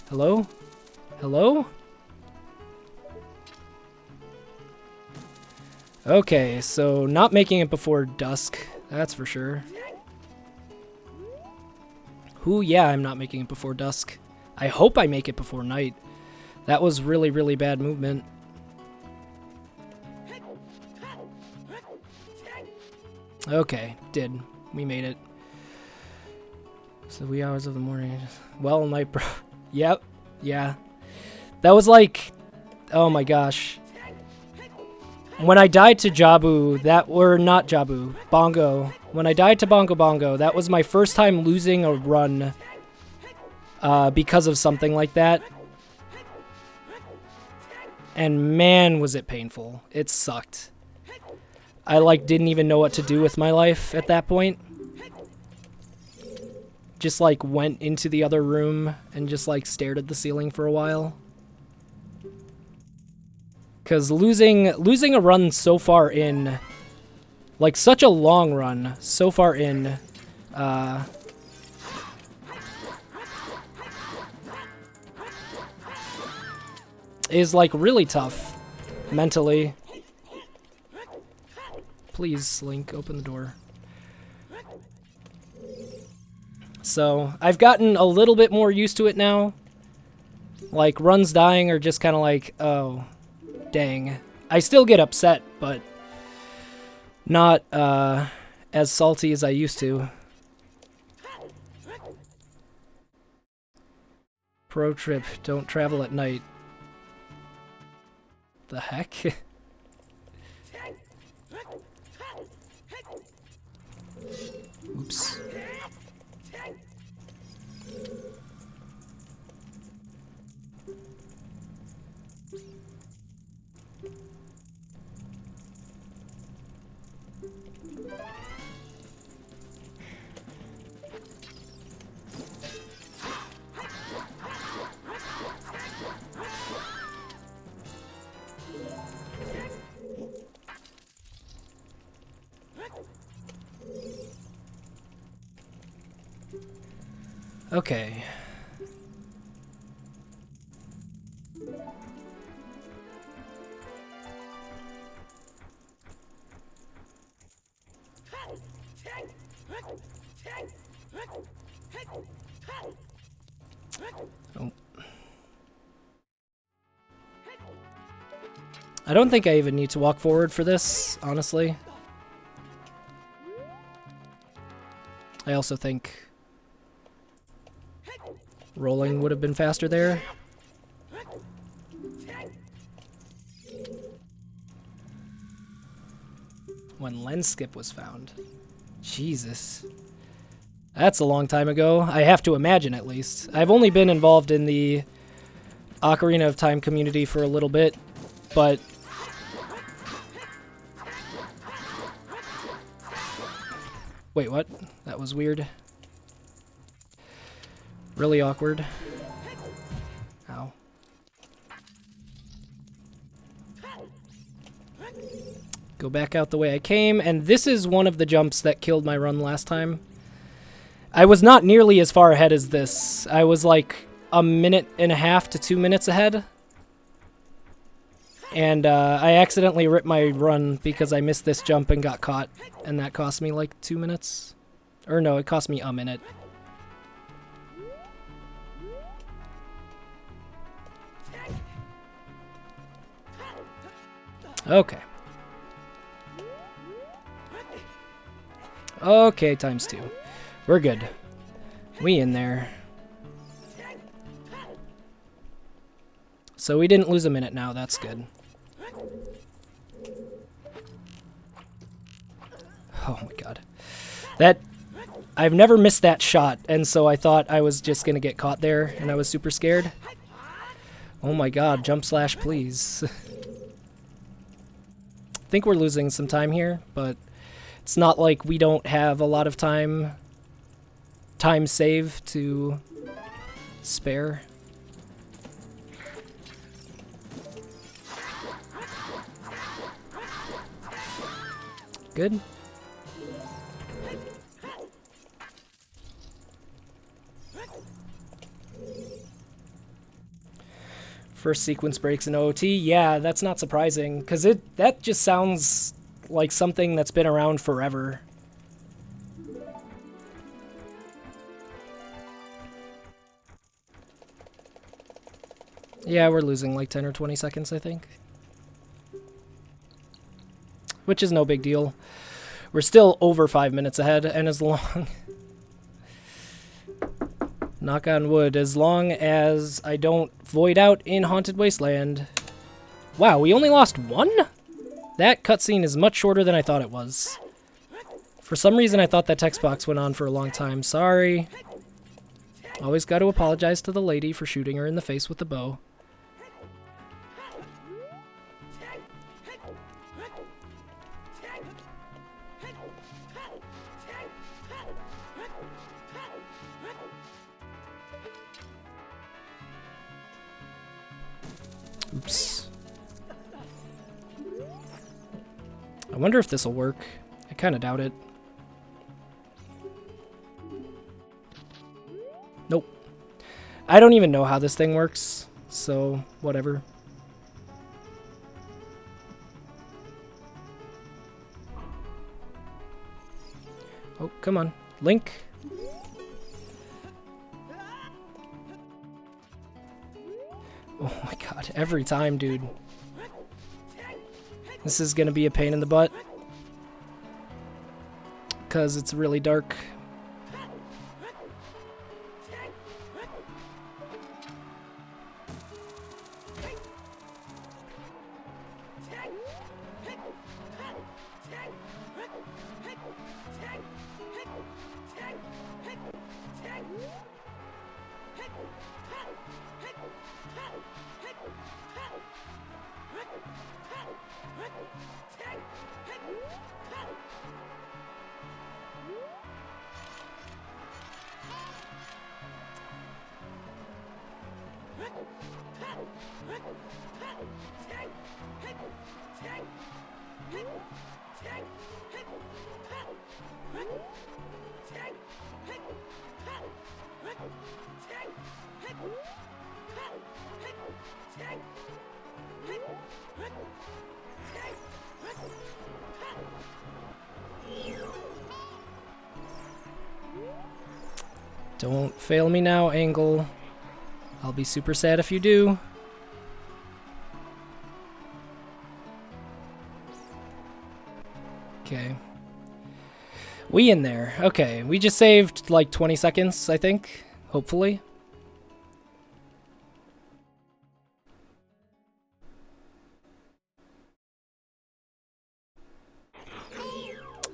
Hello? Hello? Okay, so not making it before dusk, that's for sure. Ooh, yeah, I'm not making it before dusk. I hope I make it before night. That was really, really bad movement. Okay, did. We made it. So wee hours of the morning. Well, night, bro. Yep, yeah. That was like, oh my gosh. When I died to Jabu, not Jabu, Bongo. When I died to Bongo Bongo, that was my first time losing a run because of something like that. And man, was it painful. It sucked. I like didn't even know what to do with my life at that point. Just like went into the other room and just like stared at the ceiling for a while. Because losing a run so far in, like such a long run so far in, is like really tough mentally. Please, Link, open the door. So I've gotten a little bit more used to it now. Like runs dying are just kind of like, oh, dang. I still get upset, but not as salty as I used to. Pro trip, don't travel at night. The heck? Oops. Okay. Oh. I don't think I even need to walk forward for this, honestly. I also think rolling would have been faster there. When lens skip was found. Jesus. That's a long time ago. I have to imagine, at least. I've only been involved in the Ocarina of Time community for a little bit, but wait, what? That was weird. Really awkward. Ow. Go back out the way I came, and this is one of the jumps that killed my run last time. I was not nearly as far ahead as this. I was like a minute and a half to 2 minutes ahead. And I accidentally ripped my run because I missed this jump and got caught. And that cost me like 2 minutes. Or no, it cost me a minute. Okay. Okay, times 2. We're good. We in there. So we didn't lose a minute now, that's good. Oh my god. I've never missed that shot, and so I thought I was just gonna get caught there, and I was super scared. Oh my god, jump slash please. I think we're losing some time here, but it's not like we don't have a lot of time save to spare. Good. First sequence breaks in OOT. Yeah, that's not surprising, because that just sounds like something that's been around forever. Yeah, we're losing like 10 or 20 seconds, I think. Which is no big deal. We're still over 5 minutes ahead, and as long... knock on wood, as long as I don't void out in Haunted Wasteland. Wow, we only lost 1? That cutscene is much shorter than I thought it was. For some reason, I thought that text box went on for a long time. Sorry. Always got to apologize to the lady for shooting her in the face with the bow. Oops. I wonder if this will work. I kind of doubt it. Nope. I don't even know how this thing works, so whatever. Oh, come on. Link. Oh my god, every time, dude. This is gonna be a pain in the butt. Because it's really dark. Don't fail me now, Angle. I'll be super sad if you do. Okay. We in there. Okay, we just saved like 20 seconds, I think. Hopefully.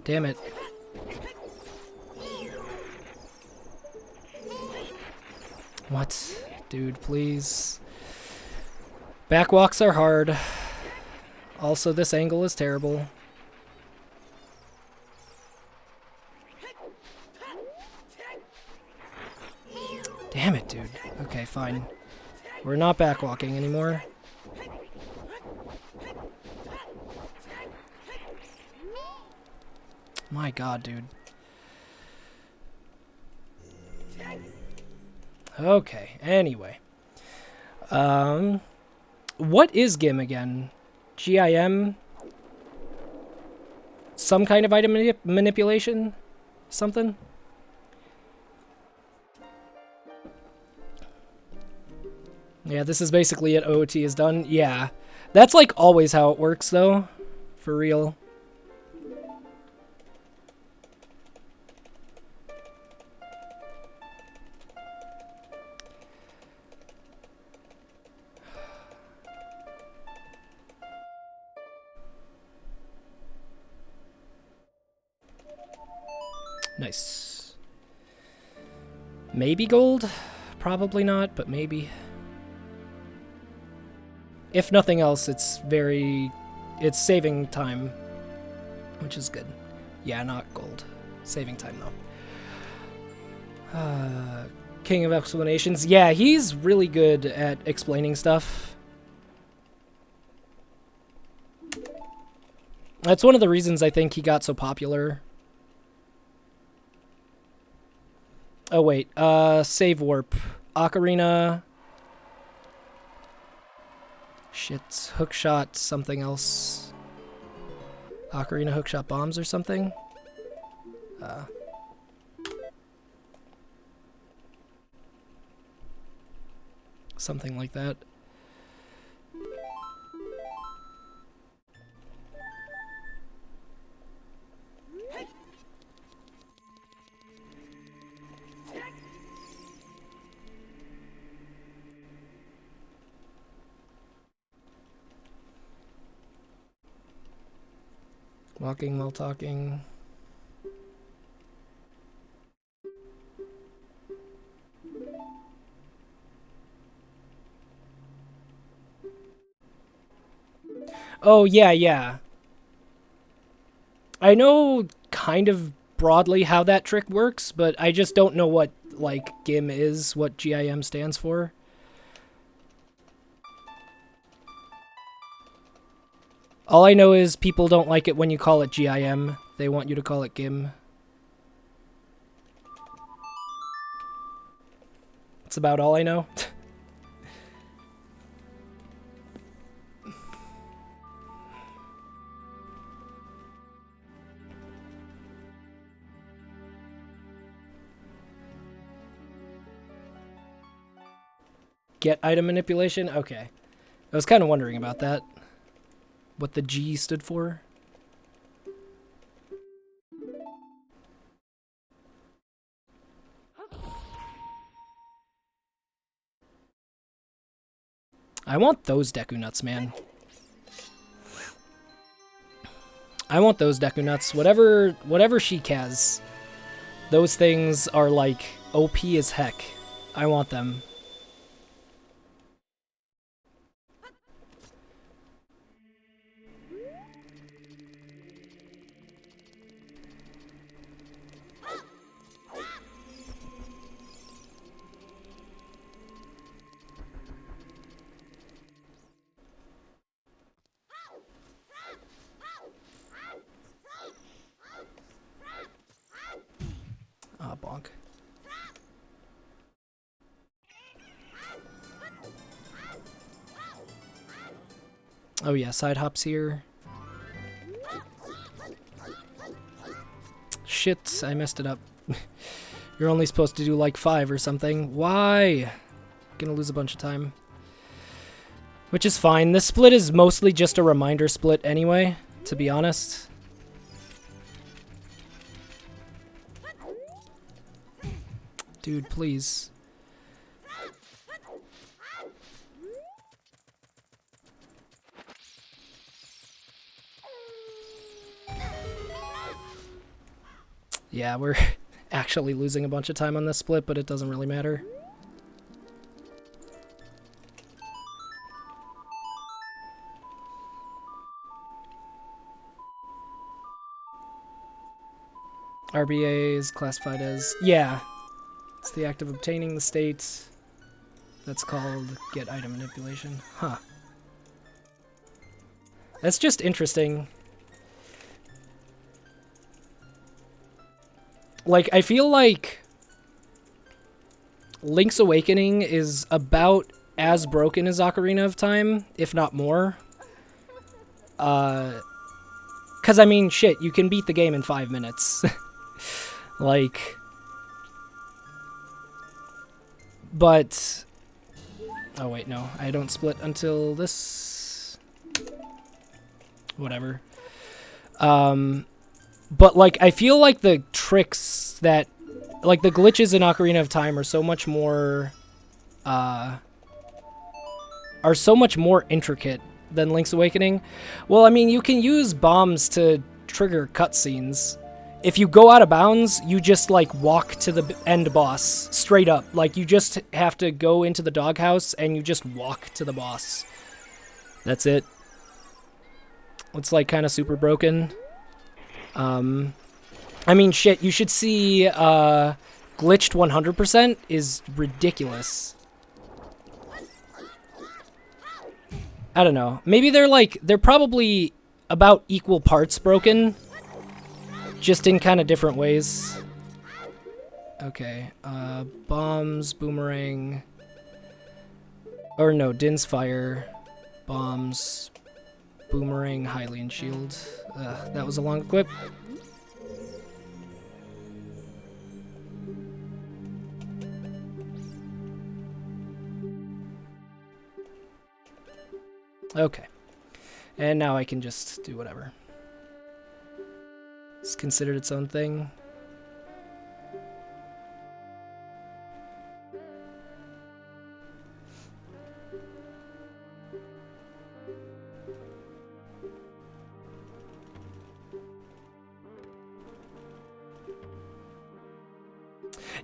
Damn it. What? Dude, please. Backwalks are hard. Also, this angle is terrible. Damn it, dude. Okay, fine. We're not backwalking anymore. My god, dude. Okay, anyway. What is GIM again? GIM? Some kind of item manipulation? Something? Yeah, this is basically it. OOT is done. Yeah. That's like always how it works though. For real. Nice. Maybe gold? Probably not, but maybe. If nothing else, it's saving time, which is good. Yeah, not gold. Saving time, though. King of Explanations. Yeah, he's really good at explaining stuff. That's one of the reasons I think he got so popular. Oh, wait. Save warp. Ocarina. Shit. Hookshot something else. Ocarina hookshot bombs or something? Something like that. Walking while talking. Oh, yeah. I know kind of broadly how that trick works, but I just don't know what, like, GIM is, what GIM stands for. All I know is people don't like it when you call it GIM. They want you to call it GIM. That's about all I know. Get item manipulation? Okay. I was kind of wondering about that. What the G stood for. I want those Deku Nuts, man. I want those Deku Nuts. Whatever Sheik has. Those things are like OP as heck. I want them. Ah, bonk. Oh yeah, side hops here. Shit, I messed it up. You're only supposed to do like 5 or something. Why? Gonna lose a bunch of time. Which is fine. This split is mostly just a reminder split anyway, to be honest. Dude, please. Yeah, we're actually losing a bunch of time on this split, but it doesn't really matter. RBA is classified as... Yeah. It's the act of obtaining the state. That's called get item manipulation. Huh. That's just interesting. Like, I feel like Link's Awakening is about as broken as Ocarina of Time, if not more. 'Cause I mean, shit, you can beat the game in 5 minutes. Like... But... Oh wait, no. I don't split until this... whatever. But like I feel like the tricks that, like the glitches in Ocarina of Time are so much more intricate than Link's Awakening. Well, I mean, you can use bombs to trigger cutscenes. If you go out of bounds, you just like walk to the end boss straight up. Like you just have to go into the doghouse and you just walk to the boss. That's it. It's like kind of super broken. I mean, shit, you should see glitched 100% is ridiculous. I don't know. Maybe they're probably about equal parts broken, just in kind of different ways. Okay, bombs, boomerang, or no, Din's fire, bombs, boomerang, Hylian shield. That was a long equip. Okay. And now I can just do whatever. It's considered its own thing.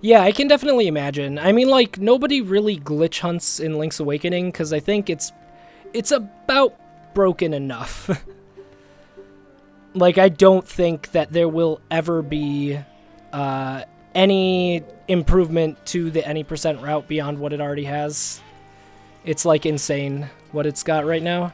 Yeah, I can definitely imagine. I mean, like, nobody really glitch hunts in Link's Awakening, because I think it's about broken enough. Like, I don't think that there will ever be any improvement to the any percent route beyond what it already has. It's, like, insane what it's got right now.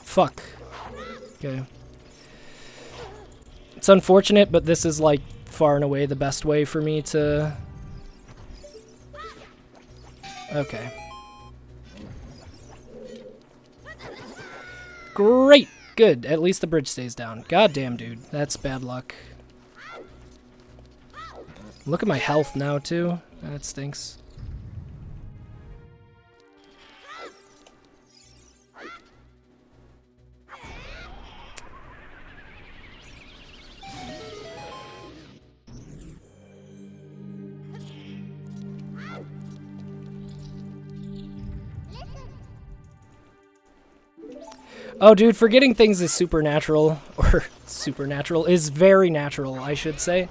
Fuck. Okay. It's unfortunate, but this is, like, far and away the best way for me to... Okay. Great! Good. At least the bridge stays down. Goddamn, dude. That's bad luck. Look at my health now, too. That stinks. Oh, dude, forgetting things is supernatural, or supernatural, is very natural, I should say.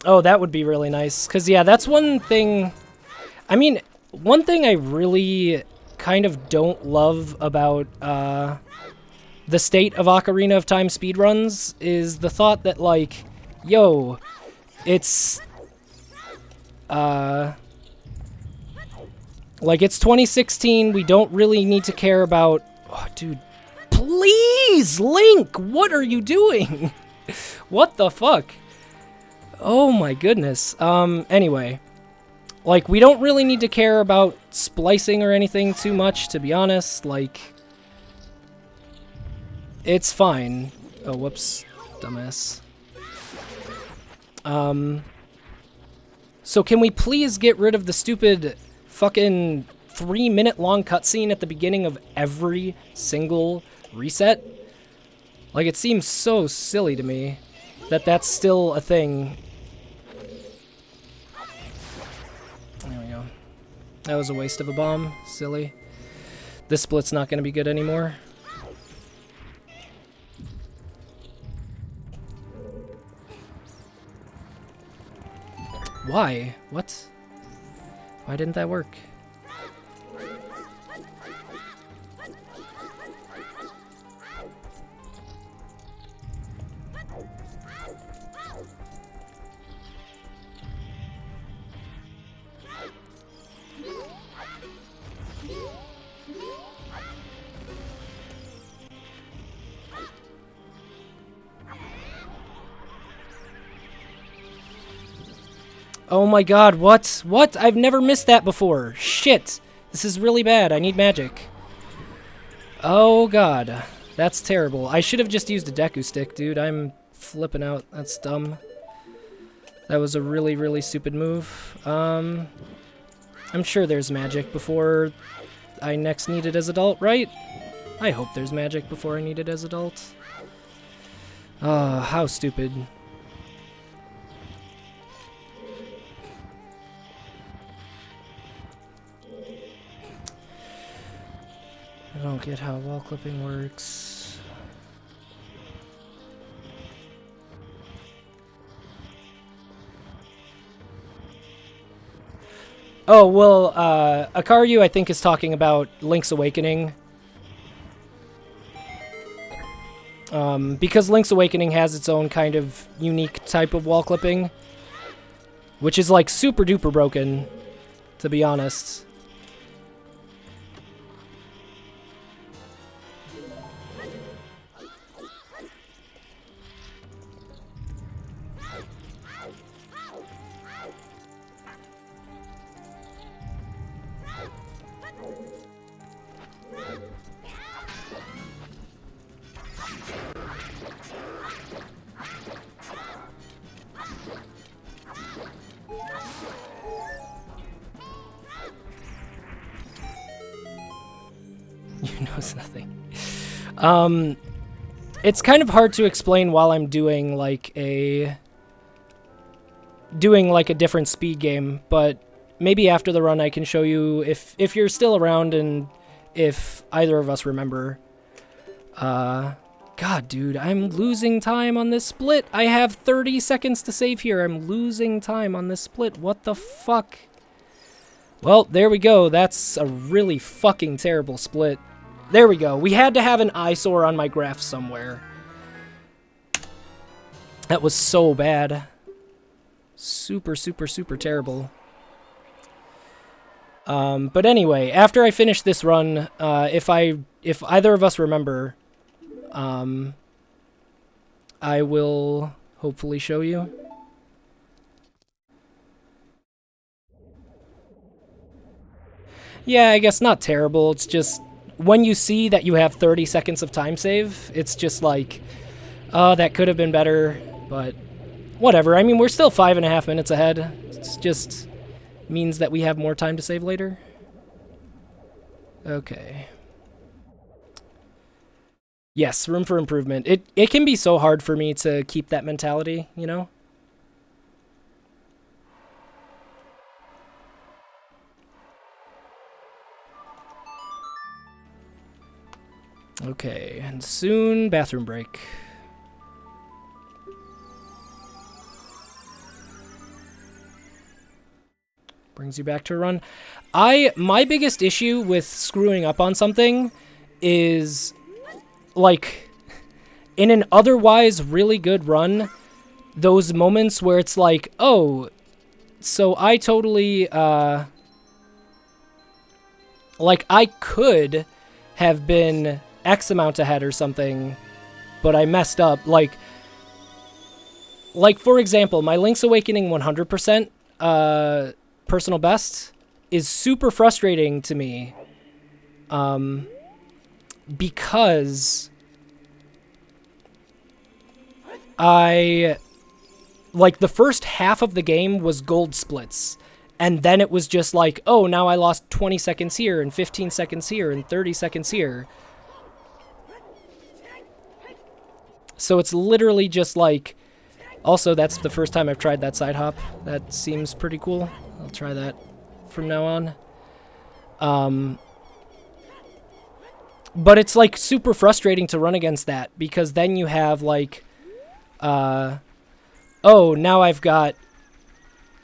Oh, that would be really nice, because, yeah, that's one thing... I mean, one thing I really kind of don't love about the state of Ocarina of Time speedruns is the thought that, like, yo, it's... like, it's 2016, we don't really need to care about... Oh, dude, please, Link, what are you doing? What the fuck? Oh my goodness. Anyway. Like, we don't really need to care about splicing or anything too much, to be honest. Like, it's fine. Oh, whoops. Dumbass. So can we please get rid of the stupid fucking 3-minute long cutscene at the beginning of every single reset? Like, it seems so silly to me that that's still a thing. There we go. That was a waste of a bomb. Silly. This split's not going to be good anymore. Why? What? Why didn't that work? Oh my god, what? What? I've never missed that before. Shit. This is really bad. I need magic. Oh god. That's terrible. I should have just used a Deku stick, dude. I'm flipping out. That's dumb. That was a really, really stupid move. I'm sure there's magic before I next need it as adult, right? I hope there's magic before I need it as adult. How stupid. I don't get how wall clipping works. Oh, well, Akaryu, I think, is talking about Link's Awakening. Because Link's Awakening has its own kind of unique type of wall clipping, which is, like, super duper broken, to be honest. You knows nothing. It's kind of hard to explain while I'm doing like a different speed game, but maybe after the run I can show you if you're still around and if either of us remember. God, dude, I'm losing time on this split. I have 30 seconds to save here. I'm losing time on this split. What the fuck? Well, there we go. That's a really fucking terrible split. There we go. We had to have an eyesore on my graph somewhere. That was so bad. Super, super, super terrible. But anyway, after I finish this run, if either of us remember, I will hopefully show you. Yeah, I guess not terrible. It's just when you see that you have 30 seconds of time save, it's just like, oh, that could have been better, but whatever. I mean, we're still 5.5 minutes ahead. It just means that we have more time to save later. Okay. Yes, room for improvement. It can be so hard for me to keep that mentality, you know? Okay, and soon bathroom break. Brings you back to a run. My biggest issue with screwing up on something is, like, in an otherwise really good run, those moments where it's like, oh, so I totally, like, I could have been X amount ahead or something, but I messed up. Like for example, my Link's Awakening 100% personal best is super frustrating to me, because the first half of the game was gold splits, and then it was just like, oh, now I lost 20 seconds here, and 15 seconds here, and 30 seconds here. So it's literally just like, also, that's the first time I've tried that side hop. That seems pretty cool. I'll try that from now on. But it's, like, super frustrating to run against that, because then you have, like, oh, now I've got,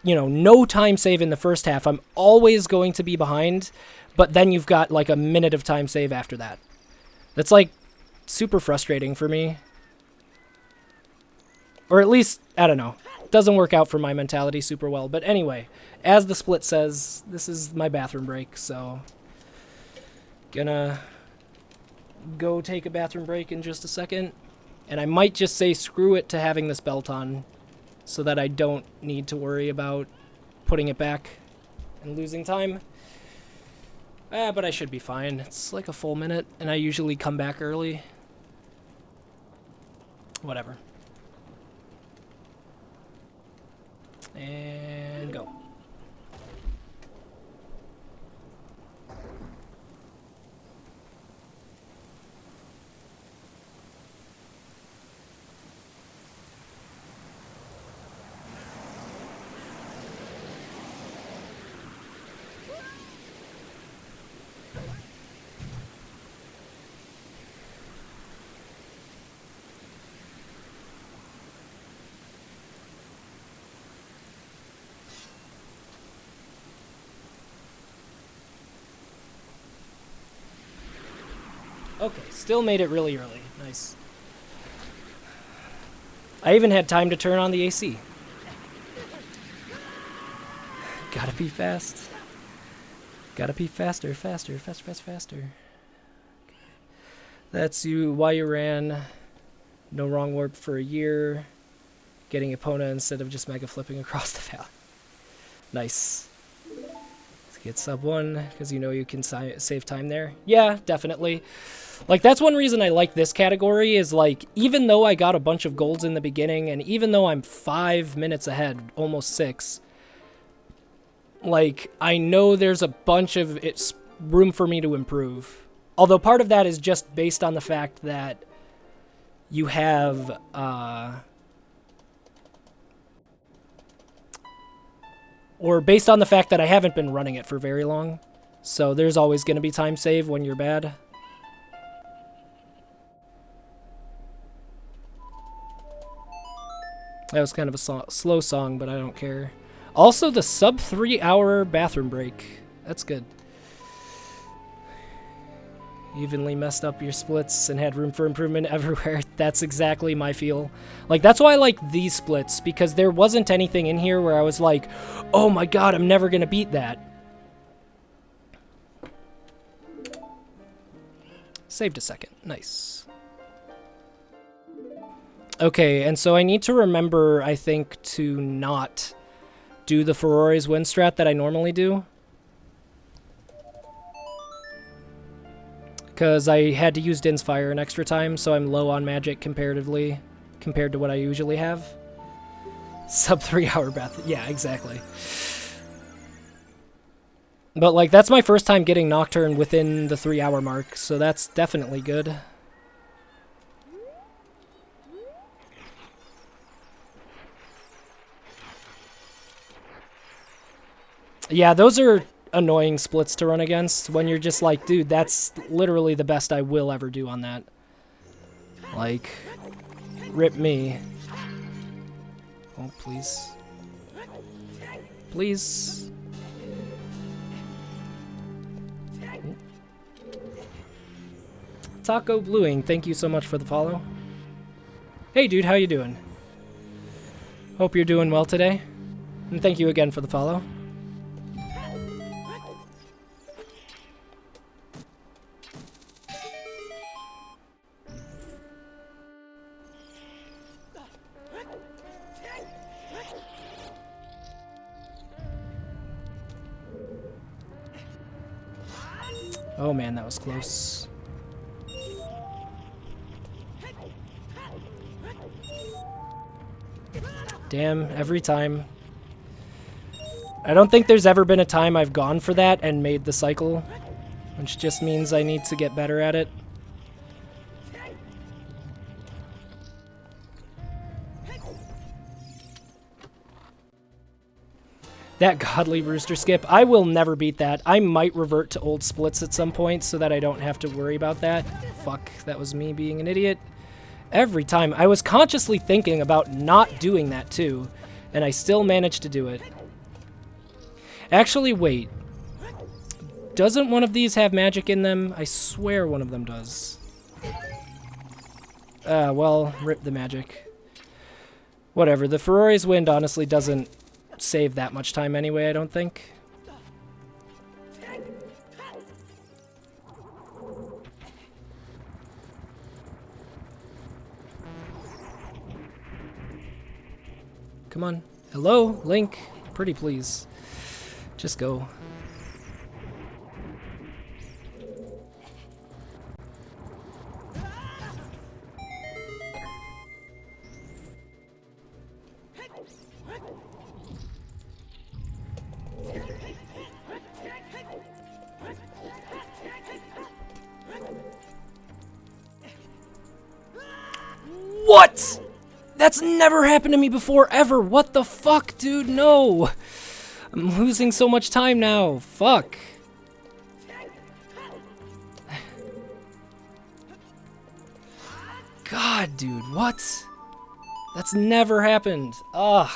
you know, no time save in the first half. I'm always going to be behind, but then you've got, like, a minute of time save after that. That's, like, super frustrating for me. Or at least, I don't know. It doesn't work out for my mentality super well. But anyway, as the split says, this is my bathroom break, so gonna go take a bathroom break in just a second. And I might just say screw it to having this belt on, so that I don't need to worry about putting it back and losing time. But I should be fine. It's like a full minute, and I usually come back early. Whatever. And go. Okay, still made it really early. Nice. I even had time to turn on the AC. Gotta be fast. Gotta be faster, faster, faster, faster, faster. Okay. That's why you ran. No wrong warp for a year. Getting Epona instead of just mega flipping across the valley. Nice. Let's get sub 1, because you know you can save time there. Yeah, definitely. Like, that's one reason I like this category, is like, even though I got a bunch of golds in the beginning, and even though I'm 5 minutes ahead, almost 6, like, I know there's a bunch of room for me to improve. Although part of that is just based on the fact that you have, or based on the fact that I haven't been running it for very long. So there's always going to be time save when you're bad. That was kind of a slow song, but I don't care. Also, the sub 3 hour bathroom break. That's good. Evenly messed up your splits and had room for improvement everywhere. That's exactly my feel. Like, that's why I like these splits, because there wasn't anything in here where I was like, oh my god, I'm never gonna beat that. Saved a second. Nice. Okay, and so I need to remember, I think, to not do the Ferrari's win strat that I normally do. Because I had to use Din's Fire an extra time, so I'm low on magic comparatively, compared to what I usually have. Sub 3 hour bath. Yeah, exactly. But, like, that's my first time getting Nocturne within the 3 hour mark, so that's definitely good. Yeah, those are annoying splits to run against when you're just like, dude, that's literally the best I will ever do on that. Like, rip me. Oh, please. Please. Taco Bluing, thank you so much for the follow. Hey dude, how you doing? Hope you're doing well today. And thank you again for the follow. Oh man, that was close. Damn, every time. I don't think there's ever been a time I've gone for that and made the cycle, which just means I need to get better at it. That godly rooster skip. I will never beat that. I might revert to old splits at some point so that I don't have to worry about that. Fuck, that was me being an idiot. Every time. I was consciously thinking about not doing that too, and I still managed to do it. Actually, wait. Doesn't one of these have magic in them? I swear one of them does. Well, rip the magic. Whatever. The Ferrari's wind honestly doesn't save that much time anyway, I don't think. Come on. Hello, Link. Pretty please. Just go. What? That's never happened to me before, ever. What the fuck, dude? No. I'm losing so much time now. Fuck. God, dude, what? That's never happened. Ugh,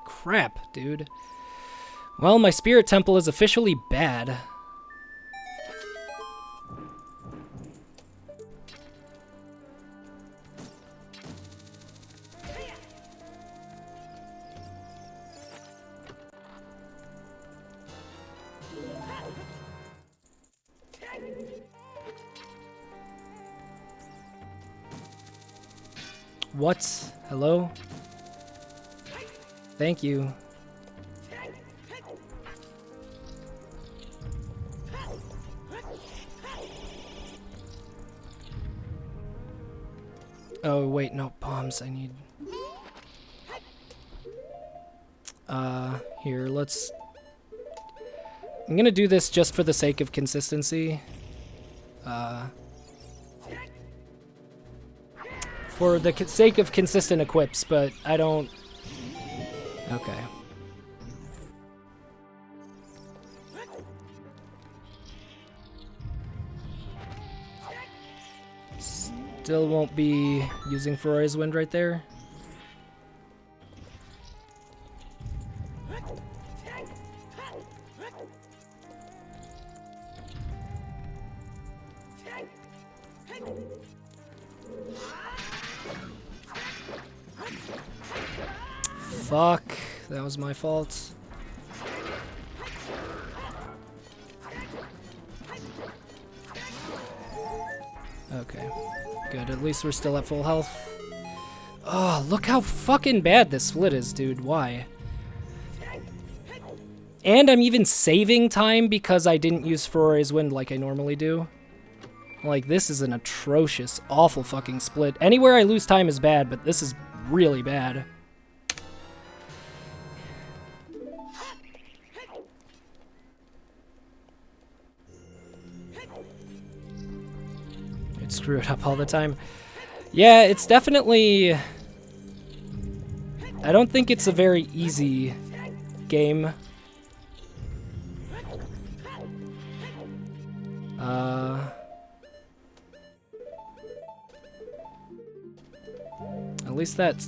crap, dude. Well, my spirit temple is officially bad. What? Hello? Thank you. Oh, wait, no, bombs. I need... Here, let's... I'm gonna do this just for the sake of consistency. For the sake of consistent equips, but I don't... Okay. Still won't be using Ferrari's Wind right there. Fuck, that was my fault. Okay, good, at least we're still at full health. Oh, look how fucking bad this split is, dude, why? And I'm even saving time because I didn't use Ferrari's Wind like I normally do. Like, this is an atrocious, awful fucking split. Anywhere I lose time is bad, but this is really bad. I'd screw it up all the time. Yeah, it's definitely... I don't think it's a very easy game. At least that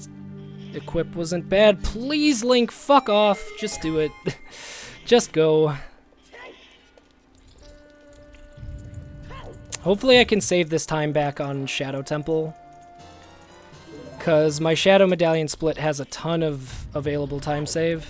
equip wasn't bad. Please, Link, fuck off. Just do it. Just go. Hopefully I can save this time back on Shadow Temple. Because my Shadow Medallion split has a ton of available time save.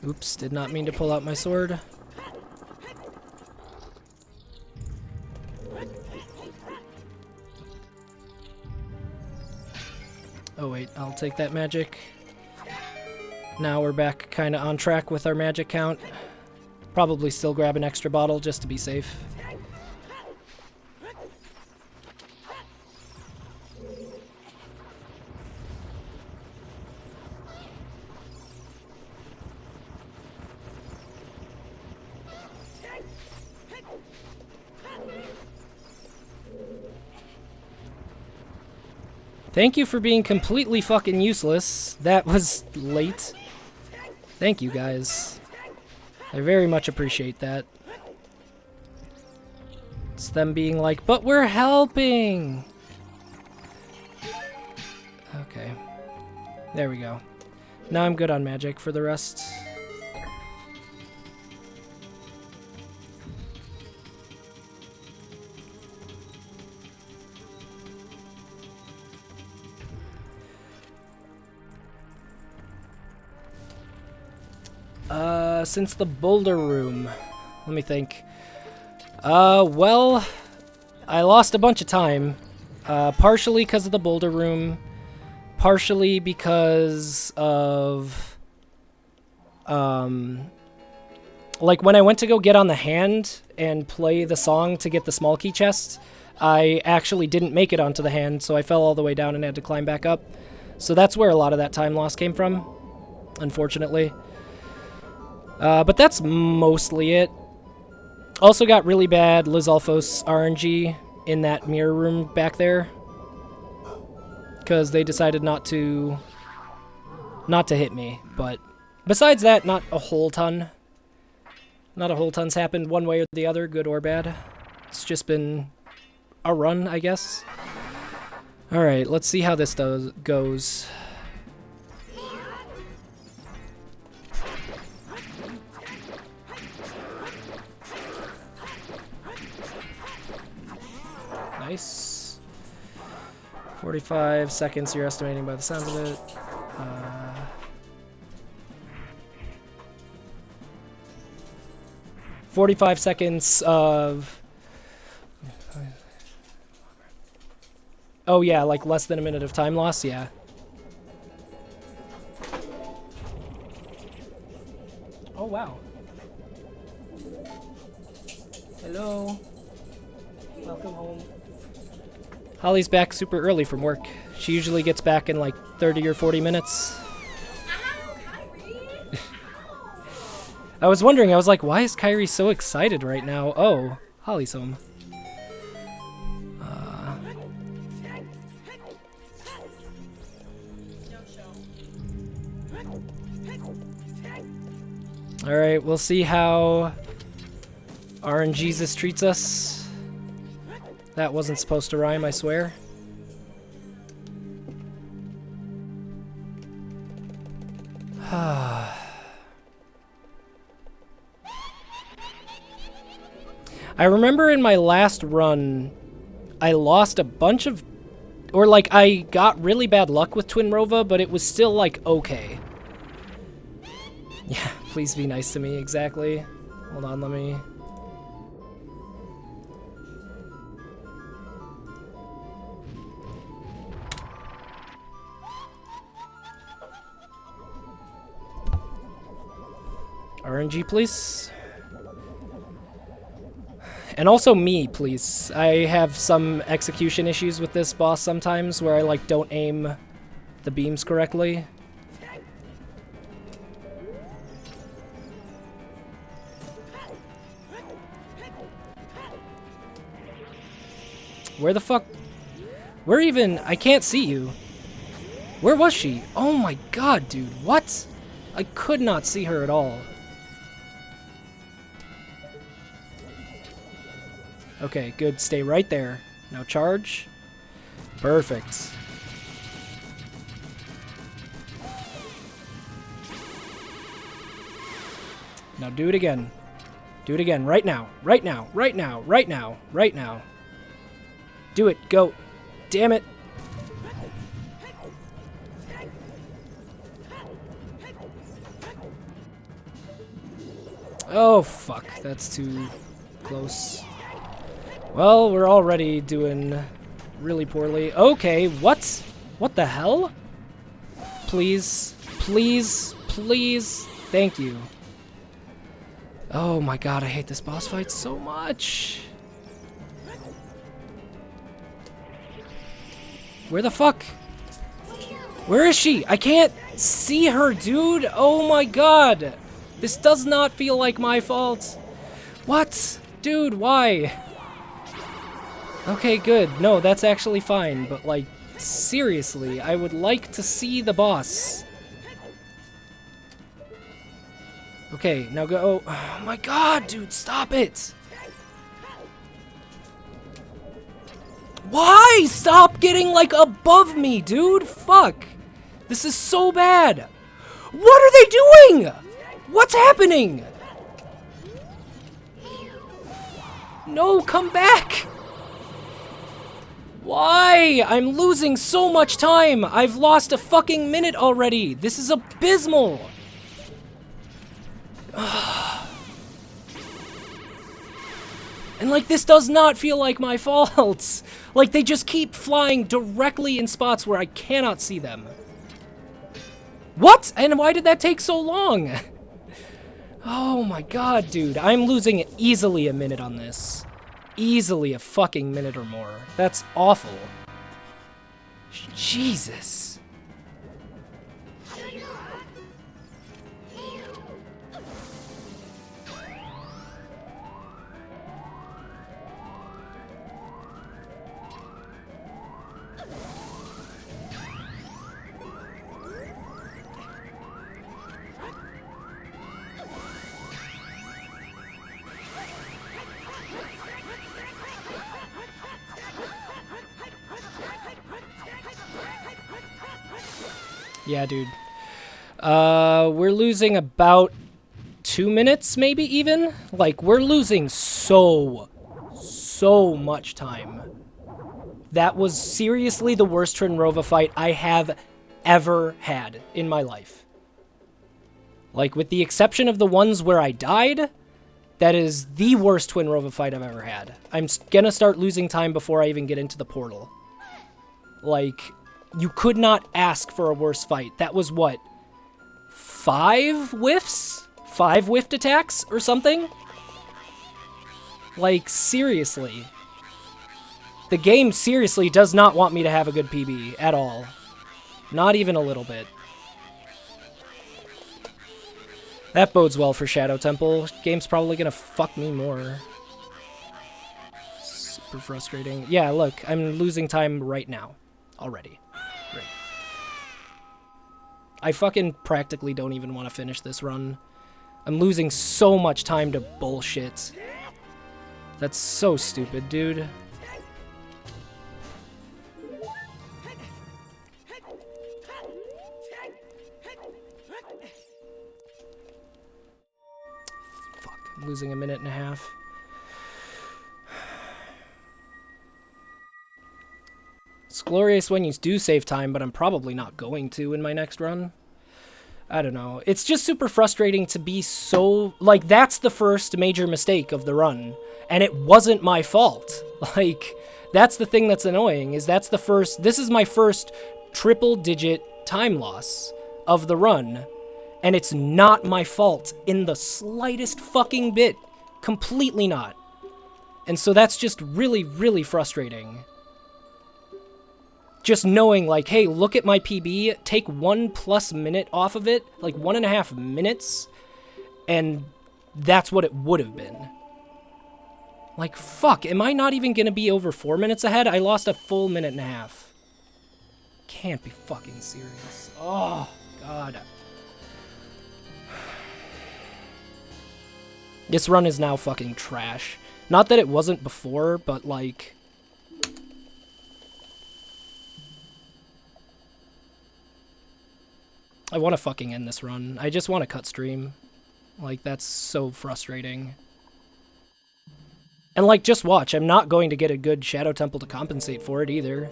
Oops, did not mean to pull out my sword. Oh wait, I'll take that magic. Now we're back kinda on track with our magic count. Probably still grab an extra bottle just to be safe. Thank you for being completely fucking useless. That was late. Thank you, guys. I very much appreciate that. It's them being like, but we're helping! Okay. There we go. Now I'm good on magic for the rest. Since the boulder room. Let me think. Well, I lost a bunch of time. Partially because of the boulder room. Partially because of... like, when I went to go get on the hand and play the song to get the small key chest, I actually didn't make it onto the hand, so I fell all the way down and had to climb back up. So that's where a lot of that time loss came from, unfortunately. But that's mostly it. Also got really bad Lizalfos RNG in that mirror room back there, because they decided not to hit me. But besides that, not a whole ton. Not a whole ton's happened one way or the other, good or bad. It's just been a run, I guess. Alright, let's see how this goes. Nice. 45 seconds you're estimating by the sound of it. 45 seconds of... Oh yeah, like less than a minute of time loss, yeah. Oh wow. Hello. Welcome home. Holly's back super early from work. She usually gets back in like 30 or 40 minutes. I was wondering, I was like, why is Kyrie so excited right now? Oh, Holly's home. Alright, we'll see how RNGesus treats us. That wasn't supposed to rhyme, I swear. I remember in my last run, I lost a bunch of... Or, like, I got really bad luck with Twin Rova, but it was still, like, okay. Yeah, please be nice to me, exactly. Hold on, let me... RNG, please. And also me, please. I have some execution issues with this boss sometimes where I, like, don't aim the beams correctly. Where the fuck? Where even? I can't see you. Where was she? Oh my god, dude. What? I could not see her at all. Okay, good. Stay right there. Now charge. Perfect. Now do it again. Do it again. Right now. Right now. Right now. Right now. Right now. Do it. Go. Damn it. Oh, fuck. That's too close. Well, we're already doing really poorly. Okay, what? What the hell? Please. Please. Please. Thank you. Oh my god, I hate this boss fight so much. Where the fuck? Where is she? I can't see her, dude. Oh my god. This does not feel like my fault. What? Dude, why? Okay, good. No, that's actually fine, but like, Seriously, I would like to see the boss. Okay, now go. Oh my god, dude, stop it! Why? Stop getting, like, above me, dude! Fuck! This is so bad! What are they doing? What's happening? No, come back! Why? I'm losing so much time! I've lost a fucking minute already! This is abysmal! And, like, this does not feel like my fault! Like, they just keep flying directly in spots where I cannot see them. What? And why did that take so long? Oh my god, dude. I'm losing easily a minute on this. Easily a fucking minute or more. That's awful. Jesus. Yeah, dude. We're losing about 2 minutes, maybe even? Like, we're losing so much time. That was seriously the worst Trinrova fight I have ever had in my life. Like, with the exception of the ones where I died, that is the worst Twinrova fight I've ever had. I'm gonna start losing time before I even get into the portal. Like, you could not ask for a worse fight. That was what? 5 whiffs? 5 whiffed attacks or something? Like, seriously. The game seriously does not want me to have a good PB at all. Not even a little bit. That bodes well for Shadow Temple. Game's probably gonna fuck me more. Super frustrating. Yeah, look, I'm losing time right now. Already. Great. I fucking practically don't even want to finish this run. I'm losing so much time to bullshit. That's so stupid, dude. Fuck, I'm losing a minute and a half. It's glorious when you do save time, but I'm probably not going to in my next run. I don't know. It's just super frustrating to be so... Like, that's the first major mistake of the run, and it wasn't my fault. Like, that's the thing that's annoying, is that's the first... This is my first triple-digit time loss of the run, and it's not my fault in the slightest fucking bit. Completely not. And so that's just really, really frustrating. Just knowing, like, hey, look at my PB, take 1+ minute off of it, like 1.5 minutes, and that's what it would have been. Like, fuck, am I not even gonna be over 4 minutes ahead? I lost a full minute and a half. Can't be fucking serious. Oh, God. This run is now fucking trash. Not that it wasn't before, but, like... I want to fucking end this run. I just want to cut stream. Like, that's so frustrating. And, like, just watch. I'm not going to get a good Shadow Temple to compensate for it either.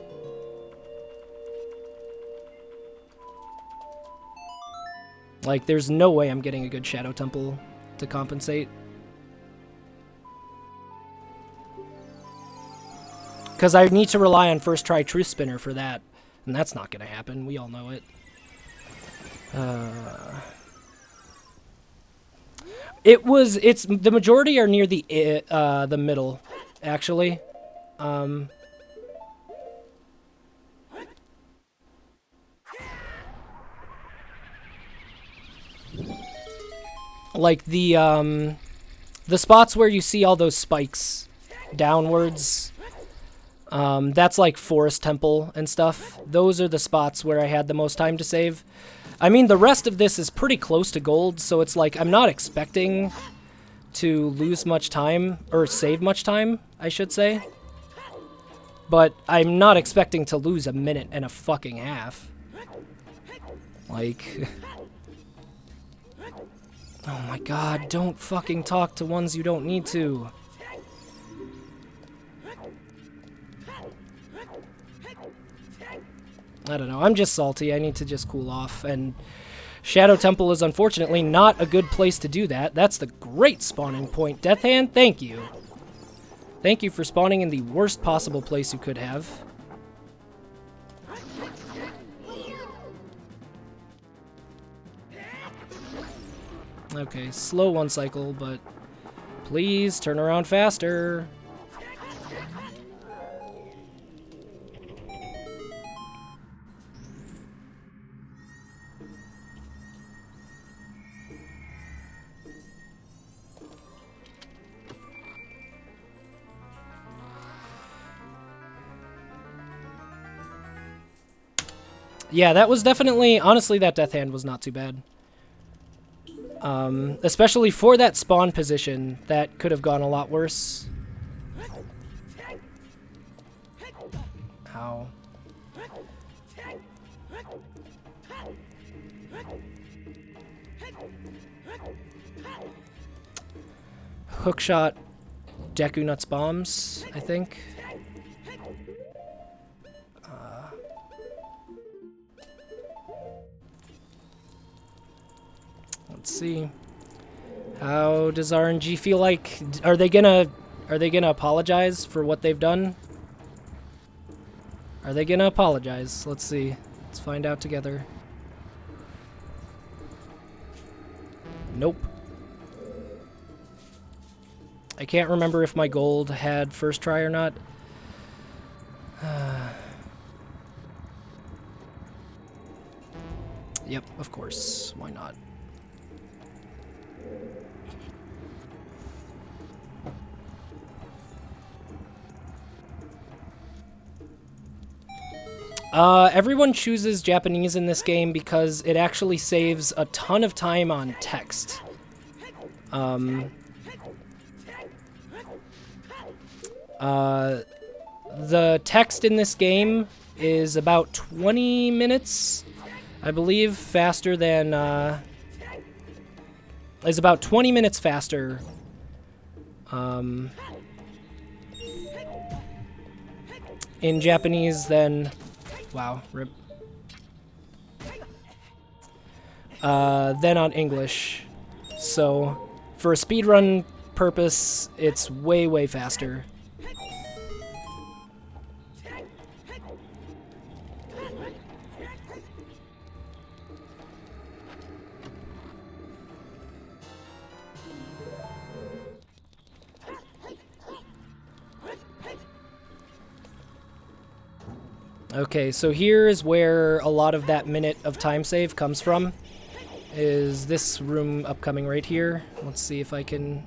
Like, there's no way I'm getting a good Shadow Temple to compensate. Because I need to rely on first try Truth Spinner for that. And that's not going to happen. We all know it. It's the majority are near the middle, actually. Like the spots where you see all those spikes downwards, That's like Forest Temple and stuff. Those are the spots where I had the most time to save. I mean, the rest of this is pretty close to gold, so it's like I'm not expecting to lose much time, or save much time, I should say. But I'm not expecting to lose a minute and a fucking half. Like... Oh my god, don't fucking talk to ones you don't need to. I don't know, I'm just salty. I need to just cool off, and Shadow Temple is unfortunately not a good place to do that. That's the great spawning point. Death Hand, thank you. Thank you for spawning in the worst possible place you could have. Okay, slow one cycle, but please turn around faster. Yeah, that was definitely, honestly, that Death Hand was not too bad. Especially for that spawn position, that could have gone a lot worse. Ow. Hookshot Deku Nuts bombs, I think. Let's see. How does RNG feel like? Are they gonna apologize for what they've done? Are they gonna apologize? Let's see. Let's find out together. Nope. I can't remember if my gold had first try or not. Yep, of course. Why not? Everyone chooses Japanese in this game because it actually saves a ton of time on text. The text in this game is about 20 minutes, I believe, faster than, is about 20 minutes faster, in Japanese than, wow, rip, than on English. So, for a speedrun purpose, it's way, way faster. Okay, so here is where a lot of that minute of time save comes from. Is this room upcoming right here? Let's see if I can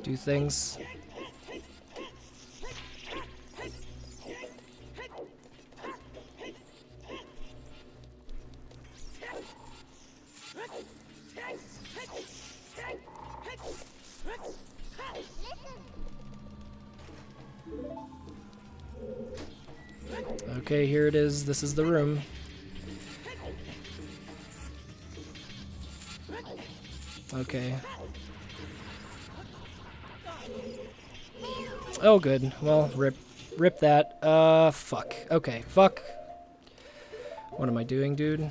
do things. Okay, here it is. This is the room. Okay. Oh, good. Well, rip that. Fuck. Okay, fuck. What am I doing, dude?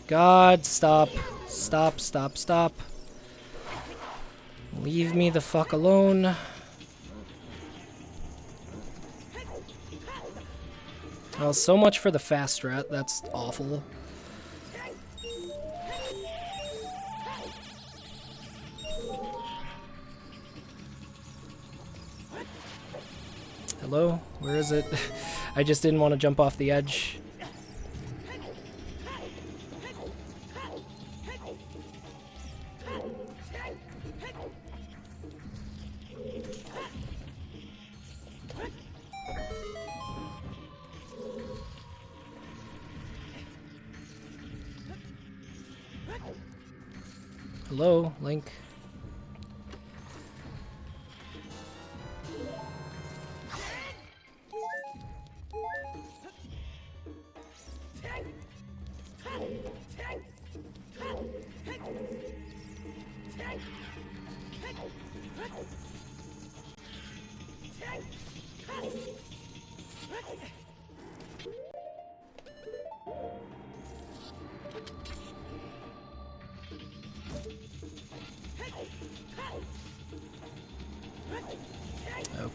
God, stop. Stop, stop, stop. Leave me the fuck alone. Oh, so much for the fast strat. That's awful. Hello? Where is it? I just didn't want to jump off the edge. Hello, Link.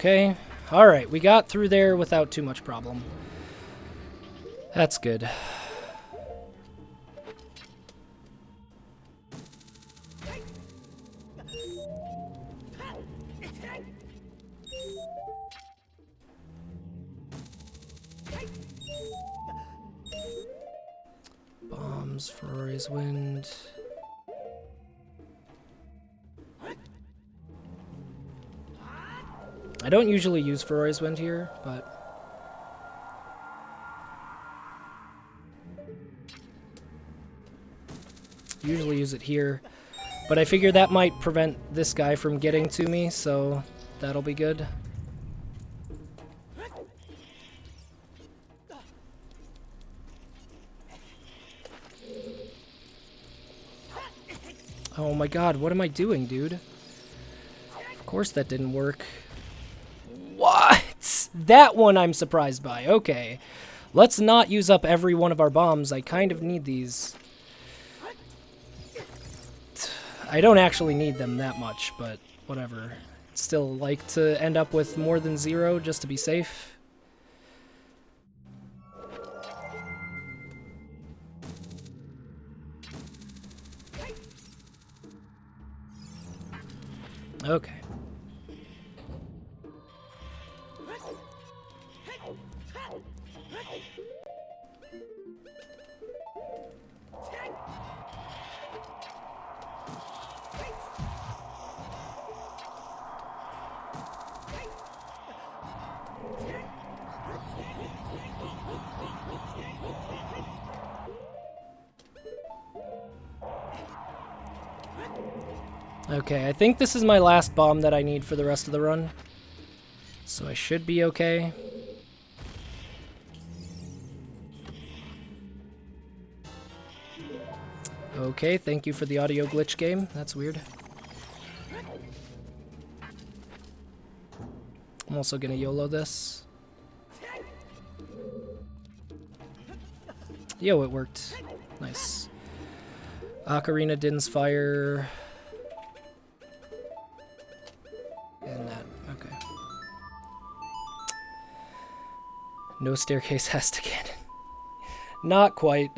Okay. Alright, we got through there without too much problem. That's good. Bombs, Ferrari's Wind. I don't usually use Ferrari's Wind here, but... usually use it here. But I figure that might prevent this guy from getting to me, so that'll be good. Oh my god, what am I doing, dude? Of course that didn't work. What? That one I'm surprised by. Okay. Let's not use up every one of our bombs. I kind of need these. I don't actually need them that much, but whatever. Still like to end up with more than 0 just to be safe. Okay. Okay, I think this is my last bomb that I need for the rest of the run. So I should be okay. Okay, thank you for the audio glitch game. That's weird. I'm also gonna YOLO this. Yo, it worked. Nice. Ocarina Din's Fire. And that. Okay. No staircase has to cannon. Not quite.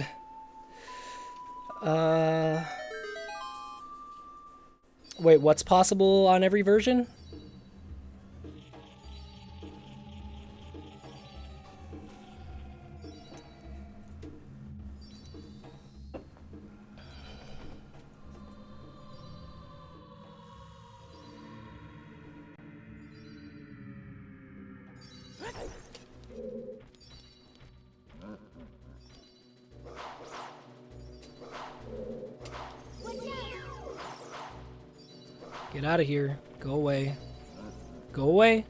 Wait, what's possible on every version? Get out of here. Go away. Go away.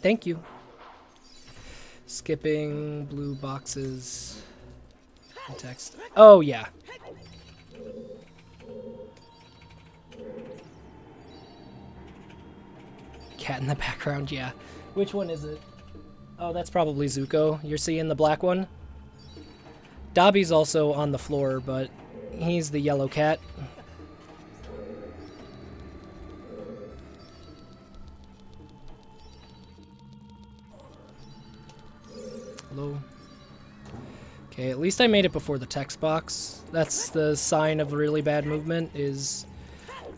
Thank you. Skipping blue boxes. And text. Oh, yeah. Cat in the background, yeah. Which one is it? Oh, that's probably Zuko. You're seeing the black one? Dobby's also on the floor, but he's the yellow cat. Hello. Okay, at least I made it before the text box. That's the sign of really bad movement, is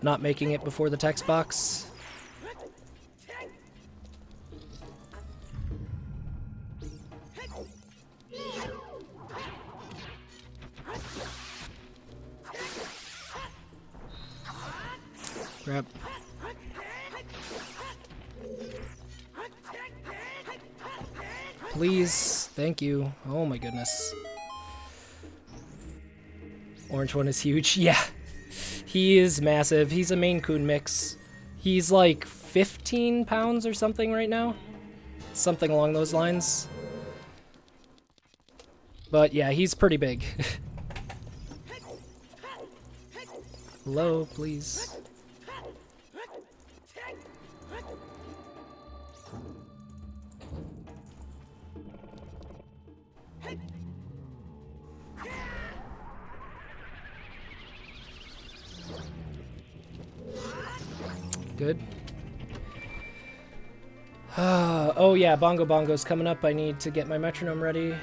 not making it before the text box. Grab. Please. Thank you. Oh my goodness. Orange one is huge. Yeah. He is massive. He's a Maine Coon mix. He's like 15 pounds or something right now. Something along those lines. But yeah, he's pretty big. Low, please. Good. Oh yeah, Bongo Bongo's coming up. I need to get my metronome ready.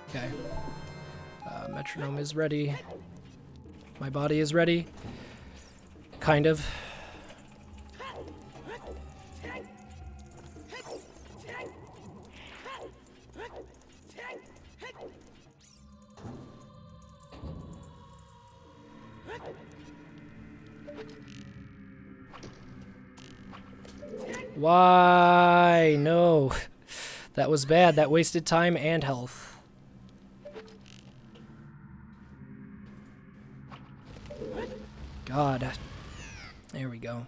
Okay. Metronome is ready. My body is ready. Kind of. Why? No. That was bad. That wasted time and health. God. There we go.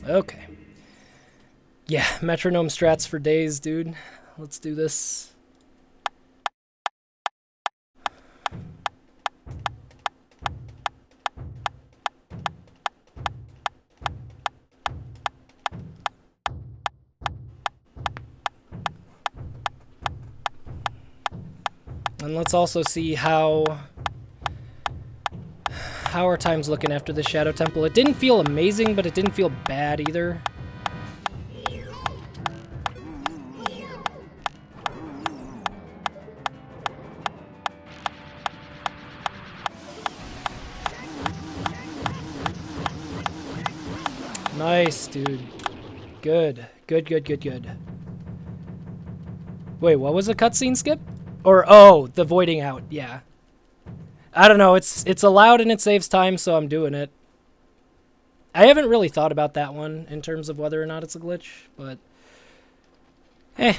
Okay. Yeah, metronome strats for days, dude. Let's do this. And let's also see how our time's looking after the Shadow Temple. It didn't feel amazing, but it didn't feel bad either. Nice, dude. Good. Good, good, good, good. Wait, what was the cutscene skip? Or, oh, the voiding out, yeah. I don't know, it's allowed and it saves time, so I'm doing it. I haven't really thought about that one in terms of whether or not it's a glitch, but... eh.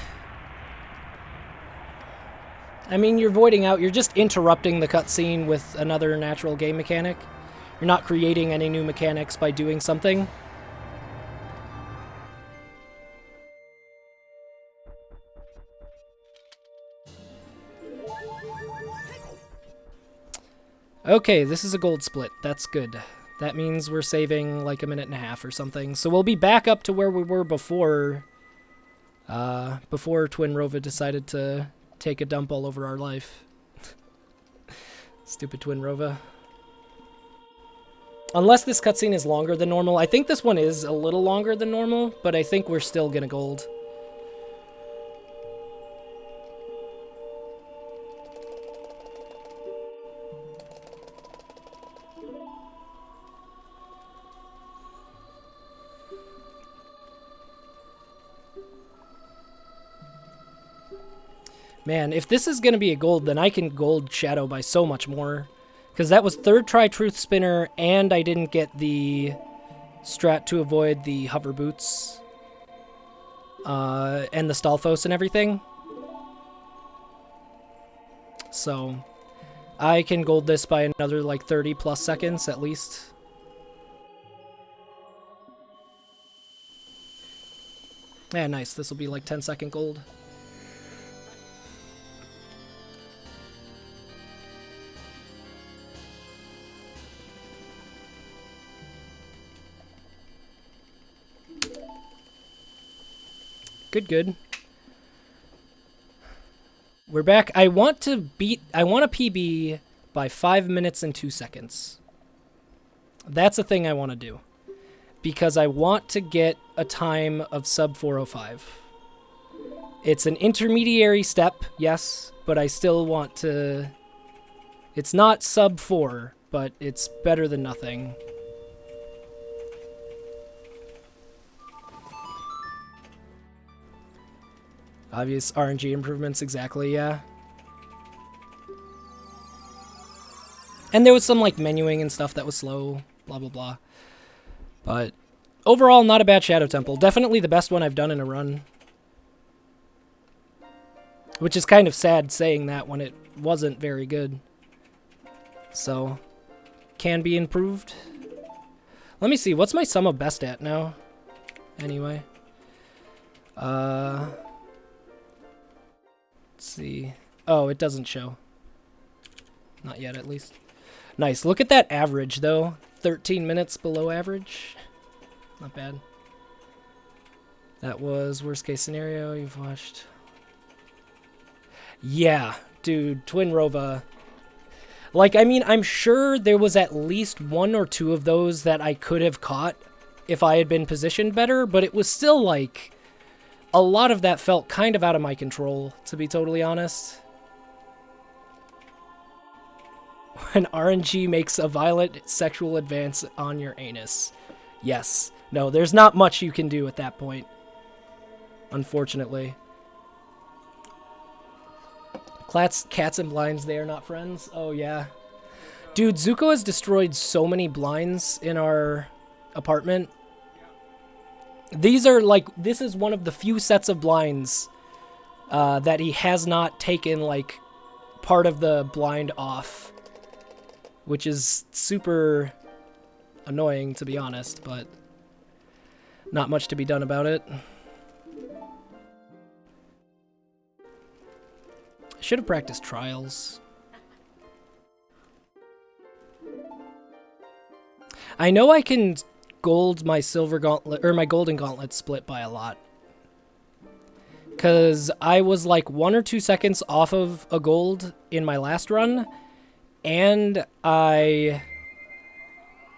I mean, you're voiding out, you're just interrupting the cutscene with another natural game mechanic. You're not creating any new mechanics by doing something. Okay, this is a gold split. That's good. That means we're saving like a minute and a half or something. So we'll be back up to where we were before Twin Rova decided to take a dump all over our life. Stupid Twin Rova. Unless this cutscene is longer than normal. I think this one is a little longer than normal, but I think we're still gonna gold. Man, if this is going to be a gold, then I can gold Shadow by so much more. Because that was third try Truth Spinner, and I didn't get the strat to avoid the hover boots. And the Stalfos and everything. So, I can gold this by another like 30 plus seconds at least. Yeah, nice. This will be like 10-second gold. Good, good. We're back. I want a PB by 5 minutes and 2 seconds. That's a thing I want to do. Because I want to get a time of sub 4:05. It's an intermediary step, yes, but I still want to... It's not sub 4, but it's better than nothing. Obvious RNG improvements, exactly, yeah. And there was some, like, menuing and stuff that was slow, blah, blah, blah. But overall, not a bad Shadow Temple. Definitely the best one I've done in a run. Which is kind of sad saying that when it wasn't very good. So, can be improved. Let me see, what's my sum of best at now? Anyway. Let's see. Oh, it doesn't show. Not yet, at least. Nice. Look at that average, though. 13 minutes below average. Not bad. That was worst case scenario you've watched. Yeah, dude. Twin Rova. Like, I mean, I'm sure there was at least 1 or 2 of those that I could have caught if I had been positioned better, but it was still, like... A lot of that felt kind of out of my control, to be totally honest. When RNG makes a violent sexual advance on your anus. Yes. No, there's not much you can do at that point. Unfortunately. Cats and blinds, they are not friends? Oh, yeah. Dude, Zuko has destroyed so many blinds in our apartment. These are, like, this is one of the few sets of blinds that he has not taken, like, part of the blind off. Which is super annoying, to be honest, but not much to be done about it. I should have practiced trials. I know I can gold my silver gauntlet, or my golden gauntlet split by a lot. Because I was like 1 or 2 seconds off of a gold in my last run, and I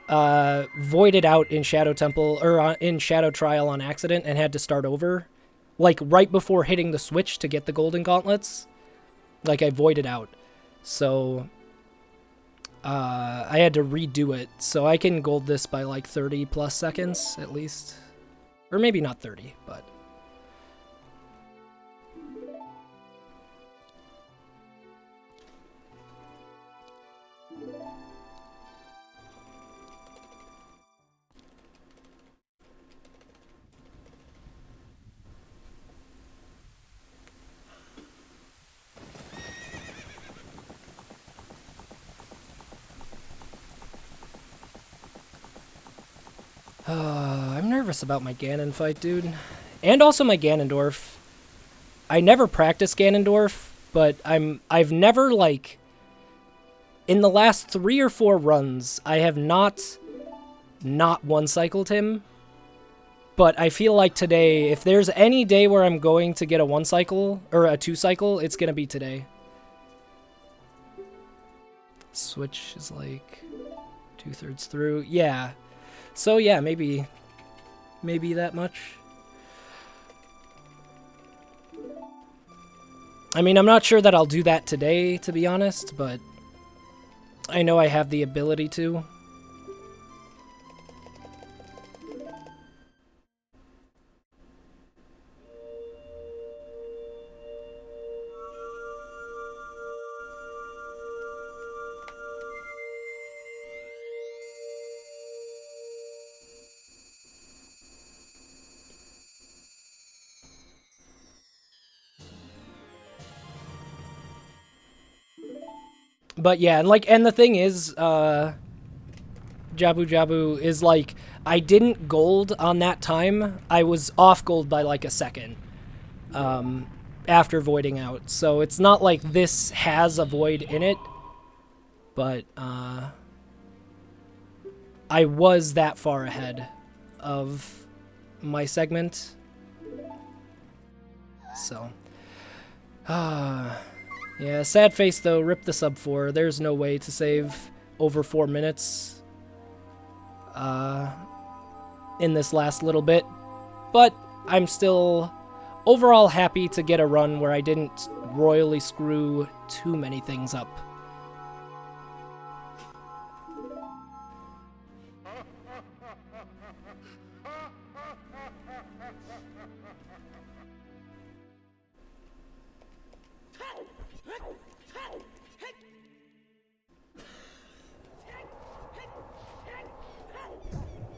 voided out in Shadow Temple, or in Shadow Trial on accident and had to start over. Like right before hitting the switch to get the golden gauntlets. Like I voided out. So I had to redo it. So I can gold this by like 30 plus seconds at least. Or maybe not 30, but... I'm nervous about my Ganon fight, dude. And also my Ganondorf. I never practiced Ganondorf, but I've never, like... In the last 3 or 4 runs, I have not one-cycled him. But I feel like today, if there's any day where I'm going to get a 1-cycle, or a 2-cycle, it's gonna be today. Switch is like 2/3 through. Yeah. So yeah, maybe that much. I mean, I'm not sure that I'll do that today, to be honest, but I know I have the ability to. But yeah, and the thing is, Jabu Jabu is like, I didn't gold on that time. I was off gold by like a second after voiding out. So it's not like this has a void in it, but I was that far ahead of my segment. So, yeah, sad face though, rip the sub 4. There's no way to save over 4 minutes in this last little bit. But I'm still overall happy to get a run where I didn't royally screw too many things up.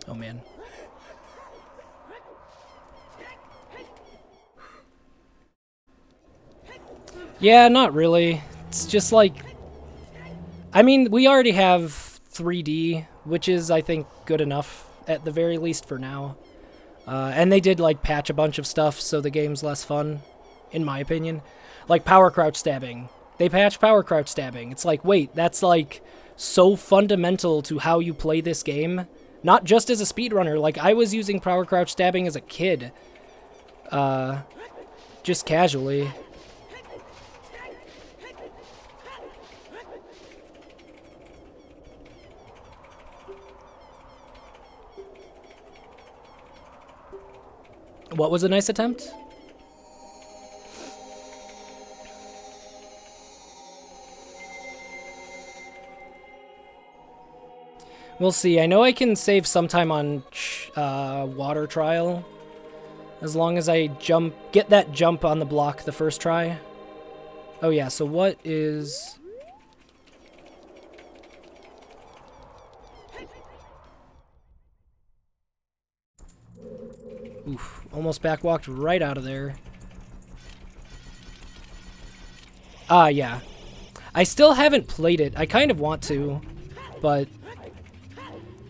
Oh man. Yeah, not really. It's just like, I mean, we already have 3D, which is, I think, good enough, at the very least for now. And they did, like, patch a bunch of stuff, so the game's less fun, in my opinion. Like, power crouch stabbing. They patched power crouch stabbing. It's like, wait, that's, like, so fundamental to how you play this game. Not just as a speedrunner. Like, I was using power crouch stabbing as a kid. Just casually. What was a nice attempt? We'll see. I know I can save sometime on water trial, as long as I get that jump on the block the first try. Oh yeah, so what is... Oof, almost backwalked right out of there. Ah, yeah. I still haven't played it. I kind of want to, but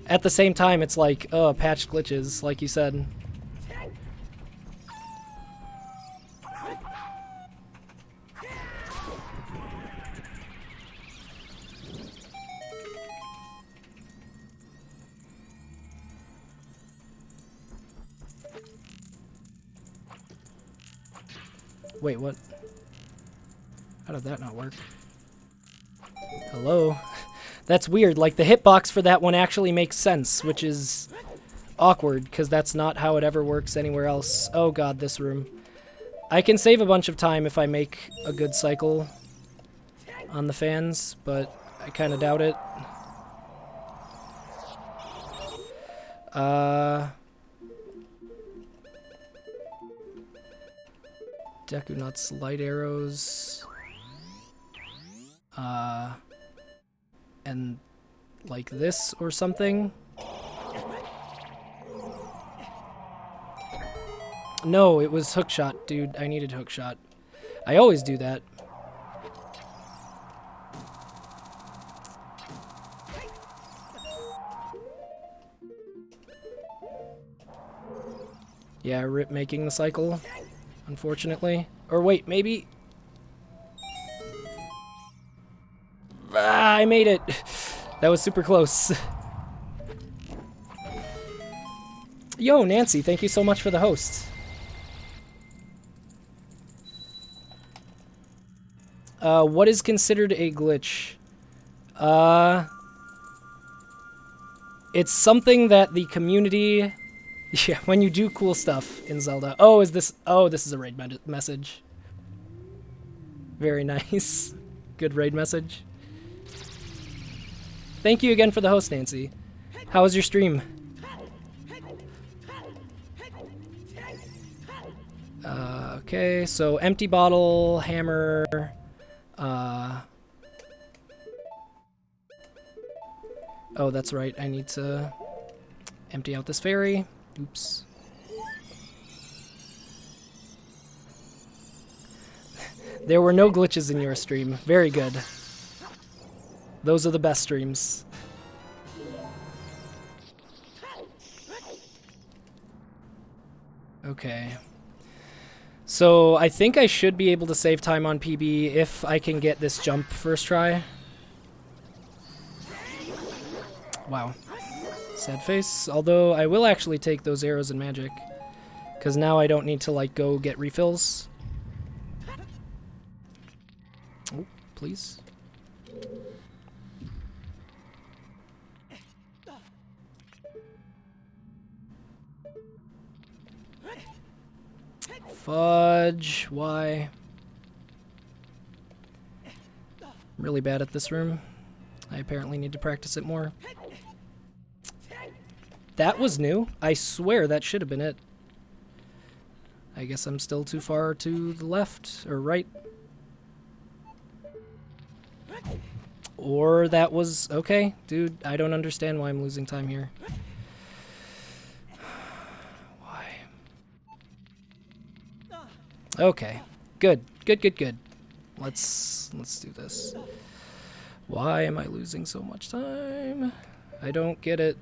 at the same time, it's like, oh, patched glitches, like you said. Wait, what? How did that not work? Hello? That's weird. Like, the hitbox for that one actually makes sense, which is awkward, because that's not how it ever works anywhere else. Oh god, this room. I can save a bunch of time if I make a good cycle on the fans, but I kind of doubt it. Deku Nuts, light arrows. And like this or something. No, it was hookshot, dude. I needed hookshot. I always do that. Yeah, rip making the cycle, unfortunately. Or wait, maybe... Ah, I made it! That was super close. Yo, Nancy, thank you so much for the host. What is considered a glitch? It's something that the community... Yeah, when you do cool stuff in Zelda. Oh, is this... Oh, this is a raid message. Very nice. Good raid message. Thank you again for the host, Nancy. How was your stream? Okay, so empty bottle, hammer... Oh, that's right. I need to empty out this fairy. Oops. There were no glitches in your stream. Very good. Those are the best streams. Okay. So I think I should be able to save time on PB if I can get this jump first try. Wow. Sad face. Although I will actually take those arrows and magic. Because now I don't need to, like, go get refills. Oh, please. Fudge. Why? I'm really bad at this room. I apparently need to practice it more. That was new. I swear that should have been it. I guess I'm still too far to the left or right. Or that was... Okay, dude, I don't understand why I'm losing time here. Why? Okay, good. Good, good, good. Let's do this. Why am I losing so much time? I don't get it.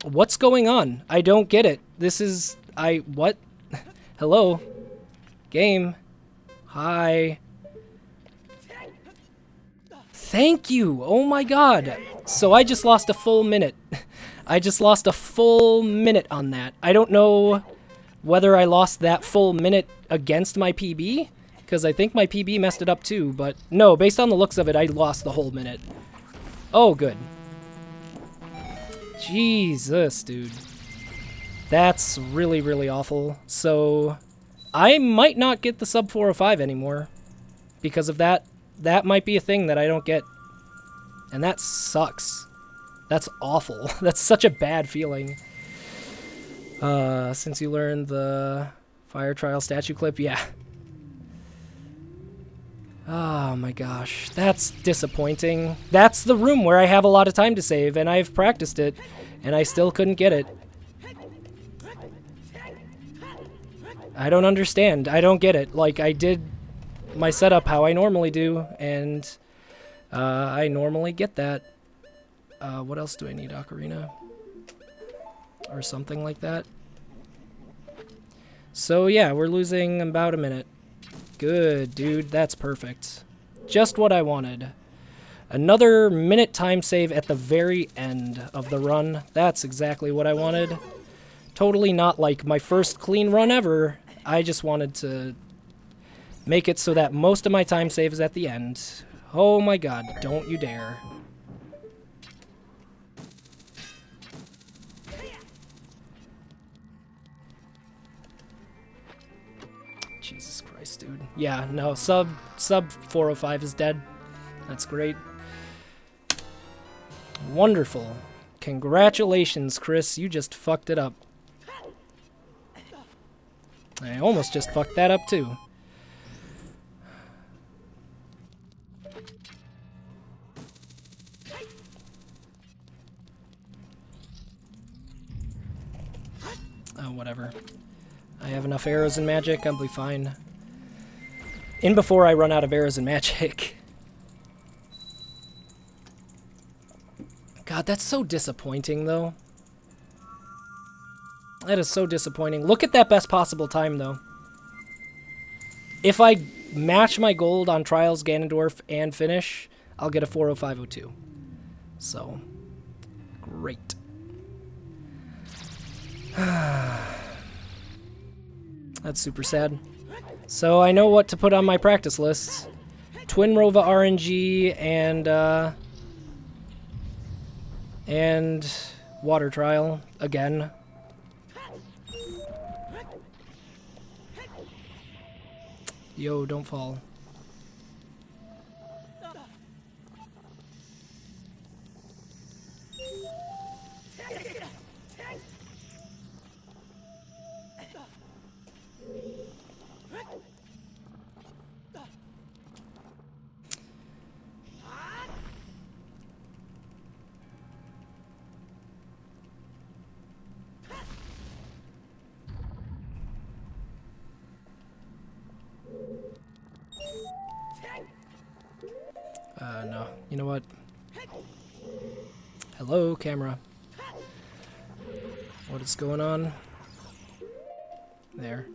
What's going on? I don't get it. This is... what? Hello? Game? Hi? Thank you! Oh my god! So I just lost a full minute. I just lost a full minute on that. I don't know whether I lost that full minute against my PB, because I think my PB messed it up too, but no, based on the looks of it, I lost the whole minute. Oh, good. Jesus, dude. That's really, really awful. So, I might not get the sub 405 anymore because of that. That might be a thing that I don't get. And that sucks. That's awful. That's such a bad feeling. Since you learned the fire trial statue clip, yeah. Oh my gosh, that's disappointing. That's the room where I have a lot of time to save, and I've practiced it, and I still couldn't get it. I don't understand. I don't get it. Like, I did my setup how I normally do, and I normally get that. What else do I need? Ocarina? Or something like that. So yeah, we're losing about a minute. Good, dude. That's perfect. Just what I wanted. Another minute time save at the very end of the run. That's exactly what I wanted. Totally not like my first clean run ever. I just wanted to make it so that most of my time save is at the end. Oh my god, don't you dare. Jesus Christ, dude. Yeah, no, sub 405 is dead. That's great. Wonderful. Congratulations, Chris. You just fucked it up. I almost just fucked that up, too. Oh, whatever. I have enough arrows and magic, I'll be fine. In before I run out of arrows and magic. God, that's so disappointing, though. That is so disappointing. Look at that best possible time, though. If I match my gold on Trials, Ganondorf, and finish, I'll get a 40502. So, great. That's super sad. So I know what to put on my practice list. Twin Rova RNG and water trial again. Yo, don't fall. No. You know what? Hello, camera. What is going on? There.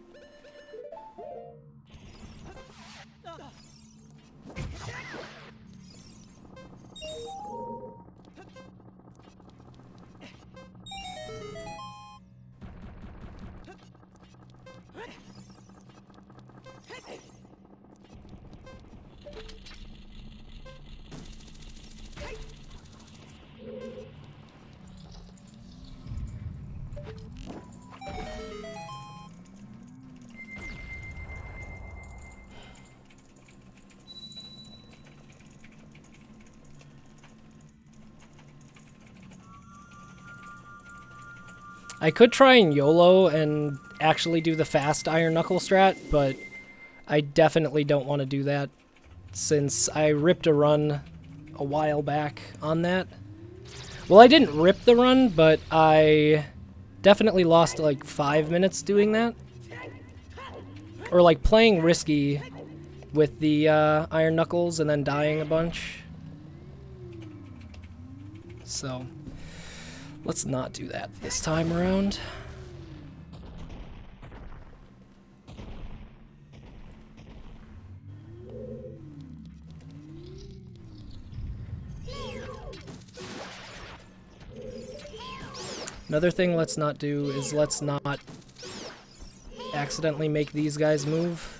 I could try and YOLO and actually do the fast Iron Knuckle strat, but I definitely don't want to do that since I ripped a run a while back on that. Well, I didn't rip the run, but I definitely lost like 5 minutes doing that. Or like playing risky with the Iron Knuckles and then dying a bunch. So, let's not do that this time around. Another thing let's not do is let's not accidentally make these guys move.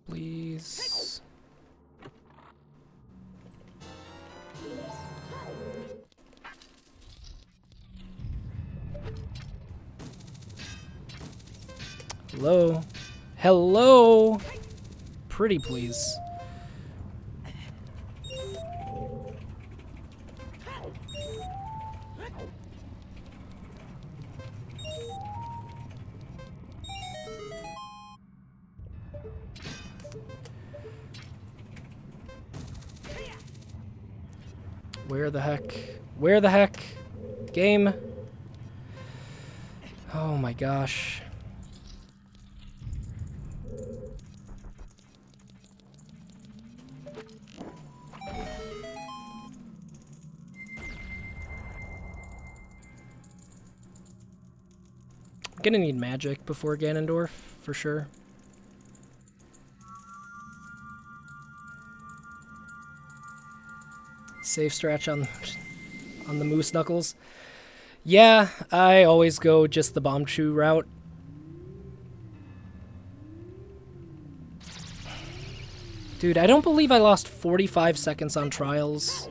Please. Hello? Hello? Pretty please. Where the heck? Where the heck? Game? Oh my gosh. Gonna need magic before Ganondorf, for sure. Safe stretch on the Moose Knuckles. Yeah, I always go just the Bombchu route. Dude, I don't believe I lost 45 seconds on trials.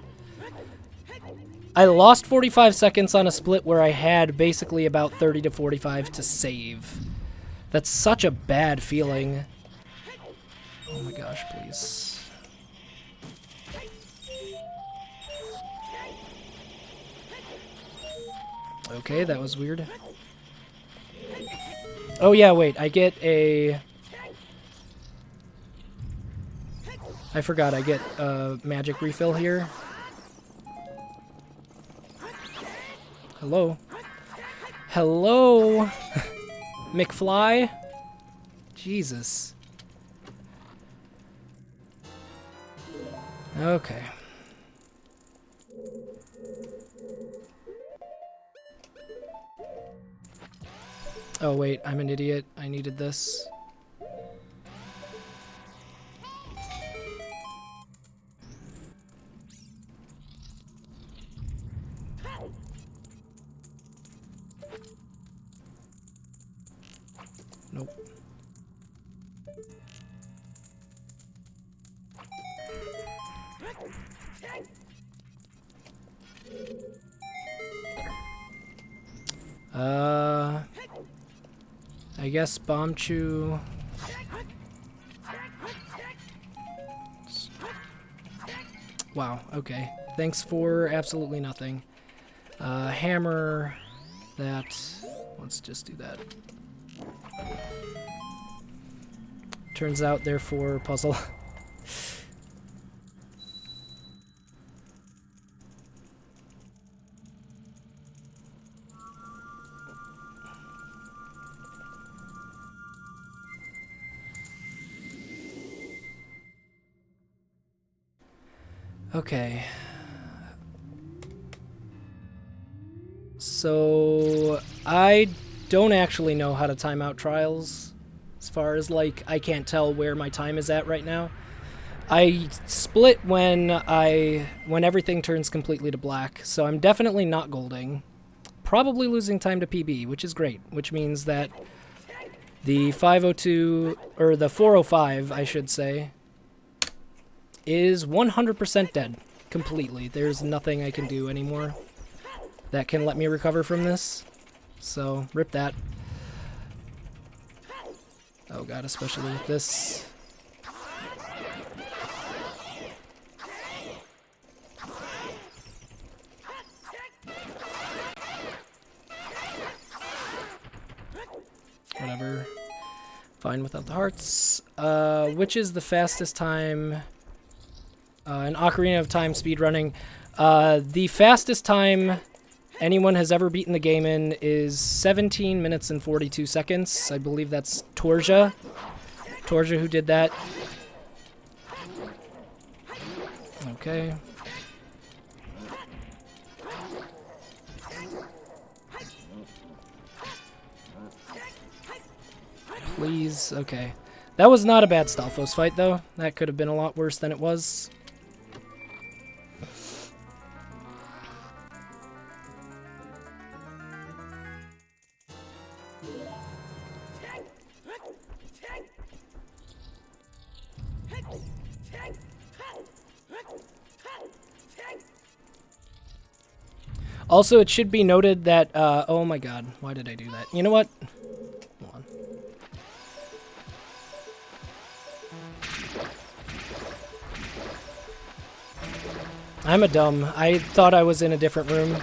I lost 45 seconds on a split where I had basically about 30 to 45 to save. That's such a bad feeling. Oh my gosh, please. Okay, that was weird. Oh yeah, wait, I get a... I forgot, I get a magic refill here. Hello? Hello? McFly? Jesus. Okay. Oh wait, I'm an idiot. I needed this. Nope. I guess Bombchu. Wow, okay. Thanks for absolutely nothing. Hammer that. Let's just do that. Turns out, therefore, puzzle. Okay. So, I don't actually know how to time out trials. As far as, like, I can't tell where my time is at right now. I split when everything turns completely to black, so I'm definitely not golding. Probably losing time to PB, which is great, which means that The 502, or the 405, I should say, is 100% dead. Completely. There's nothing I can do anymore that can let me recover from this. So, rip that. Oh god, especially with this. Whatever. Fine without the hearts. Which is the fastest time in Ocarina of Time speedrunning? The fastest time anyone has ever beaten the game in is 17 minutes and 42 seconds. I believe that's Torja. Torja who did that. Okay. Please. Okay. That was not a bad Stalfos fight, though. That could have been a lot worse than it was. Also, it should be noted that, oh my god, why did I do that? You know what? Hold on. I'm a dumb. I thought I was in a different room.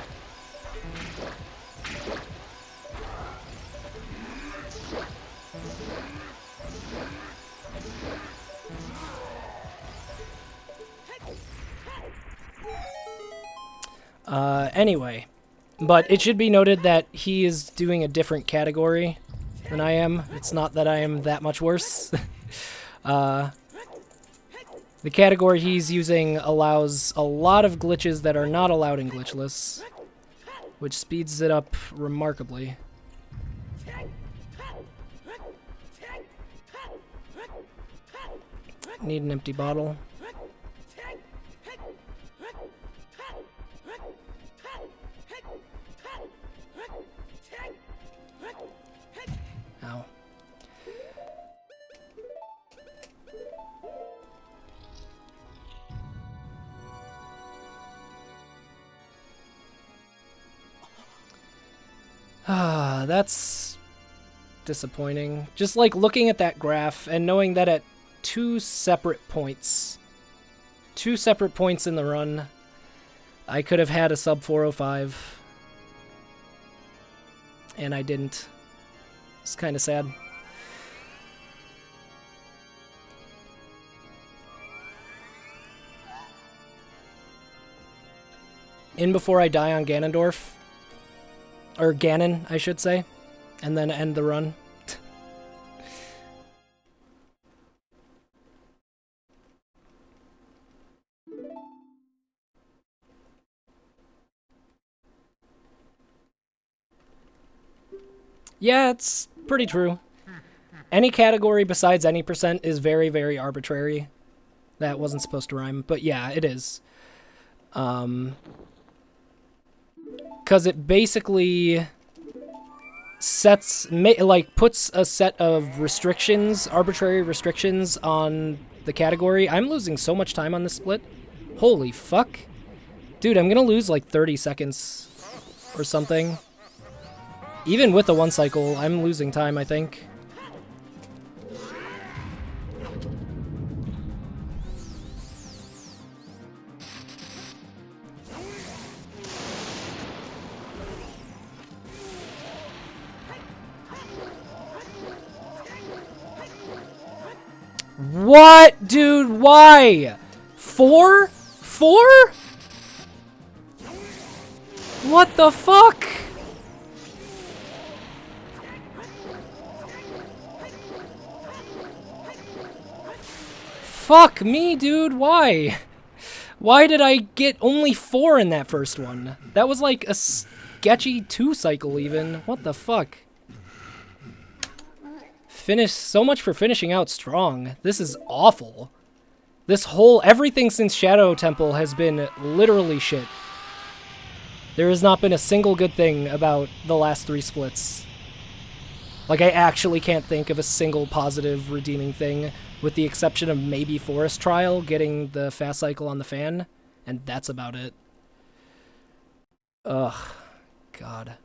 Anyway, but it should be noted that he is doing a different category than I am. It's not that I am that much worse. The category he's using allows a lot of glitches that are not allowed in Glitchless, which speeds it up remarkably. Need an empty bottle. Ow. Ah, that's disappointing. Just like looking at that graph and knowing that at two separate points in the run, I could have had a sub 405. And I didn't. It's kind of sad. In before I die on Ganondorf. Or Ganon, I should say. And then end the run. Yeah, it's pretty true. Any category besides any percent is very, very arbitrary. That wasn't supposed to rhyme, but yeah, it is. 'Cause it basically puts a set of restrictions, arbitrary restrictions on the category. I'm losing so much time on this split. Holy fuck. Dude, I'm gonna lose like 30 seconds or something. Even with the one cycle, I'm losing time, I think. What? Dude, why? 4? 4? What the fuck? Fuck me, dude, why? Why did I get only 4 in that first one? That was like a sketchy 2 cycle even. What the fuck? So much for finishing out strong. This is awful. Everything since Shadow Temple has been literally shit. There has not been a single good thing about the last 3 splits. Like, I actually can't think of a single positive redeeming thing, with the exception of maybe Forest Trial getting the fast cycle on the fan, and that's about it. Ugh. God.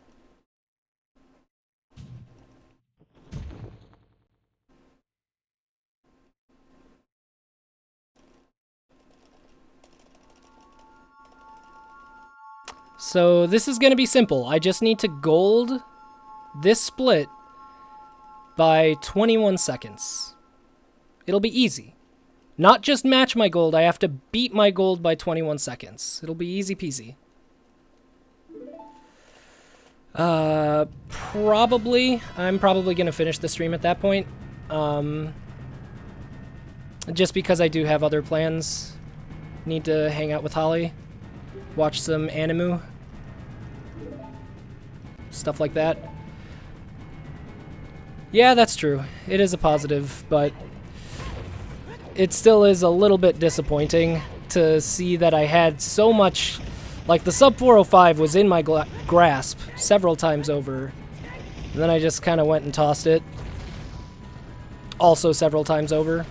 So this is going to be simple. I just need to gold this split by 21 seconds. It'll be easy. Not just match my gold, I have to beat my gold by 21 seconds. It'll be easy peasy. Probably. I'm probably going to finish the stream at that point. Just because I do have other plans. Need to hang out with Holly. Watch some anime. Stuff like that. Yeah, that's true. It is a positive, but it still is a little bit disappointing to see that I had so much... Like, the sub 405 was in my grasp several times over. And then I just kind of went and tossed it. Also several times over.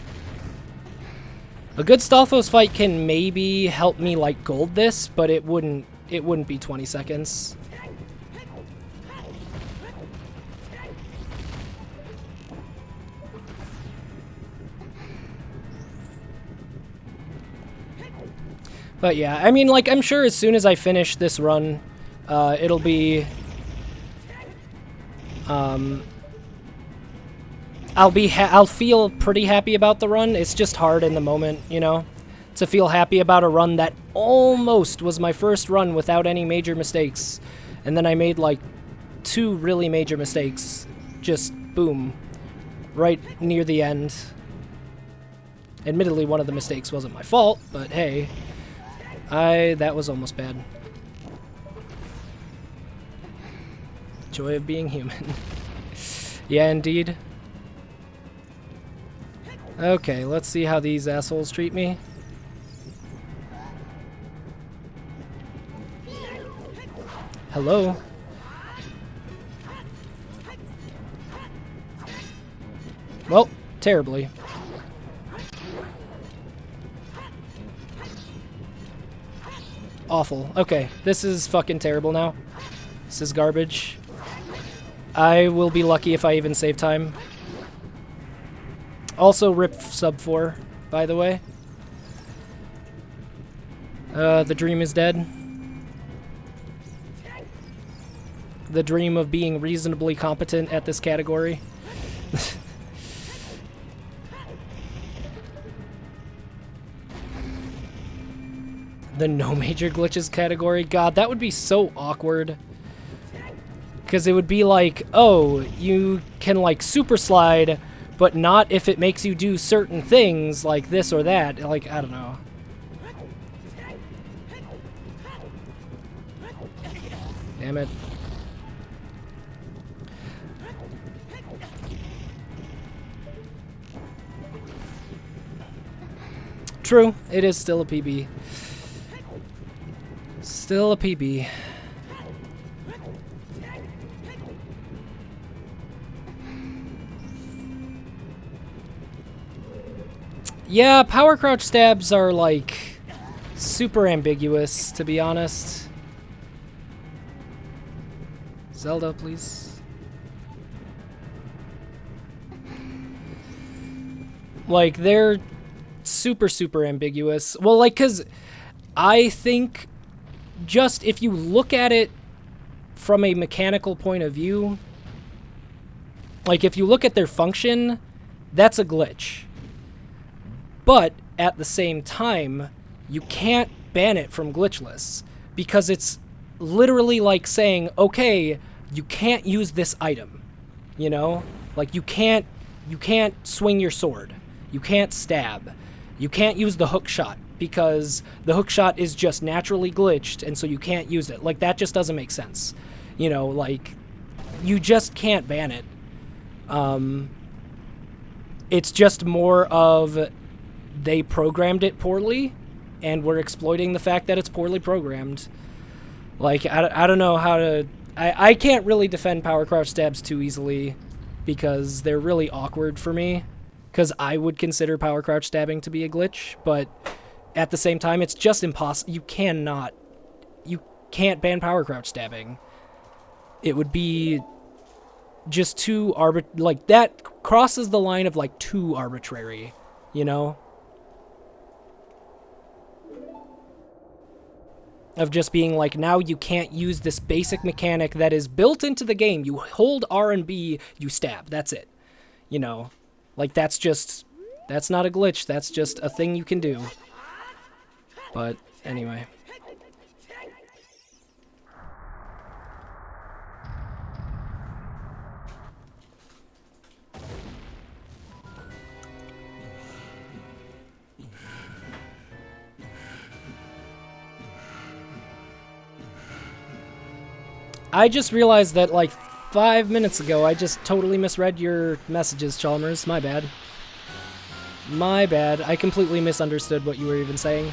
A good Stalfos fight can maybe help me, like, gold this, but it wouldn't be 20 seconds. But yeah, I mean, like, I'm sure as soon as I finish this run, it'll be... I'll feel pretty happy about the run. It's just hard in the moment, you know, to feel happy about a run that almost was my first run without any major mistakes. And then I made, like, 2 really major mistakes. Just, boom, right near the end. Admittedly, one of the mistakes wasn't my fault, but hey... that was almost bad. Joy of being human. Yeah, indeed. Okay, let's see how these assholes treat me. Hello? Well, terribly. Awful. Okay, this is fucking terrible now. This is garbage. I will be lucky if I even save time. Also, rip sub 4, by the way. The dream is dead. The dream of being reasonably competent at this category. The no major glitches category. God, that would be so awkward. Because it would be like, oh, you can, like, super slide, but not if it makes you do certain things, like this or that. Like, I don't know. Damn it. True, it is still a PB. Still a PB. Yeah, power crouch stabs are, like, super ambiguous, to be honest. Zelda, please. Like, they're super, super ambiguous. Well, like, 'cause I think just if you look at it from a mechanical point of view, like, if you look at their function, that's a glitch. But at the same time, you can't ban it from glitchless because it's literally like saying, okay, you can't use this item, you know? Like, you can't swing your sword. You can't stab. You can't use the hook shot because the hook shot is just naturally glitched, and so you can't use it. Like, that just doesn't make sense. You know, like, you just can't ban it. It's just more of they programmed it poorly, and we're exploiting the fact that it's poorly programmed. Like, I don't know how to... I can't really defend power crouch stabs too easily because they're really awkward for me, because I would consider power crouch stabbing to be a glitch, but at the same time, it's just impossible. You can't ban power crouch stabbing. It would be just too like, that crosses the line of, like, too arbitrary, you know? Of just being like, now you can't use this basic mechanic that is built into the game. You hold R and B, you stab. That's it. You know? Like, that's not a glitch. That's just a thing you can do. But, anyway. I just realized that, like, 5 minutes ago, I just totally misread your messages, Chalmers. My bad. My bad. I completely misunderstood what you were even saying.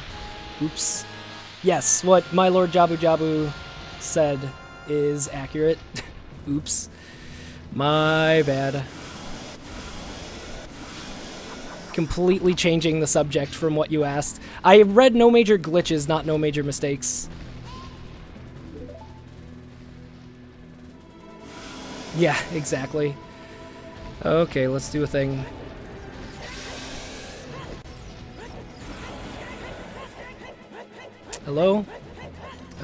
Oops. Yes, what my Lord Jabu Jabu said is accurate. Oops. My bad. Completely changing the subject from what you asked. I read no major glitches, not no major mistakes. Yeah, exactly. Okay, let's do a thing. Hello?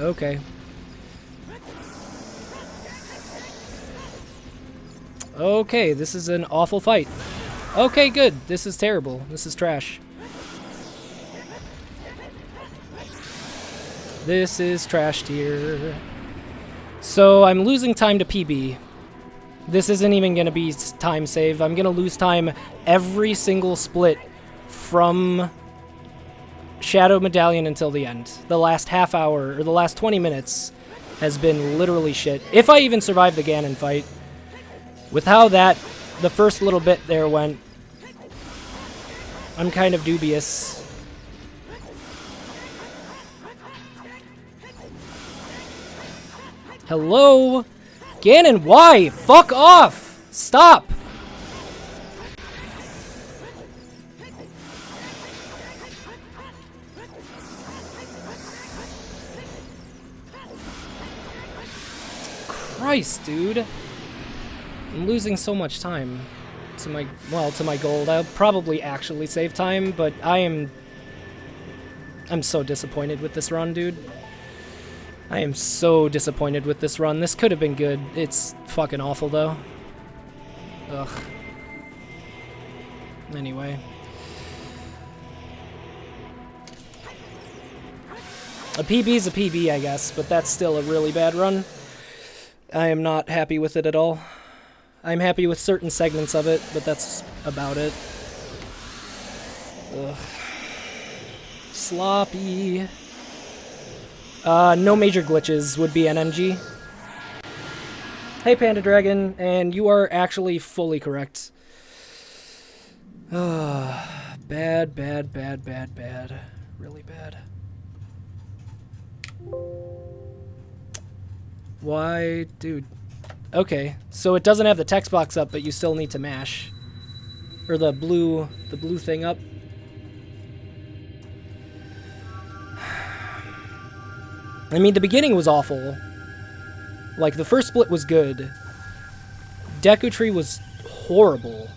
Okay. Okay, this is an awful fight. Okay, good. This is terrible. This is trash. This is trash tier. So I'm losing time to PB. This isn't even going to be time save. I'm going to lose time every single split from Shadow Medallion until the end. The last half hour, or the last 20 minutes, has been literally shit. If I even survive the Ganon fight. With how the first little bit there went, I'm kind of dubious. Hello? Ganon, why? Fuck off! Stop! Christ, dude. I'm losing so much time to my gold. I'll probably actually save time, but I'm so disappointed with this run, dude. I am so disappointed with this run. This could have been good. It's fucking awful, though. Ugh. Anyway. A PB's a PB, I guess, but that's still a really bad run. I am not happy with it at all. I'm happy with certain segments of it, but that's about it. Ugh. Sloppy. No major glitches would be NMG. Hey, Panda Dragon, and you are actually fully correct. Bad, bad, bad, bad, bad. Really bad. Why, dude? Okay, so it doesn't have the text box up, but you still need to mash. Or the blue thing up. I mean, the beginning was awful. Like, the first split was good. Deku Tree was horrible.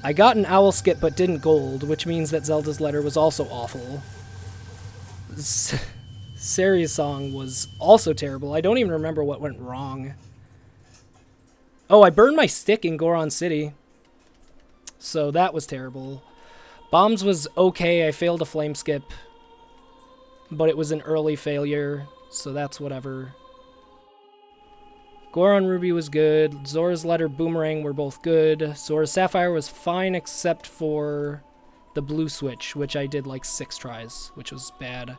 I got an owl skip but didn't gold, which means that Zelda's letter was also awful. Sari's song was also terrible. I don't even remember what went wrong. Oh, I burned my stick in Goron City. So that was terrible. Bombs was okay. I failed a flame skip. But it was an early failure, so that's whatever. Goron Ruby was good. Zora's Letter Boomerang were both good. Zora's Sapphire was fine except for the blue switch, which I did like 6 tries, which was bad.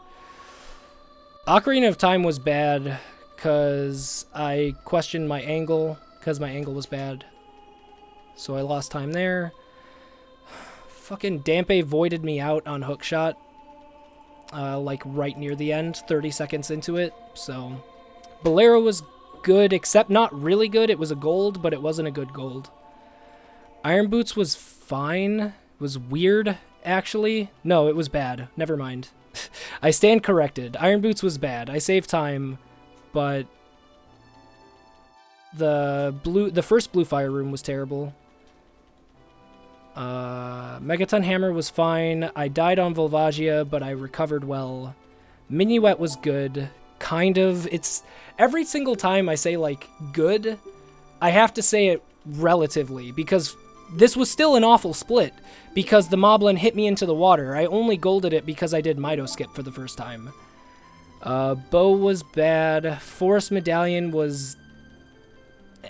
Ocarina of Time was bad because I questioned my angle, because my angle was bad. So I lost time there. Fucking Dampe voided me out on hookshot. Like right near the end, 30 seconds into it. So Bolero was good, except not really good. It was a gold, but it wasn't a good gold. Iron Boots was fine. It was weird, actually. No, it was bad. Never mind. I stand corrected. Iron Boots was bad. I saved time, but the first Blue Fire room was terrible. Megaton Hammer was fine. I died on Volvagia, but I recovered well. Minuet was good. Kind of. It's every single time I say, like, good, I have to say it relatively, because this was still an awful split, because the Moblin hit me into the water. I only golded it because I did Mito Skip for the first time. Bow was bad. Forest Medallion was...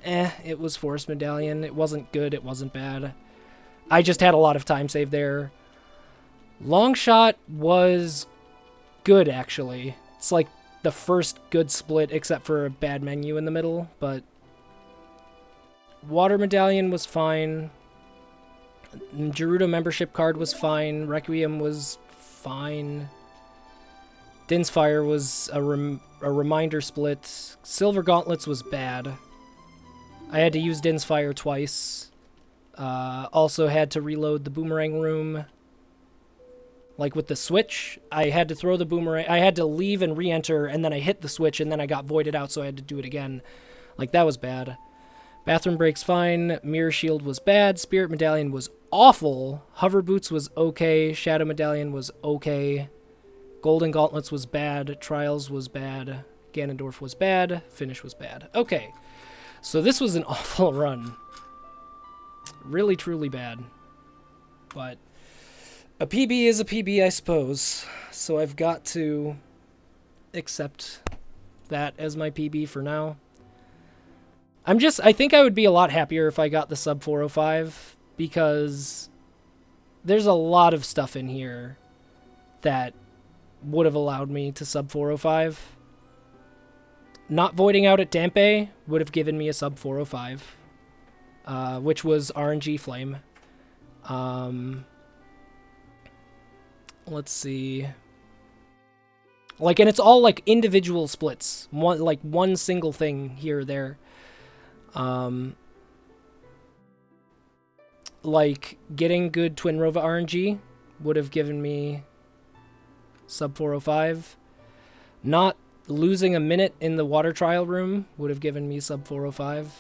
it was Forest Medallion. It wasn't good, it wasn't bad. I just had a lot of time saved there. Long Shot was good, actually. It's like the first good split, except for a bad menu in the middle, but... Water Medallion was fine. Gerudo membership card was fine. Requiem was fine. Din's Fire was a reminder split. Silver Gauntlets was bad. I had to use Din's Fire twice. Also had to reload the boomerang room. Like with the switch, I had to throw the boomerang. I had to leave and re-enter, and then I hit the switch, and then I got voided out, so I had to do it again. Like, that was bad. Bathroom Break's fine. Mirror Shield was bad. Spirit Medallion was awful. Hover Boots was okay. Shadow Medallion was okay. Golden Gauntlets was bad. Trials was bad. Ganondorf was bad. Finish was bad. Okay. So this was an awful run. Really, truly bad. But a PB is a PB, I suppose. So I've got to accept that as my PB for now. I think I would be a lot happier if I got the sub 405, because there's a lot of stuff in here that would have allowed me to sub 405. Not voiding out at Dampe would have given me a sub 405, which was RNG Flame. Let's see. Like, and it's all like individual splits. One single thing here or there. Like getting good Twin Rova RNG would have given me sub 405. Not losing a minute in the water trial room would have given me sub 405.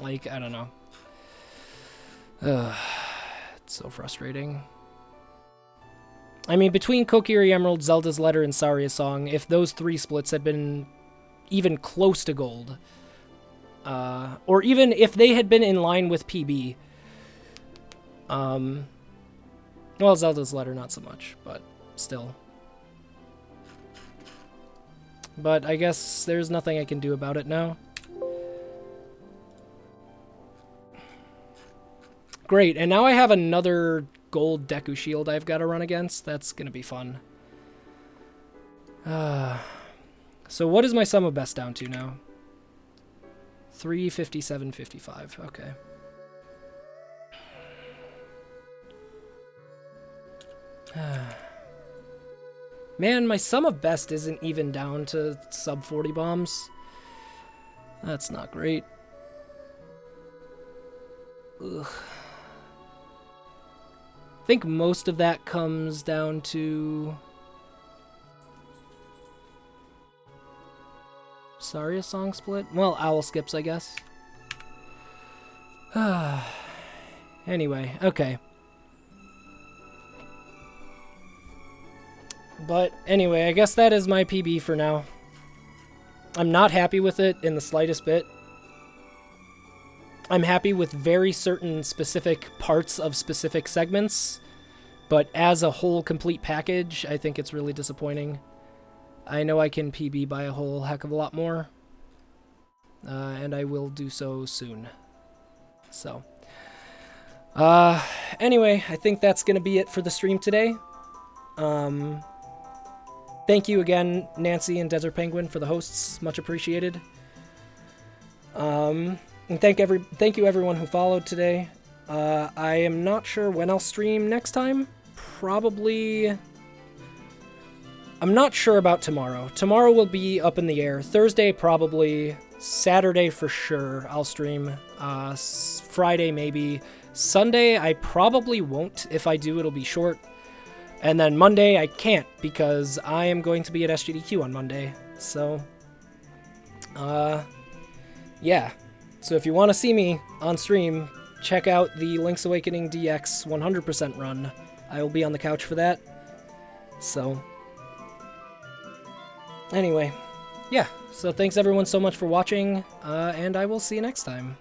Like, I don't know. It's so frustrating. I mean, between Kokiri Emerald, Zelda's Letter, and Saria Song, if those three splits had been even close to gold, or even if they had been in line with PB, well, Zelda's Letter not so much, but still. But I guess there's nothing I can do about it now. Great, and now I have another gold Deku Shield I've got to run against. That's gonna be fun. So what is my sum of best down to now? 357.55. Okay. Man, my sum of best isn't even down to sub 40 bombs. That's not great. Ugh. I think most of that comes down to Saria Song split? Well, Owl Skips, I guess. Anyway, okay. But anyway, I guess that is my PB for now. I'm not happy with it in the slightest bit. I'm happy with very certain specific parts of specific segments, but as a whole complete package, I think it's really disappointing. I know I can PB by a whole heck of a lot more, and I will do so soon. So, anyway, I think that's going to be it for the stream today. Thank you again, Nancy and Desert Penguin, for the hosts. Much appreciated. And thank you everyone who followed today. I am not sure when I'll stream next time. Probably I'm not sure about tomorrow. Tomorrow will be up in the air. Thursday, probably. Saturday, for sure, I'll stream. Friday, maybe. Sunday, I probably won't. If I do, it'll be short. And then Monday, I can't, because I am going to be at SGDQ on Monday. So, yeah. So if you want to see me on stream, check out the Link's Awakening DX 100% run. I will be on the couch for that. So, anyway, yeah. So thanks everyone so much for watching, and I will see you next time.